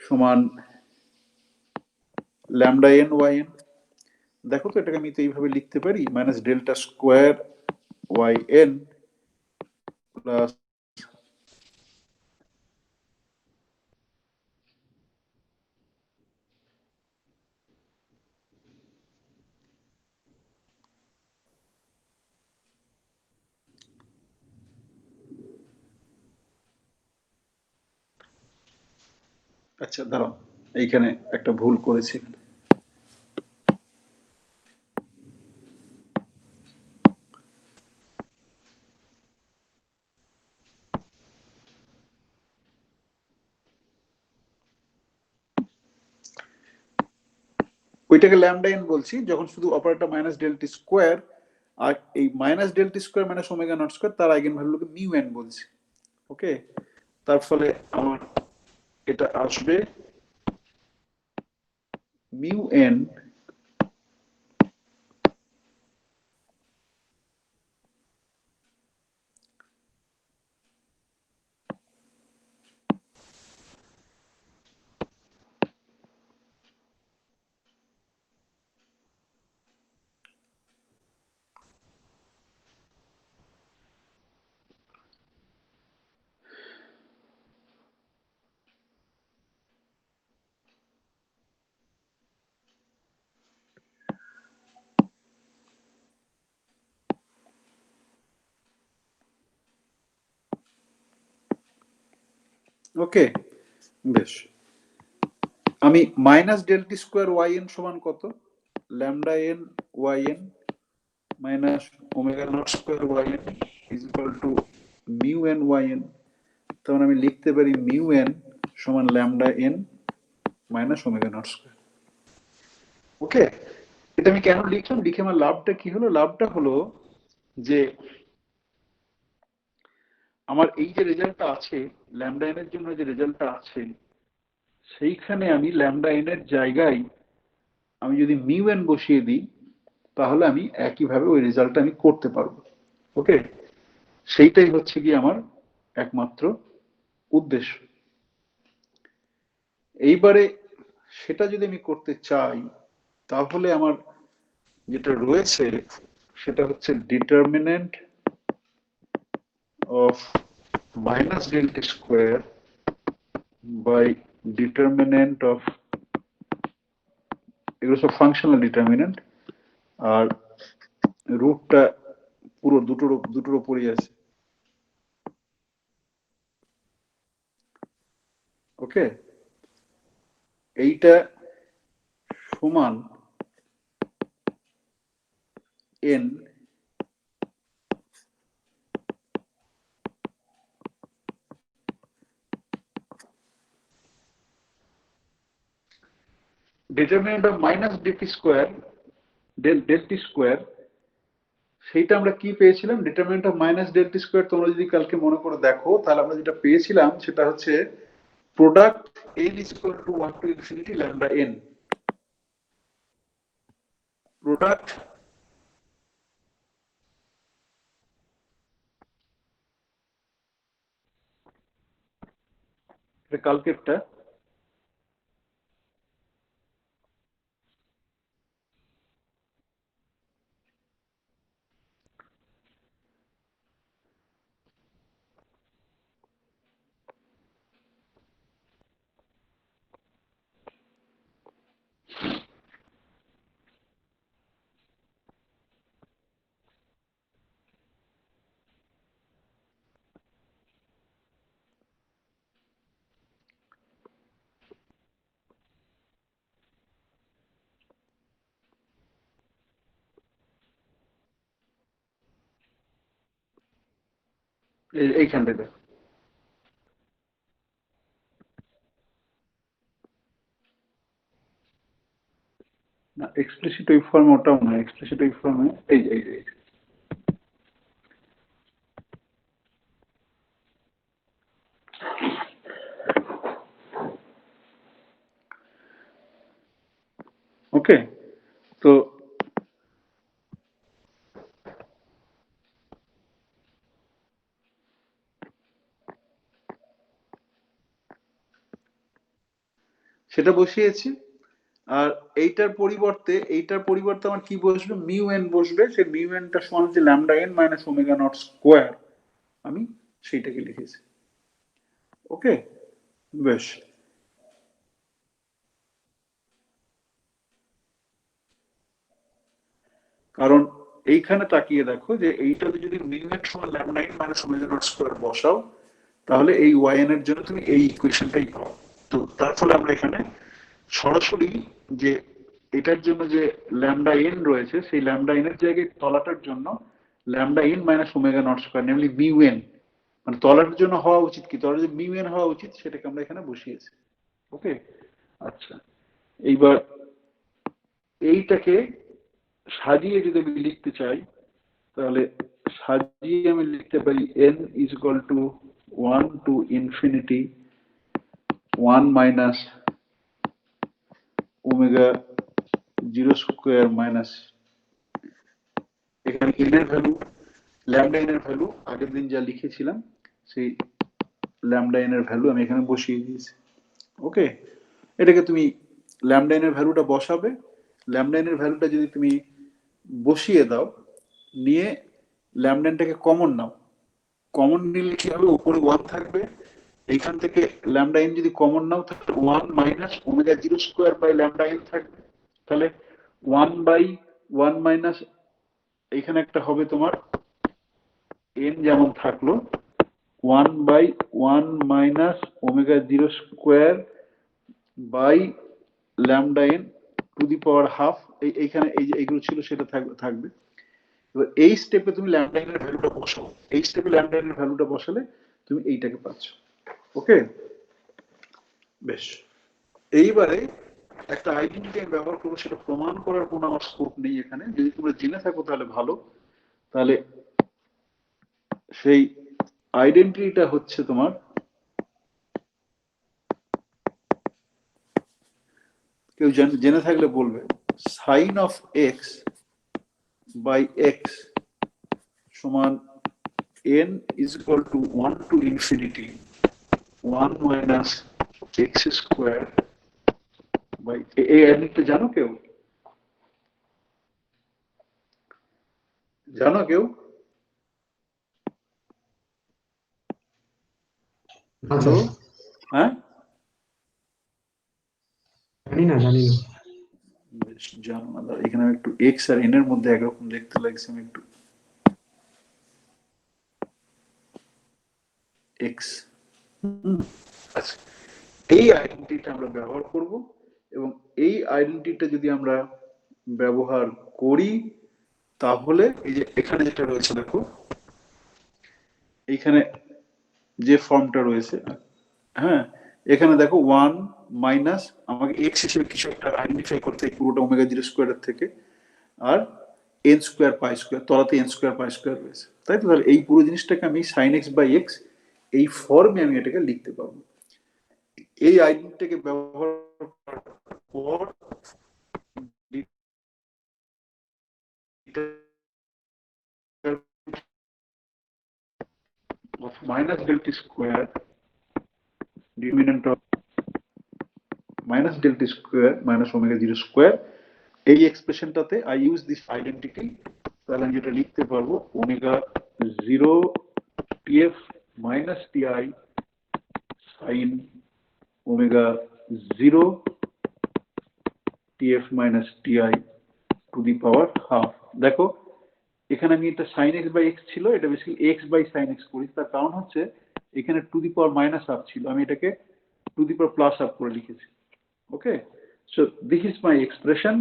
সমান ল্যামডা এন ওয়াই এন। দেখো তো এটাকে আমি তো এইভাবে লিখতে পারি, minus delta square Y N plus আচ্ছা দাঁড়াও, এইখানে একটা ভুল করেছি। ওইটাকে ল্যামডা এন বলছি যখন শুধু অপারেটর মাইনাস ডেল্টা স্কোয়ার, আর এই minus delta square minus omega not square তার আইগেন ভ্যালুকে মিউ এন বলছি। ওকে, তার ফলে আমার এটা আসবে মিউ এন ওকে। বেশ, আমি minus delta square Y N সমান কত, lambda N Y n minus omega not square Y n is equal to mu n Y n. তখন আমি লিখতে পারি মিউ এন সমান lambda n minus omega not square. Okay, এটা আমি কেন লিখলাম, লিখে আমার লাভটা কি হলো, লাভটা হলো যে আমার এই যে রেজাল্টটা আছে ল্যামডা এন এর জন্য, যে রেজাল্টটা আছে সেইখানে আমি ল্যামডা এন এর জায়গায় আমি যদি মিউ এন বসিয়ে দিই তাহলে আমি একইভাবে ওই রেজাল্টটা আমি করতে পারবো। ওকে, সেইটাই হচ্ছে কি আমার একমাত্র উদ্দেশ্য। এইবারে সেটা যদি আমি করতে চাই তাহলে আমার যেটা রয়েছে সেটা হচ্ছে determinant of minus delta square by determinant of, এগুলো সব ফাংশনাল ডিটারমিনেন্ট, আর রুটটা পুরো দুটোর উপরই আছে। ওকে, এইটা সমান N determinant of minus delta square delta square, সেইটা আমরা কি পেয়েছিলাম, determinant of minus delta square তোমরা যদি কালকে মনে করে দেখো তাহলে আমরা যেটা পেয়েছিলাম সেটা হচ্ছে product n is equal to 1 to infinity lambda n, product এটা কালকেরটা, এইখান থেকে। এক্সপ্লিসিট ওয়েভ ফর্মে ওটাও না, এক্সপ্লিসিট ওয়েভ ফর্মে এই যে ওকে। তো সেটা বসিয়েছি, আর এইটার পরিবর্তে আমার কি বসবে, মিউ এন বসবে। সেই মিউ এনটা সমান হচ্ছে lambda n minus omega not square, আমি সেইটাকে লিখেছি। ওকে, বেশ। কারণ এইখানে তাকিয়ে দেখো যে এইটাতে যদি মিউ এন সমান lambda n minus omega not square বসাও, তাহলে এই ওয়াই এন এর জন্য তুমি এই ইকুয়েশনটাই পাও। তো তার ফলে আমরা এখানে সরাসরি যে এটার জন্য যে ল্যামডা এন রয়েছে, সেই ল্যামডা এন এর জায়গায় তলাটার জন্য lambda n minus omega not square, namely mu N, মানে তলার জন্য হওয়া উচিত কি, তলার যে মিউ এন হওয়া উচিত সেটাকে আমরা এখানে বসিয়েছি। ওকে, আচ্ছা, এইবার এইটাকে সাজিয়ে যদি আমি লিখতে চাই, তাহলে সাজিয়ে আমি লিখতে পারি n is equal to 1 to infinity 1 minus omega 0 square minus, এখানে n এর ভ্যালু, ল্যামডা n এর ভ্যালু আগের দিন যা লিখেছিলাম সেই ল্যামডা n এর ভ্যালু আমি এখানে বসিয়ে দিয়েছি। ওকে, এটাকে তুমি ল্যামডা n এর ভ্যালুটা বসাবে, ল্যামডা n এর ভ্যালুটা যদি তুমি বসিয়ে দাও, নিয়ে ল্যামডা nটাকে কমন নাও, কমন নিলে কি হবে, উপরে 1 থাকবে, এইখান থেকে ল্যামডা n যদি কমন নাও তাহলে 1 minus omega 0 square by lambda n থাকবে। তাহলে 1 বাই 1 মাইনাস এখানে একটা হবে তোমার n যেমন থাকলো 1 by 1 minus omega 0 square by lambda n to the power half, এইখানে এই যে এইগুলো ছিল সেটা থাকবে। এবার এই স্টেপে তুমি ল্যামডা n এর ভ্যালুটা বসাও, এই স্টেপে ল্যামডা n এর ভ্যালুটা বসালে তুমি এইটাকে পাচ্ছ। ওকে, বেশ। এইবারে একটা আইডেন্টিটি আমি ব্যবহার করবো, সেটা প্রমাণ করার কোনো আমার স্কোপ নেই এখানে, যদি তোমরা জেনে থাকো তাহলে ভালো। তাহলে সেই আইডেন্টিটিটা হচ্ছে তোমার, কেউ জেনে থাকলে বলবে, sine of X by X সমান n is equal to 1 to infinity 1 minus x square by এই আইডেন্টিটি জানো কেউ? জানো কেউ? হ্যালো, হ্যাঁ, জানি না। বেশ, জানো না। এখানে আমি একটু এক্স আর এন এর মধ্যে একরকম দেখতে লাগছে, আমি একটু এক্স, আচ্ছা, এই আইডেন্টিটিটা আমরা ব্যবহার করব, এবং এই আইডেন্টিটিটা যদি আমরা ব্যবহার করি তাহলে এই যে এখানে যেটা রয়েছে দেখো, এইখানে যে ফর্মটা রয়েছে, হ্যাঁ, এখানে দেখো 1 মাইনাস, আমাকে এক্স হিসেবে কিছু একটা আইডেন্টিফাই করতে হয় পুরোটা ওমেগা 0 স্কোয়ারের থেকে, আর এন স্কোয়ার পাই স্কোয়ার, তলাতে এন স্কোয়ার পাই স্কোয়ার রয়েছে, তাই তো? তাহলে এই পুরো জিনিসটাকে আমি সাইন এক্স বাই এক্স এই ফর্মে আমি এটাকে লিখতে পারবো। এই আইডেন্টিটিকে ব্যবহার করার পর of minus del t square, determinant of minus del t square minus omega 0 square, এই এক্সপ্রেশনটাতে আই ইউজ দিস আইডেন্টিটি, তাহলে আমি যেটা লিখতে পারবো omega 0 tf minus ti sin omega 0 tf minus ti to the power half। দেখো এখানে আমি এটা sin x by x ছিল, এটা basically x by sin x করেছি, তার কারণ হচ্ছে এখানে to the power minus half ছিল, আমি এটাকে to the power plus half করে লিখেছি। Okay, so this is my expression,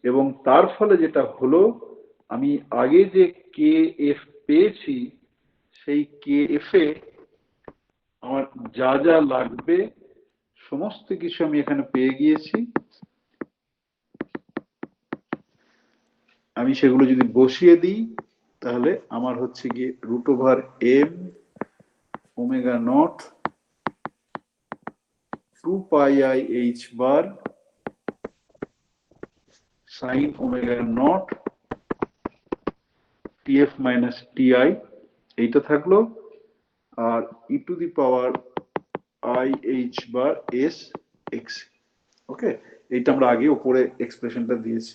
এবং তার ফলে যেটা হলো, আমি আগে যে কে এফ পেয়েছি সেই কে এফ এ আমার যা যা লাগবে সমস্ত কিছু আমি এখানে পেয়ে গিয়েছি। আমি সেগুলো যদি বসিয়ে দিই তাহলে আমার হচ্ছে গিয়ে √m omega not 2πi(h) bar sin omega not tf minus ti এইটা থাকলো, আর e⁻i(h) বার s x। ওকে, এইটা আমরা আগে উপরে এক্সপ্রেশনটা দিয়েছি।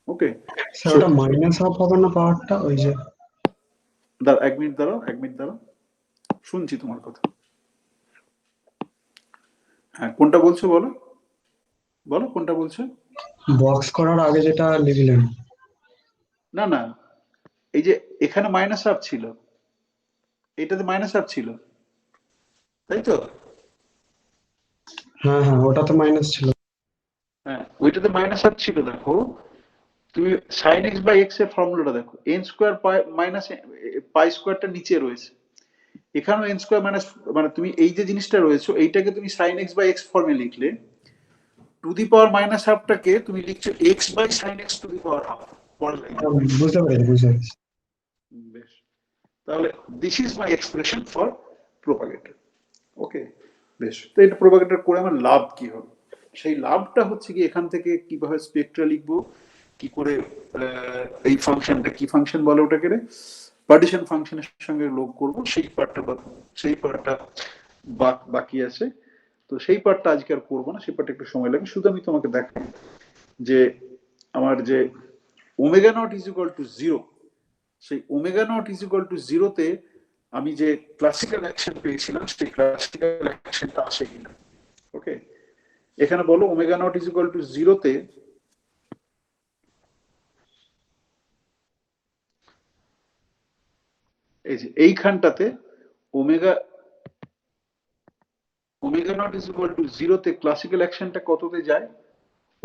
ওকে, স্যার ওটা মাইনাস হাফ হবে না পাওয়ারটা, ওই যে দাঁড়াও 1 মিনিট, দাঁড়াও শুনছি তোমার কথা। হ্যাঁ, কোনটা বলছো বলো কোনটা বলছো? বক্স করার আগে যেটা লিখলেন। না, এই যে এখানে মাইনাস হাফ ছিল, এইটাতে মাইনাস হাফ ছিল, তাই তো? হ্যাঁ হ্যাঁ, ওটা তো মাইনাস ছিল। হ্যাঁ, ওইটাতে মাইনাস হাফ ছিল। দেখো তুমি sin x বাই x এর ফর্মুলাটা দেখো, n স্কয়ার মাইনাস পাই স্কয়ারটা নিচে রয়েছে, এখানেও n স্কয়ার মাইনাস, মানে তুমি এই যে জিনিসটা রয়েছে এইটাকে তুমি sin x বাই x ফর্মে লিখলে, টু দি পাওয়ার মাইনাস হাফটাকে তুমি লিখছো x by sin x to the power half. বুঝতে পেরেছি। বেশ, তাহলে this is my expression for propagator. Okay, বেশ, তো এটা প্রোপাগেটর করে আমার লাভ কি হবে? সেই লাভটা হচ্ছে কি, এখান থেকে কিভাবে স্পেকট্রা লিখবো, কি করে এই ফাংশনটা, কি ফাংশন বলে ওটাকে রে, পার্টিশন ফাংশনের সঙ্গে লোগ করবো, সেই পার্টটা বাকি আছে। তো সেই পার্টটা আজকে আর করবো না, সেই পার্টটা একটু সময় লাগে। শুধু আমি তোমাকে দেখাই যে আমার যে omega naught is equal to 0, সেই omega naught is equal to 0-তে আমি যে ক্লাসিক্যাল অ্যাকশন পেয়েছিলাম, সেই ক্লাসিক্যাল অ্যাকশনটা আসে কিনা। ওকে, এখানে বলো omega naught is equal to 0-তে এই যে এইখানটাতে omega naught is equal to 0-তে ক্লাসিক্যাল অ্যাকশনটা কততে যায়?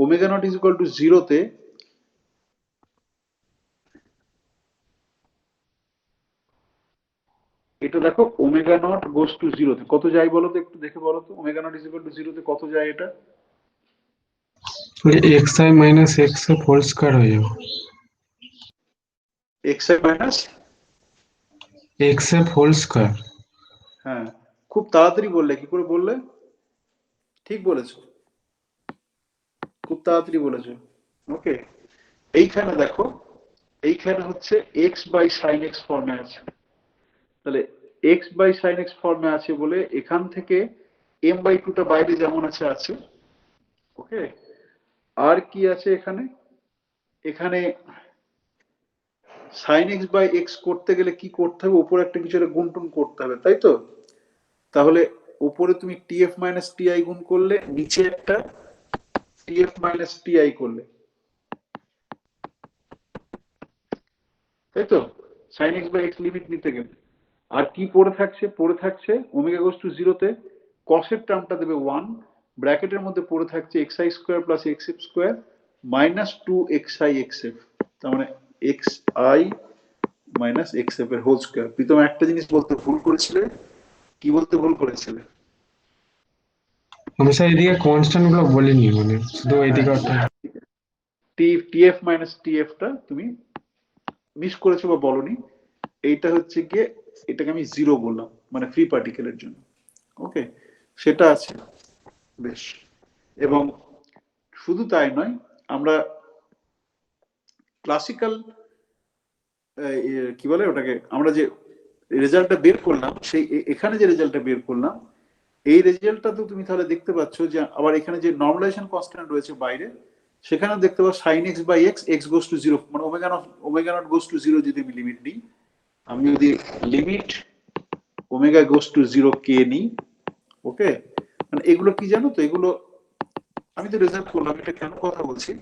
Omega naught is equal to 0-তে এটা দেখো, ওমেগা নট গোস টু 0-তে কত যায় বলো তো, একটু দেখে বলো তো, omega naught is equal to 0-তে কত যায় এটা? xi minus x whole square হয়ে যাবে। xi minus x whole square. হ্যাঁ, খুব তাড়াতাড়ি বললে, কি করে বললে? ঠিক বলেছো, খুব তাড়াতাড়ি বলেছো। ওকে, এইখানে দেখো, এইখানে হচ্ছে x বাই সাইন x ফর্মে আছে, তাহলে x বাই সাইন x ফর্মে আছে বলে এখান থেকে m/2টা বাইরে যেমন আছে। ওকে, আর কি আছে এখানে সাইন x বাই x করতে গেলে কি করতে হবে? উপরে একটা কিছু একটা গুণটুন করতে হবে, তাই তো? তাহলে উপরে তুমি tf মাইনাস ti গুণ করলে, নিচে একটা tf মাইনাস ti করলে, তাই তো? Sine x by x limit নিতে গেলে আর কি পড়ে থাকছে ওমেগা গোস টু 0-তে কসের টার্মটা দেবে 1, ব্র্যাকেটের মধ্যে পড়ে থাকছে xi square plus xf square minus 2xi xf, তার মানে xi মাইনাস xf এর হোল স্কয়ার। প্রীতম, একটা জিনিস বলতে ভুল করেছিলে, কি বলতে ভুল করেছিলে? আমি স্যার এদিকে কনস্ট্যান্ট গুলো বলিনি, মানে শুধু এইদিকে tf মাইনাস tf-টা তুমি মিস করেছো বা বলনি, এইটা হচ্ছে গিয়ে, এটাকে আমি 0 বললাম, মানে ফ্রি পার্টিকেলের জন্য। ওকে, সেটা আছে। বেশ, এবং শুধু তাই নয়, আমরা ক্লাসিক্যাল কি বলে ওটাকে, আমরা যে রেজাল্টটা বের করলাম, সেই এখানে যে রেজাল্টটা বের করলাম, এই রেজাল্টটা তো তুমি তাহলে দেখতে পাচ্ছ যে আবার এখানে যে নর্মালাইজেশন কনস্ট্যান্ট রয়েছে বাইরে, সেখানেও দেখতে পাচ্ছ sin x by x goes to 0, মানে ওমেগা নট গোস টু 0 যদি আমি লিমিট নিই, আমি যদি লিমিট ওমেগা গোস টু 0 কে নিই, ওকে, মানে এগুলো কি জানো তো, এগুলো আমি তো রেজাল্ট করলাম, এটা কেন কথা বলছি,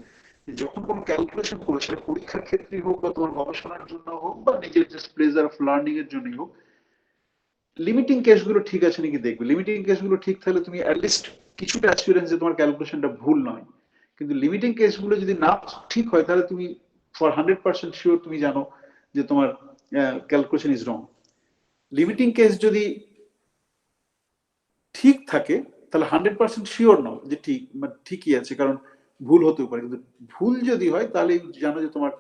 যখন কোনো ক্যালকুলেশন করো, সেটা পরীক্ষার ক্ষেত্রেই হোক বা তোমার গবেষণার জন্য হোক বা নিজের জাস্ট প্লেজার অফ লার্নিং এর জন্যই হোক, লিমিটিং কেসগুলো ঠিক আছে নাকি দেখবে। লিমিটিং কেসগুলো ঠিক থাকলে তুমি অ্যাটলিস্ট কিছুটা অ্যাসিউরেন্স যে তোমার ক্যালকুলেশনটা ভুল নয়। কিন্তু লিমিটিং কেসগুলো যদি না ঠিক হয়, তাহলে তুমি ফর 100% শিওর তুমি জানো যে তোমার calculation is wrong. Limiting case যদি ঠিক থাকে তাহলে 100% শিওর নও যে ঠিকই আছে, কারণ ভুল হতেও পারে। কিন্তু ভুল যদি হয় তাহলে জানো যে তোমার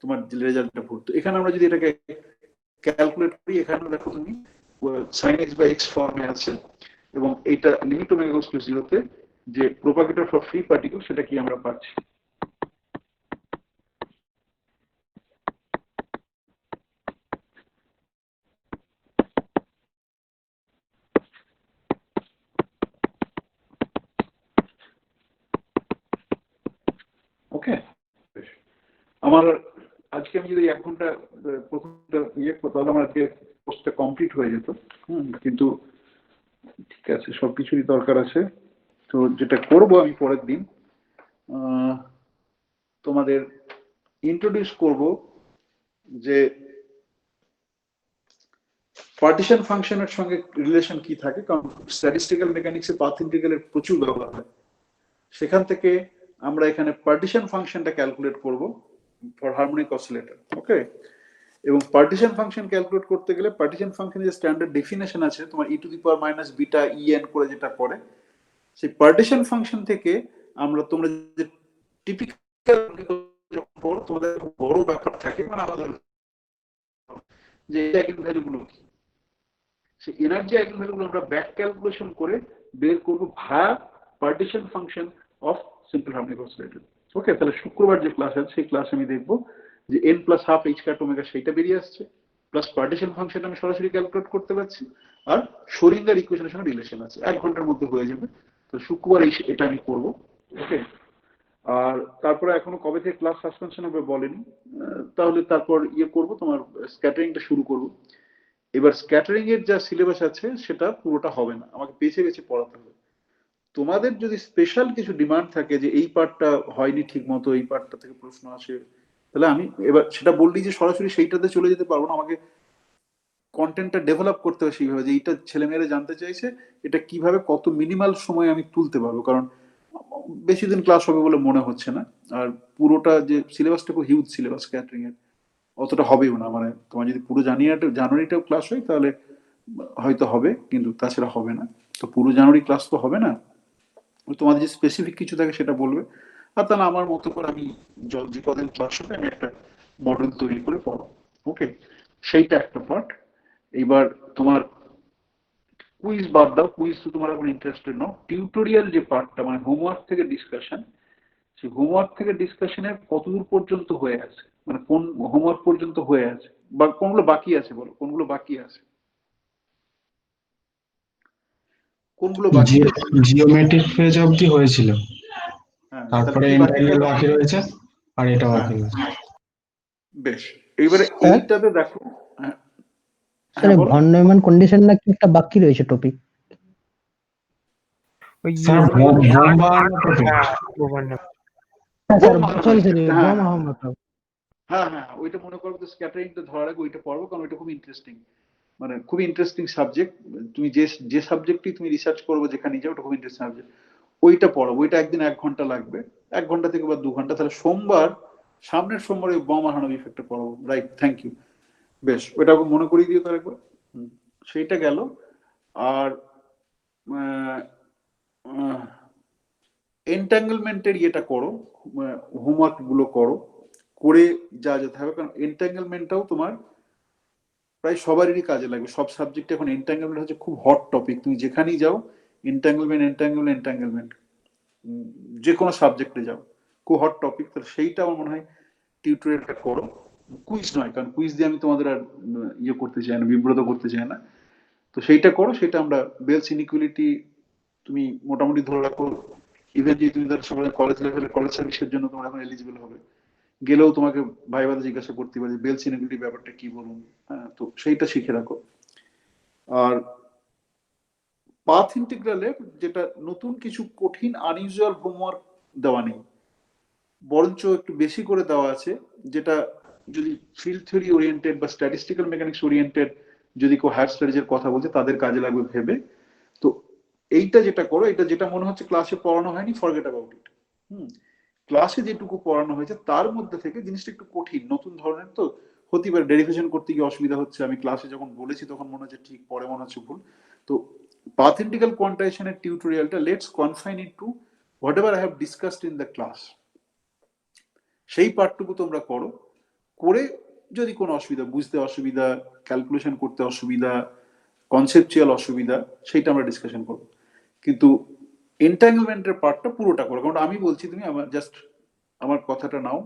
তোমার রেজাল্টটা পড়তো। এখানে আমরা যদি এটাকে ক্যালকুলেট করি, এখানে দেখো তুমি sin x by x ফর্মে আছে, এবং এটা লিমিট ওমেগা গোস টু 0 তে যে প্রোপাগেটর ফর ফ্রি পার্টিকেল সেটা কি আমরা পাচ্ছি। ওকে, আমার আজকে আমি যদি 1 ঘন্টা প্রথমটা ইয়ে করতাম তাহলে আমার আজকে কোর্সটা কমপ্লিট হয়ে যেত। কিন্তু ঠিক আছে, সবকিছুরই দরকার আছে। তো যেটা করব আমি পরের দিন তোমাদের ইন্ট্রোডিউস করব যে পার্টিশন ফাংশনের সঙ্গে রিলেশন কি থাকে, কারণ স্ট্যাটিস্টিক্যাল মেকানিক্সে পাথ ইন্টিগ্রালের প্রচুর ব্যবহার হয়। সেখান থেকে আমরা এখানে পার্টিশন ফাংশনটা ক্যালকুলেট করব ফর হারমোনিক অসিলেটর। ওকে, এবং পার্টিশন ফাংশন ক্যালকুলেট করতে গেলে পার্টিশন ফাংশনের যে স্ট্যান্ডার্ড ডেফিনেশন আছে তোমার e two the power minus beta en করে যেটা পড়ে, সেই পার্টিশন ফাংশন থেকে আমরা তোমরা যে টিপিক্যাল পড়ো তোমাদের বড় ব্যাপার থাকে, মানে আমাদের যে আইগেন ভ্যালুগুলো কি, সেই এনার্জি আইগেন ভ্যালুগুলো আমরা ব্যাক ক্যালকুলেশন করে বের করব via partition function of simple harmonic oscillator. Okay, তাহলে শুক্রবার যে ক্লাস আছে সেই ক্লাসে আমি দেখবো যে n প্লাস হাফ এইচ কাট ওমেগা সেইটা বেরিয়ে আসছে, প্লাস পার্টিশন ফাংশন আমি সরাসরি ক্যালকুলেট করতে পারছি, আর শোরিঙ্গার ইকুয়েশনের সঙ্গে রিলেশন আছে। 1 ঘন্টার মধ্যে হয়ে যাবে। তো শুক্রবার এটা আমি করব। ওকে, আর তারপরে এখনো কবে থেকে ক্লাস সাসপেনশন হবে বলেনি, তাহলে তারপর ইয়ে করব, তোমার স্ক্যাটারিংটা শুরু করব। এবার স্ক্যাটারিং এর যা সিলেবাস আছে সেটা পুরোটা হবে না, আমাকে বেছে বেছে পড়াতে হবে। তোমাদের যদি স্পেশাল কিছু ডিমান্ড থাকে যে এই পার্টটা হয়নি ঠিক মতো, এই পার্টটা থেকে প্রশ্ন আসে, তাহলে আমি এবার সেটা বললি যে সরাসরি সেইটাতে চলে যেতে পারবো না, আমাকে কন্টেন্টটা ডেভেলপ করতে হবে সেইভাবে যে এইটা ছেলেমেয়েরা জানতে চাইছে, এটা কিভাবে কত মিনিমাল সময় আমি তুলতে পারবো, কারণ বেশি দিন ক্লাস হবে বলে মনে হচ্ছে না। আর পুরোটা যে সিলেবাসটা খুব হিউজ সিলেবাস ক্যাটারিং এর, অতটা হবেও না। মানে তোমার যদি পুরো জানুয়ারিটাও ক্লাস হয় তাহলে হয়তো হবে, কিন্তু তাছাড়া হবে না। তো পুরো জানুয়ারি ক্লাস তো হবে না, তোমাদের যে স্পেসিফিক কিছু থাকে সেটা বলবে, আর তাহলে আমার মতো করে আমি যে কদিন ক্লাস হবে আমি একটা মডেল তৈরি করে পড়ো। ওকে, সেইটা একটা পার্ট। এইবার তোমার কুইজ বাদ দাও, কুইজ তো তোমার এখন ইন্টারেস্টেড নাও। টিউটোরিয়াল যে পার্টটা মানে হোমওয়ার্ক থেকে ডিসকাশন, সেই হোমওয়ার্ক থেকে ডিসকাশনের কতদূর পর্যন্ত হয়ে আছে, মানে কোন হোমওয়ার্ক পর্যন্ত হয়ে আছে, বা কোনগুলো বাকি আছে, বলো কোনগুলো বাকি আছে, কোনগুলো বাকি আছে। জিওমেট্রিক ফেজ অবধি হয়েছিল, হ্যাঁ, তাহলে তারপরে কি বাকি ইন্টারনাল আছে? বাকি রয়েছে, আর এটা বাকি হ্যাঁ, রয়েছে। বেশ। এইবারে স্যার এইটাতে দেখো। হ্যাঁ, স্যার বলো। ভন নিউম্যান কন্ডিশন নাকি একটা বাকি রয়েছে টপিক। ওই স্যার হ্যাঁ স্যার, বোমা, সরি হ্যাঁ বম আহমদ। হ্যাঁ হ্যাঁ, ওইটা মনে করো তো স্ক্যাটারিংটা ধরার আগে ওইটা পড়বো, কারণ ওইটা খুব ইন্টারেস্টিং, মানে খুবই ইন্টারেস্টিং সাবজেক্ট। তুমি যে সাবজেক্টই তুমি রিসার্চ করবো যেখানে যাও, ওটা খুব ইন্টারেস্টিং সাবজেক্ট। ওইটা পড়াবো, ওইটা একদিন 1 ঘন্টা লাগবে, 1 ঘন্টা থেকে বা 2 ঘন্টা। তাহলে সামনের সোমবার ওই বম হারানো ইফেক্টটা পড়াবো। Right, thank you. বেশ, ওইটা মনে করিয়ে দিও তার একবার। সেইটা গেল। আর এন্টাঙ্গেলমেন্টের ইয়েটা করো, হোমওয়ার্ক গুলো করো, করে যা যেতে হবে, কারণ এন্টাঙ্গেলমেন্টটাও তোমার প্রায় সবারই কাজে লাগবে। সব সাবজেক্টে এখন এন্টাঙ্গেলমেন্ট হচ্ছে খুব হট টপিক, তুমি যেখানেই যাও এন্টাঙ্গেলমেন্ট যে কোনো সাবজেক্টে যাও খুব হট টপিক। তাহলে সেইটা আমার মনে হয় টিউটোরিয়ালটা করো, কুইজ নয়, কারণ কুইজ দিয়ে আমি তোমাদের আর ইয়ে করতে চাই না, বিব্রত করতে চাই না। তো সেইটা করো, সেটা আমরা বেলস ইনইকুয়ালিটি তুমি মোটামুটি ধরে রাখো। ইভেন যে তুমি ধর সবাই কলেজ লেভেলে কলেজ সার্ভিসের জন্য তোমার এখন এলিজিবল হবে, গেলেও তোমাকে ভাইবাদে জিজ্ঞাসা করতে পারে বেলস ইনইকুয়ালিটি ব্যাপারটা কি বলুন। হ্যাঁ, তো সেইটা শিখে রাখো। আর পাথ ইন্টিগ্রালে যেটা নতুন কিছু কঠিন আনইউজুয়াল হোমওয়ার্ক দেওয়া নেই, বরঞ্চ একটু বেশি করে দেওয়া আছে, যেটা যদি ফিল্ড থিওরি ওরিয়েন্টেড বা স্ট্যাটিস্টিক্যাল মেকানিক্স ওরিয়েন্টেড যদি কেউ হায়ার স্টাডিজের কথা বলছে তাদের কাজে লাগবে ভেবে। তো এইটা যেটা করো, এটা যেটা মনে হচ্ছে ক্লাসে পড়ানো হয়নি, ফরগেট অ্যাবাউট ইট। ক্লাসে যেটুকু পড়ানো হয়েছে তার মধ্যে থেকে জিনিসটা একটু কঠিন, নতুন ধরনের, তো হতে পারে ডেরিভেশন করতে গিয়ে অসুবিধা হচ্ছে, আমি ক্লাসে যখন বলেছি তখন মনে হচ্ছে ঠিক, পরে মনে হচ্ছে ভুল। তো পাথ ইন্টিগ্রাল কোয়ান্টাইজেশনের টিউটোরিয়ালটা let's confine it to whatever I have discussed in the class, সেই পার্টটুকু তোমরা করো। করে যদি কোনো অসুবিধা, বুঝতে অসুবিধা, ক্যালকুলেশন করতে অসুবিধা, কনসেপচুয়াল অসুবিধা, সেইটা আমরা ডিসকাশন করবো। কিন্তু এন্টাঙ্গলমেন্টের পার্টটা পুরোটা করো, কারণ আমি বলছি তুমি আমার কথাটা নাও,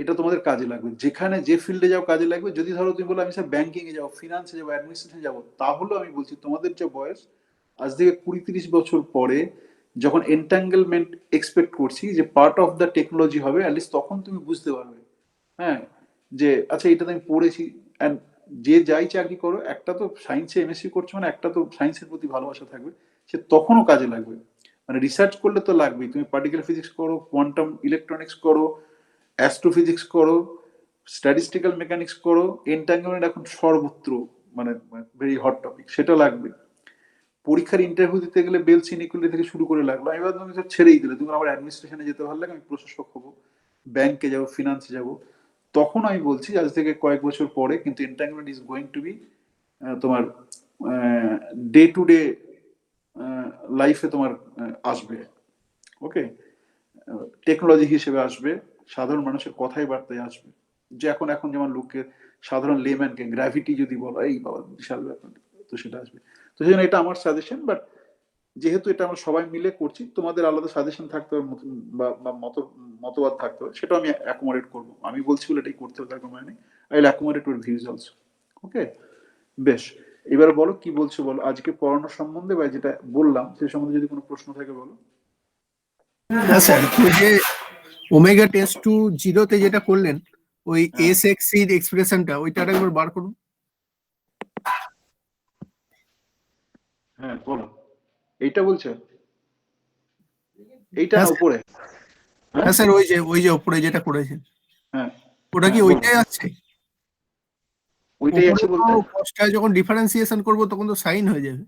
এটা তোমাদের কাজে লাগবে, যেখানে যে ফিল্ডে যাও কাজে লাগবে। যদি ধরো তুমি বলো আমি স্যার ব্যাংকিং এ যাবো, ফিনান্সে যাবো, অ্যাডমিনিস্ট্রেশনে যাবো, তাহলেও আমি বলছি তোমাদের যে বয়স আজ থেকে 20-30 বছর পরে যখন এন্টাঙ্গেলমেন্ট এক্সপেক্ট করছি যে পার্ট অফ দ্য টেকনোলজি হবে, অ্যাটলিস্ট তখন তুমি বুঝতে পারবে, হ্যাঁ, যে আচ্ছা এটা তো আমি পড়েছি। অ্যান্ড যে যাই চাকরি করো, একটা তো সায়েন্সে এমএসসি করছো মানে একটা তো সায়েন্সের প্রতি ভালোবাসা থাকবে, সে তখনও কাজে লাগবে। মানে রিসার্চ করলে তো লাগবেই, তুমি পার্টিকেল ফিজিক্স করো, কোয়ান্টাম ইলেকট্রনিক্স করো, অ্যাস্ট্রোফিজিক্স করো, স্ট্যাটিস্টিক্যাল মেকানিক্স করো, এন্টাঙ্গলমেন্ট এখন সর্বত্র মানে ভেরি হট টপিক, সেটা লাগবে। পরীক্ষার ইন্টারভিউ দিতে গেলে বেলস ইনইকুয়ালিটি থেকে শুরু করে লাগলো। আমি ভাবলাম তুমি ছেড়েই দিলে, তুমি আমার অ্যাডমিনিস্ট্রেশনে যেতে ভালো লাগে, আমি প্রশাসক হবো, ব্যাংকে যাবো, ফিনান্সে যাবো। তখন আমি বলছি আজ থেকে কয়েক বছর পরে কিন্তু এন্টাঙ্গলমেন্ট ইজ গোয়িং টু বি তোমার ডে টু ডে লাইফে তোমার আসবে। ওকে, টেকনোলজি হিসেবে আসবে, সাধারণ মানুষের কথাই বার্তায় আসবে। যে এখন যেমন লোককে, সাধারণ লেম্যানকে গ্র্যাভিটি যদি বলো, এই বাবা বিশাল ব্যাপার, তো সেটা আসবে। তো সেই জন্য এটা আমার সাজেশন। বাট যেহেতু এটা আমরা সবাই মিলে করছি, তোমাদের আলাদা সাজেশন থাকতে হবে বা মতবাদ থাকতে হবে, সেটা আমি অ্যাকোমোডেট করবো। আমি বলছি বলে এটাই করতে হবে তার কোনো মানে নেই। I will accommodate your views also. Okay, বেশ, এবারে বলো কি বলছো বলো আজকে পড়ানো সম্বন্ধে, বা যেটা বললাম সেই সম্বন্ধে যদি কোনো প্রশ্ন থাকে বলো। হ্যাঁ স্যার, ওই যে ওমেগা টেস্ট টু জিরোতে যেটা করলেন, ওই এস এক্সির এক্সপ্রেশনটা, ওইটা একবার বার করুন। হ্যাঁ বলো, এইটা বলছো, এইটা না হ্যাঁ উপরে? হ্যাঁ স্যার, ওই যে উপরে যেটা করেছেন, হ্যাঁ, ওটা কি হ্যাঁ, বলো। ওইটাই আছে? ওইটাই আছে বলতে কস্টটা যখন ডিফারেন্সিয়েশন করব তখন তো সাইন হয়ে যাবে।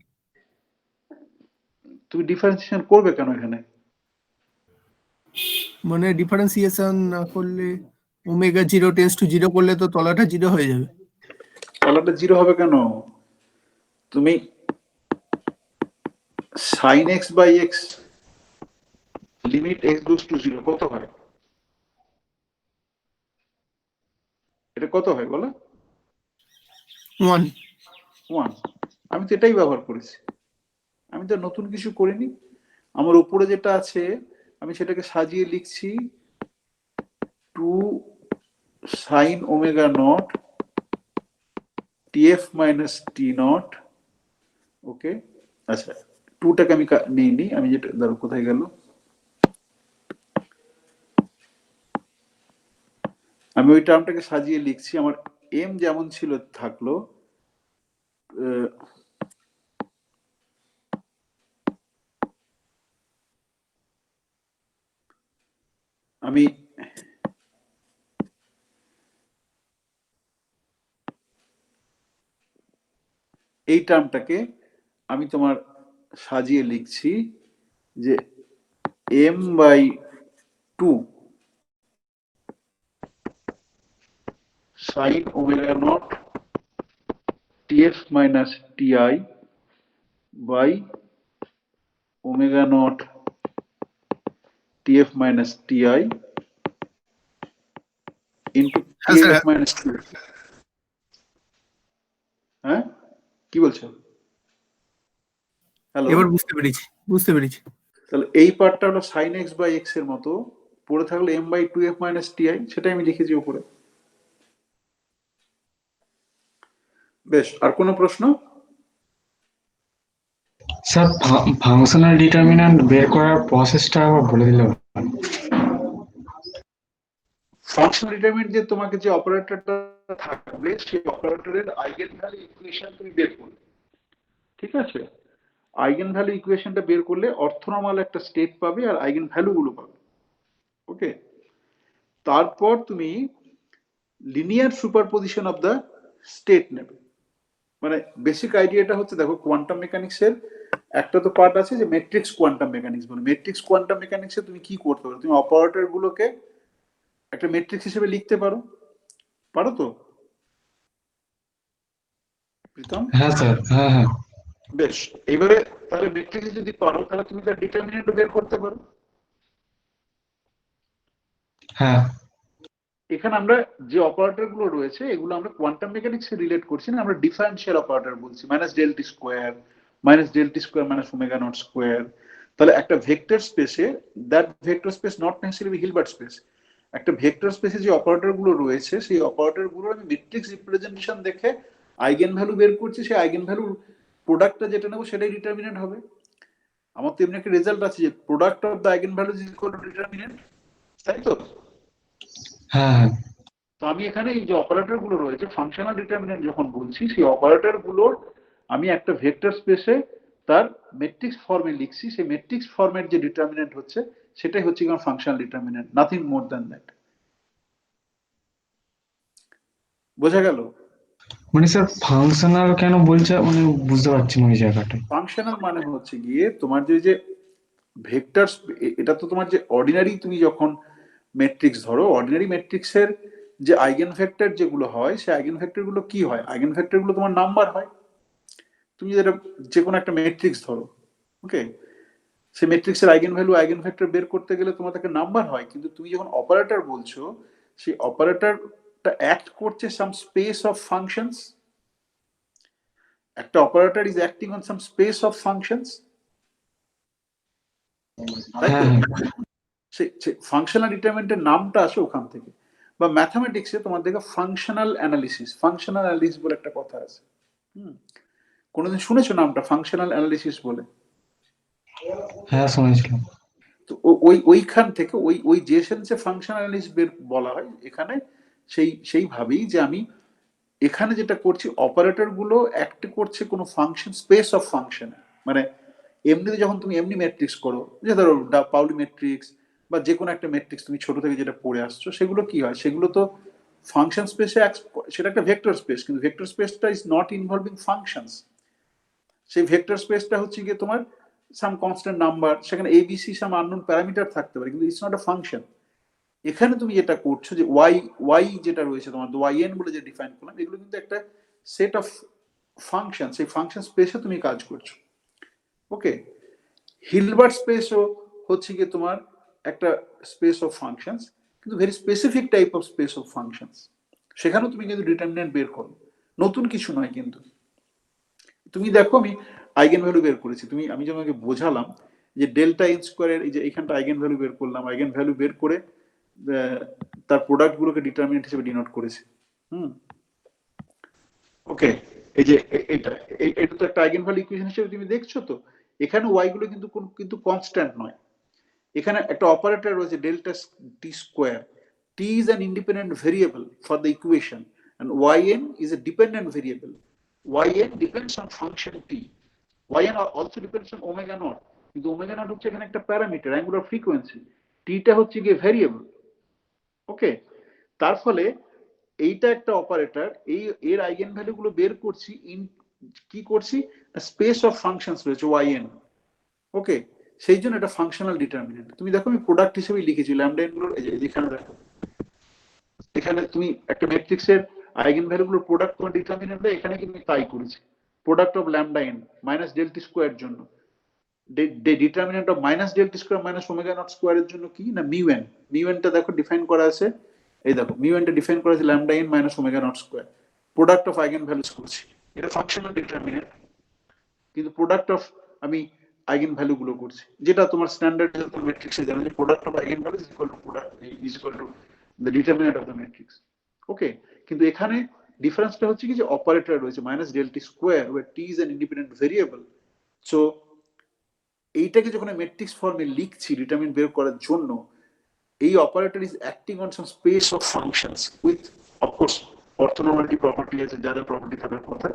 তুমি ডিফারেন্সিয়েশন করবে কেন এখানে? মানে ডিফারেন্সিয়েশন না করলে, omega zero tends to zero করলে তো তলাটা জিরো হয়ে যাবে। তলাটা জিরো হবে কেন? তুমি sin x by x limit x goes to 0 কত হয়? এটা কত হয় বলো? 1। আমি তো এটাই ব্যবহার করেছি, আমি তো নতুন কিছু করিনি। আমার উপরে যেটা আছে আমি সেটাকে সাজিয়ে লিখছি 2 sin omega naught tf minus t naught। ওকে, আচ্ছা 2টাকে আমি নিইনি, আমি যেটা ধরো কোথায় গেল, আমি ওই টার্মটাকে সাজিয়ে লিখছি। আমার এম যেমন ছিল থাকলো, আমি এই টার্মটাকে আমি তোমার সাজিয়ে লিখছি যে m by 2 sin omega naught tf minus ti by omega naught tf minus ti into tf minus 2। হ্যাঁ, কি বলছো? হ্যালো, এবার বুঝতে পেরেছি। তাহলে এই পার্টটা হলো sin x by x এর মতো, পড়ে থাকলো m by 2f minus ti, সেটাই আমি লিখেছি উপরে। বেশ, আর কোনো প্রশ্ন? স্যার ফাংশনাল ডিটারমিন্যান্ট বের করার প্রসেসটা আবার বলে দিলে ভালো। ফাংশনাল ডিটারমিন্যান্ট যে তোমাকে যে অপারেটরটা থাকবে সেই অপারেটরের আইগেন ভ্যালু ইকুয়েশন তুমি বের করবে, ঠিক আছে? আইগেন ভ্যালু ইকুয়েশনটা বের করলে অর্থনর্মাল একটা স্টেট পাবে আর আইগেন ভ্যালু গুলো পাবে। ওকে, তারপর তুমি linear superposition of the state নেবে। মানে বেসিক আইডিয়াটা হচ্ছে, দেখো কোয়ান্টাম মেকানিক্সের একটা তো পার্ট আছে যে ম্যাট্রিক্স কোয়ান্টাম মেকানিক্স বলে। ম্যাট্রিক্স কোয়ান্টাম মেকানিক্সে তুমি কি করতে পারো, তুমি অপারেটর গুলোকে একটা ম্যাট্রিক্স হিসেবে লিখতে পারো তো প্রীতম? হ্যাঁ স্যার, হ্যাঁ। বেশ, এবারে তাহলে ম্যাট্রিক্স যদি পারো তাহলে তুমি তার ডিটারমিনেন্ট বের করতে পারো। হ্যাঁ এখানে আমরা যে অপারেটর গুলো রয়েছে এগুলো আমরা কোয়ান্টাম মেকানিক্স এ রিলেট করছি না, আমরা ডিফারেন্সিয়াল অপারেটর বলছি, minus del T square minus omega not square. তাহলে একটা ভেক্টর স্পেসে, that vector space not necessarily Hilbert space, একটা ভেক্টর স্পেসে যে অপারেটর গুলো রয়েছে সেই অপারেটর গুলোর আমি ম্যাট্রিক্স রিপ্রেজেন্টেশন দেখে আইগেন ভ্যালু বের করছি, সেই আইগেন ভ্যালুর প্রোডাক্টটা যেটা নেবো সেটাই ডিটারমিনেন্ট হবে। আমার তো এমনি একটা রেজাল্ট আছে যে product of the eigen values is equal two determinant, তাই তো? হ্যাঁ হ্যাঁ তো আমি এখানে এই যে অপারেটর গুলো রয়েছে ফাংশনাল ডিটারমিনেন্ট যখন বলছি, সেই অপারেটর গুলোর আমি একটা ভেক্টর স্পেসে তার ম্যাট্রিক্স ফর্মে লিখছি, সেই ম্যাট্রিক্স ফর্মের যে ডিটারমিনেন্ট হচ্ছে সেটাই হচ্ছে আমার functional determinant, nothing more than that. বোঝা গেল? মানে স্যার ফাংশনাল কেন বলছে মানে বুঝতে পারছি না ওই জায়গাটা। ফাংশনাল মানে হচ্ছে গিয়ে তোমার যে ভেক্টর, এটা তো তোমার যে অর্ডিনারি, তুমি যখন ম্যাট্রিক্স ধরো, অর্ডিনারি ম্যাট্রিক্সের যে আইগেন ভেক্টর যেগুলো হয় সেই আইগেন ভেক্টর গুলো কি হয়? আইগেন ভেক্টর গুলো তোমার নাম্বার হয়। তুমি যেটা যে কোনো একটা ম্যাট্রিক্স ধরো, ওকে, সেই ম্যাট্রিক্সের আইগেন ভ্যালু আইগেন ভেক্টর বের করতে গেলে তোমার তাকে নাম্বার হয়। কিন্তু তুমি যখন অপারেটর বলছো, সেই অপারেটরটা অ্যাক্ট করছে সাম স্পেস অফ ফাংশনস, একটা operator is acting on some space of functions, তাই তো? হ্যাঁ হ্যাঁ সেই ফাংশনাল ডিটারমিনেন্টের নামটা আসে ওখান থেকে। বা ম্যাথামেটিক্সে তোমার দেখো ফাংশনাল অ্যানালিসিস বলে একটা কথা আছে। কোনোদিন শুনেছো নামটা ফাংশনাল অ্যানালিসিস বলে? হ্যাঁ শুনেছিলাম। তো ওইখান থেকে ওই যে সেন্সে ফাংশনাল অ্যানালিসিস বলা হয় এখানে, সেইভাবেই যে আমি এখানে যেটা করছি, অপারেটর গুলো অ্যাক্ট করছে কোনো ফাংশন, স্পেস অফ ফাংশন। মানে এমনিতে যখন তুমি এমনি ম্যাট্রিক্স করো, যে ধরো পাউলি ম্যাট্রিক্স বা যে কোনো একটা ম্যাট্রিক্স তুমি ছোট থেকে যেটা পড়ে আসছো, সেগুলো কি হয়? সেগুলো তো ফাংশন স্পেসে, সেটা একটা ভেক্টর স্পেস, কিন্তু ভেক্টর স্পেসটা ইজ নট ইনভলভিং ফাংশনস। সেই ভেক্টর স্পেসটা হচ্ছে গিয়ে তোমার সাম কনস্ট্যান্ট নাম্বার, সেখানে এবিসি সাম আননোন প্যারামিটার থাকতে পারে, কিন্তু ইটস নট আ ফাংশন। এখানে তুমি যেটা করছো যে ওয়াই যেটা রয়েছে তোমার ওয়াই এন বলে যে ডিফাইন করলাম, এগুলো কিন্তু একটা সেট অফ ফাংশন, সেই ফাংশন স্পেসে তুমি কাজ করছো। ওকে, হিলবার্ট স্পেসও হচ্ছে গিয়ে তোমার একটা স্পেস অফ ফাংশনস, কিন্তু very specific type of speech of functions. সেখানেও তুমি কিন্তু ডিটারমিনেন্ট বের করো, নতুন কিছু নয়। কিন্তু তুমি দেখো আমি আইগেন ভ্যালু বের করেছি, আমি যেমন বোঝালাম যে ডেল্টা এন স্কোয়ারের এই যে এখানটা আইগেন ভ্যালু বের করলাম, আইগেন ভ্যালু বের করে তার প্রোডাক্ট গুলোকে ডিটারমিনেন্ট হিসেবে ডিনোট করেছি। ওকে, এই যে এটা তো একটা আইগেন ভ্যালু ইকুয়েশন হিসেবে তুমি দেখছো। তো এখানে ওয়াই গুলো কিন্তু কনস্ট্যান্ট নয়। এখানে একটা অপারেটর রয়েছে delta T square, T is an independent variable for the equation and yn is a dependent variable. Yn depends on function t. Yn also depends on omega naught, কিন্তু omega naught হচ্ছে এখানে একটা parameter, angular frequency, টিটা হচ্ছে গিয়ে variable. ওকে, তার ফলে এইটা একটা অপারেটর, এর আইগেন ভ্যালু গুলো বের করছি, কি করছি, স্পেস অফ ফাংশনস রয়েছে yn। ওকে, সেই জন্য এটা ফাংশনাল ডিটারমিনেন্ট। তুমি দেখো আমি প্রোডাক্ট হিসেবে লিখেছি ল্যামডা এন গুলোর, এখানে দেখো, এখানে তুমি একটা ম্যাট্রিক্সের আইগেন ভ্যালু গুলোর প্রোডাক্ট তোমার ডিটারমিনেন্ট দেয়, এখানে কিন্তু তাই করেছি। Product of lambda n minus del T square জন্য, determinant of minus del T square minus omega naught স্কোয়ারের জন্য কি না মিউ এন। মিউ এনটা দেখো ডিফাইন করা আছে, এই দেখো মিউ এনটা ডিফাইন করা আছে lambda n minus omega not square. Product of eigenvalues করছি, এটা ফাংশনাল ডিটারমিনেন্ট। কিন্তু প্রোডাক্ট অফ আমি আইগেন ভ্যালু গুলো করছি, যেটা তোমার স্ট্যান্ডার্ড ম্যাট্রিক্সে জানো যে product of eigenvalue is equal to product is equal to the determinant of the matrix. Okay, কিন্তু এখানে ডিফারেন্সটা হচ্ছে কি যে অপারেটর রয়েছে minus del T square, where t is an independent variable. So এইটাকে যখন ম্যাট্রিক্স ফর্মে লিখছি ডিটারমিনেন্ট বের করার জন্য, এই operator is acting on some space of functions with of course orthonormality property আছে, যা যা প্রপার্টি থাকার কথা,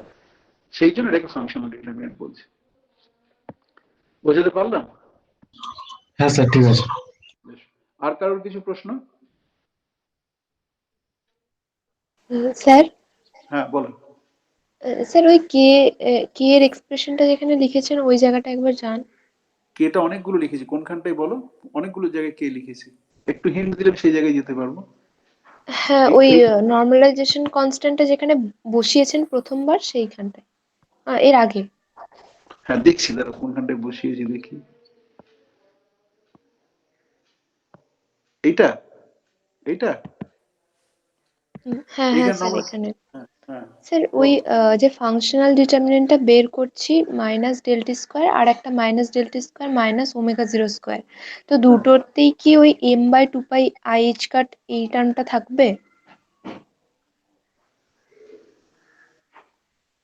সেই জন্য এটাকে ফাংশনাল ডিটারমিনেন্ট বলছে। বোঝাতে পারলাম? হ্যাঁ স্যার ঠিক আছে। আর কারোর কিছু প্রশ্ন? স্যার, হ্যাঁ বলুন। স্যার ওই কে এর এক্সপ্রেশনটা যেখানে লিখেছেন ওই জায়গাটা একবার যান। কেটা অনেকগুলো লিখেছি, কোনখানটাই বলো? অনেকগুলো জায়গায় কে লিখেছি, একটু হিন্ট দিলে সেই জায়গায় যেতে পারবো। হ্যাঁ, ওই নর্মালাইজেশন কনস্ট্যান্টটা যেখানে বসিয়েছেন প্রথমবার সেইখানটায়, এর আগে। হ্যাঁ দেখছি, দাঁড়া কোনখানটায় বসিয়েছি দেখি। এইটা এইটা হ্যাঁ হ্যাঁ এইখানে স্যার আমরা এখানে হ্যাঁ হ্যাঁ স্যার ওই বলো। যে ফাংশনাল ডিটারমিনেন্টটা বের করছি মাইনাস ডেল্টা স্কোয়ার আর একটা minus delta square minus omega zero square, তো হ্যাঁ দুটোতেই কি ওই m/2 i h কাট এই টার্মটা থাকবে?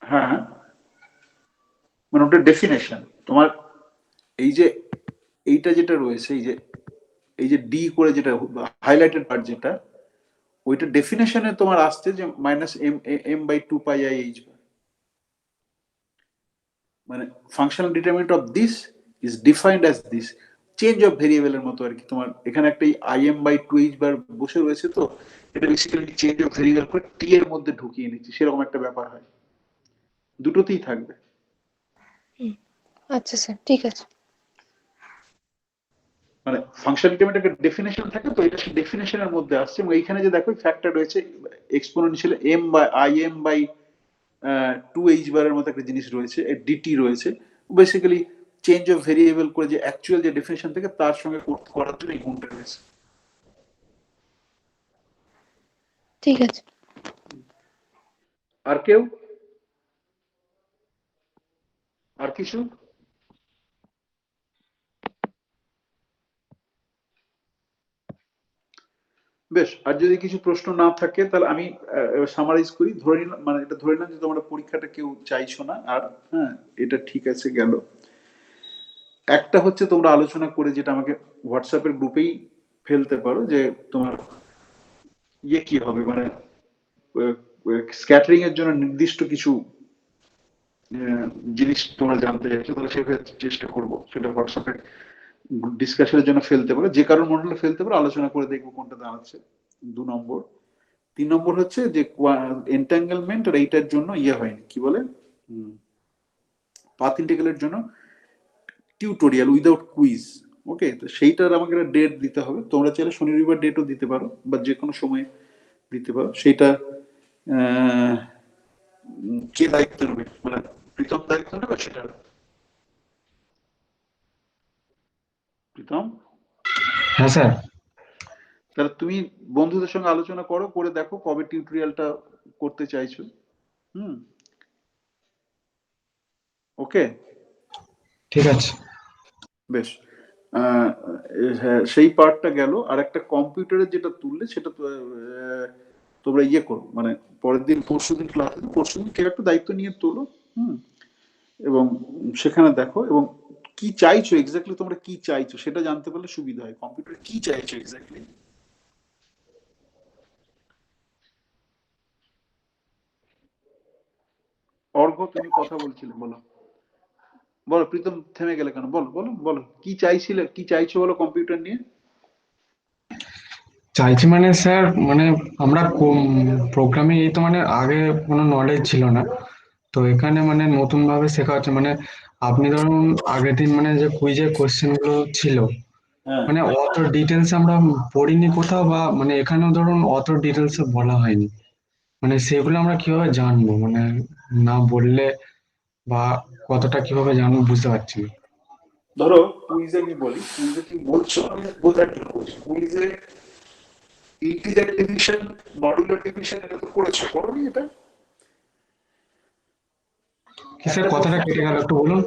হ্যাঁ, মানে ওটা ডেফিনেশন তোমার। এই যে এইটা যেটা রয়েছে, এই যে ডি করে যেটা হাইলাইটেড পার্ট যেটা, ওইটা ডেফিনেশনে তোমার আসছে যে -m/2 πi/h, মানে functional determinant of this is defined as this, change of ভেরিয়েবলের মতো আর কি। তোমার এখানে একটা im/2h বার বসে রয়েছে, তো এটা বেসিক্যালি চেঞ্জ অফ ভেরিয়েবল করে টি এর মধ্যে ঢুকিয়ে নিচ্ছি, সেরকম একটা ব্যাপার হয়। দুটোতেই থাকবে। আচ্ছা স্যার, ঠিক আছে। মানে ফাংশন ডিটারমিনেন্ট একটা ডেফিনেশন থাকে, তো এটা সেই ডেফিনেশনের মধ্যে আসছে। এবং এইখানে যে দেখো ফ্যাক্টর রয়েছে এক্সপোনেনশিয়াল m/2h বারের মতো একটা জিনিস রয়েছে, ডিটি রয়েছে, বেসিক্যালি চেঞ্জ অফ ভেরিয়েবল করে যে অ্যাকচুয়াল যে ডেফিনেশন থেকে তার সঙ্গে করার জন্য এই গুণটা রয়েছে। ঠিক আছে। আর কেউ আর কিছু? বেশ, আর যদি কিছু প্রশ্ন না থাকে তাহলে আমি সামারাইজ করি। ধরে নিলাম, মানে এটা ধরে নিলাম যে তোমরা পরীক্ষাটা কেউ চাইছো না আর। হ্যাঁ, এটা ঠিক আছে গেল। একটা হচ্ছে তোমরা আলোচনা করে যেটা আমাকে হোয়াটসঅ্যাপের গ্রুপেই ফেলতে পারো, যে তোমার ইয়ে কি হবে, মানে স্ক্যাটারিং এর জন্য নির্দিষ্ট কিছু জিনিস তোমরা জানতে চাইছো, তাহলে সেভাবে চেষ্টা করবো সেটা হোয়াটসঅ্যাপে ডিসকাশনের জন্য ফেলতে পারো, যে কারোর মনে হলে ফেলতে পারো, আলোচনা করে দেখবো কোনটা দাঁড়াচ্ছে। 2 নম্বর। 3 নম্বর হচ্ছে যে এন্টাঙ্গেলমেন্ট আর এইটার জন্য ইয়ে হয়নি, কি বলে, পাথ ইন্টিগ্রালের জন্য টিউটোরিয়াল উইদাউট কুইজ। ওকে, তো সেইটার আমাকে একটা ডেট দিতে হবে। তোমরা চাইলে শনি রবিবার ডেটও দিতে পারো, বা যে কোনো সময় দিতে পারো। সেইটা কে দায়িত্ব নেবে, মানে প্রীতম দায়িত্ব নেবে সেটা? প্রীতম, হ্যাঁ স্যার। তাহলে তুমি বন্ধুদের সঙ্গে আলোচনা করো, করে দেখো কবে টিউটোরিয়ালটা করতে চাইছো। হুম, ওকে, ঠিক আছে। বেশ। আহ, হ্যাঁ, সেই পার্টটা গেল। আর একটা কম্পিউটারের যেটা তুললে সেটা তো তোমরা ইয়ে করো, মানে পরের দিন পরশুদিন ক্লাসে, পরশুদিন কেউ একটা দায়িত্ব নিয়ে তোলো। হুম, এবং সেখানে দেখো, এবং কি চাইছো এক্স্যাক্টলি, তোমরা কি চাইছো সেটা জানতে পারলে সুবিধা হয়। কম্পিউটারে কি চাইছো এক্স্যাক্টলি? অর্ঘ্য, তুমি কথা বলছিলে, বলো। বলো, প্রীতম থেমে গেলে কেন? বলো বলো বলো, কি চাইছিলে, কি চাইছো বলো কম্পিউটার নিয়ে। চাইছি মানে স্যার, মানে আমরা প্রোগ্রামিং এই তো মানে আগে কোনো নলেজ ছিল না, তো এখানে মানে নতুন ভাবে শেখা হচ্ছে। মানে আপনি ধরুন আগের দিন মানে যে কুইজের কোশ্চেন গুলো ছিল, হ্যাঁ, মানে অত ডিটেলস আমরা পড়িনি কোথাও, বা মানে এখানেও ধরুন অত ডিটেলস বলা হয়নি। মানে সেগুলো আমরা কিভাবে জানবো, মানে না বললে বা কতটা কিভাবে জানবো বুঝতে পারছি না। ধরো কুইজে আমি বলি, কুইজে কি বলছো আমি বোঝার জন্য বলছি। কুইজে ইন্টিজার ডিভিশন, মডুলার ডিভিশন, এটা তো করেছো, করোনি এটা? কি স্যার, একটা কথাটা প্রশ্ন কেটে গেল, একটু বলুন।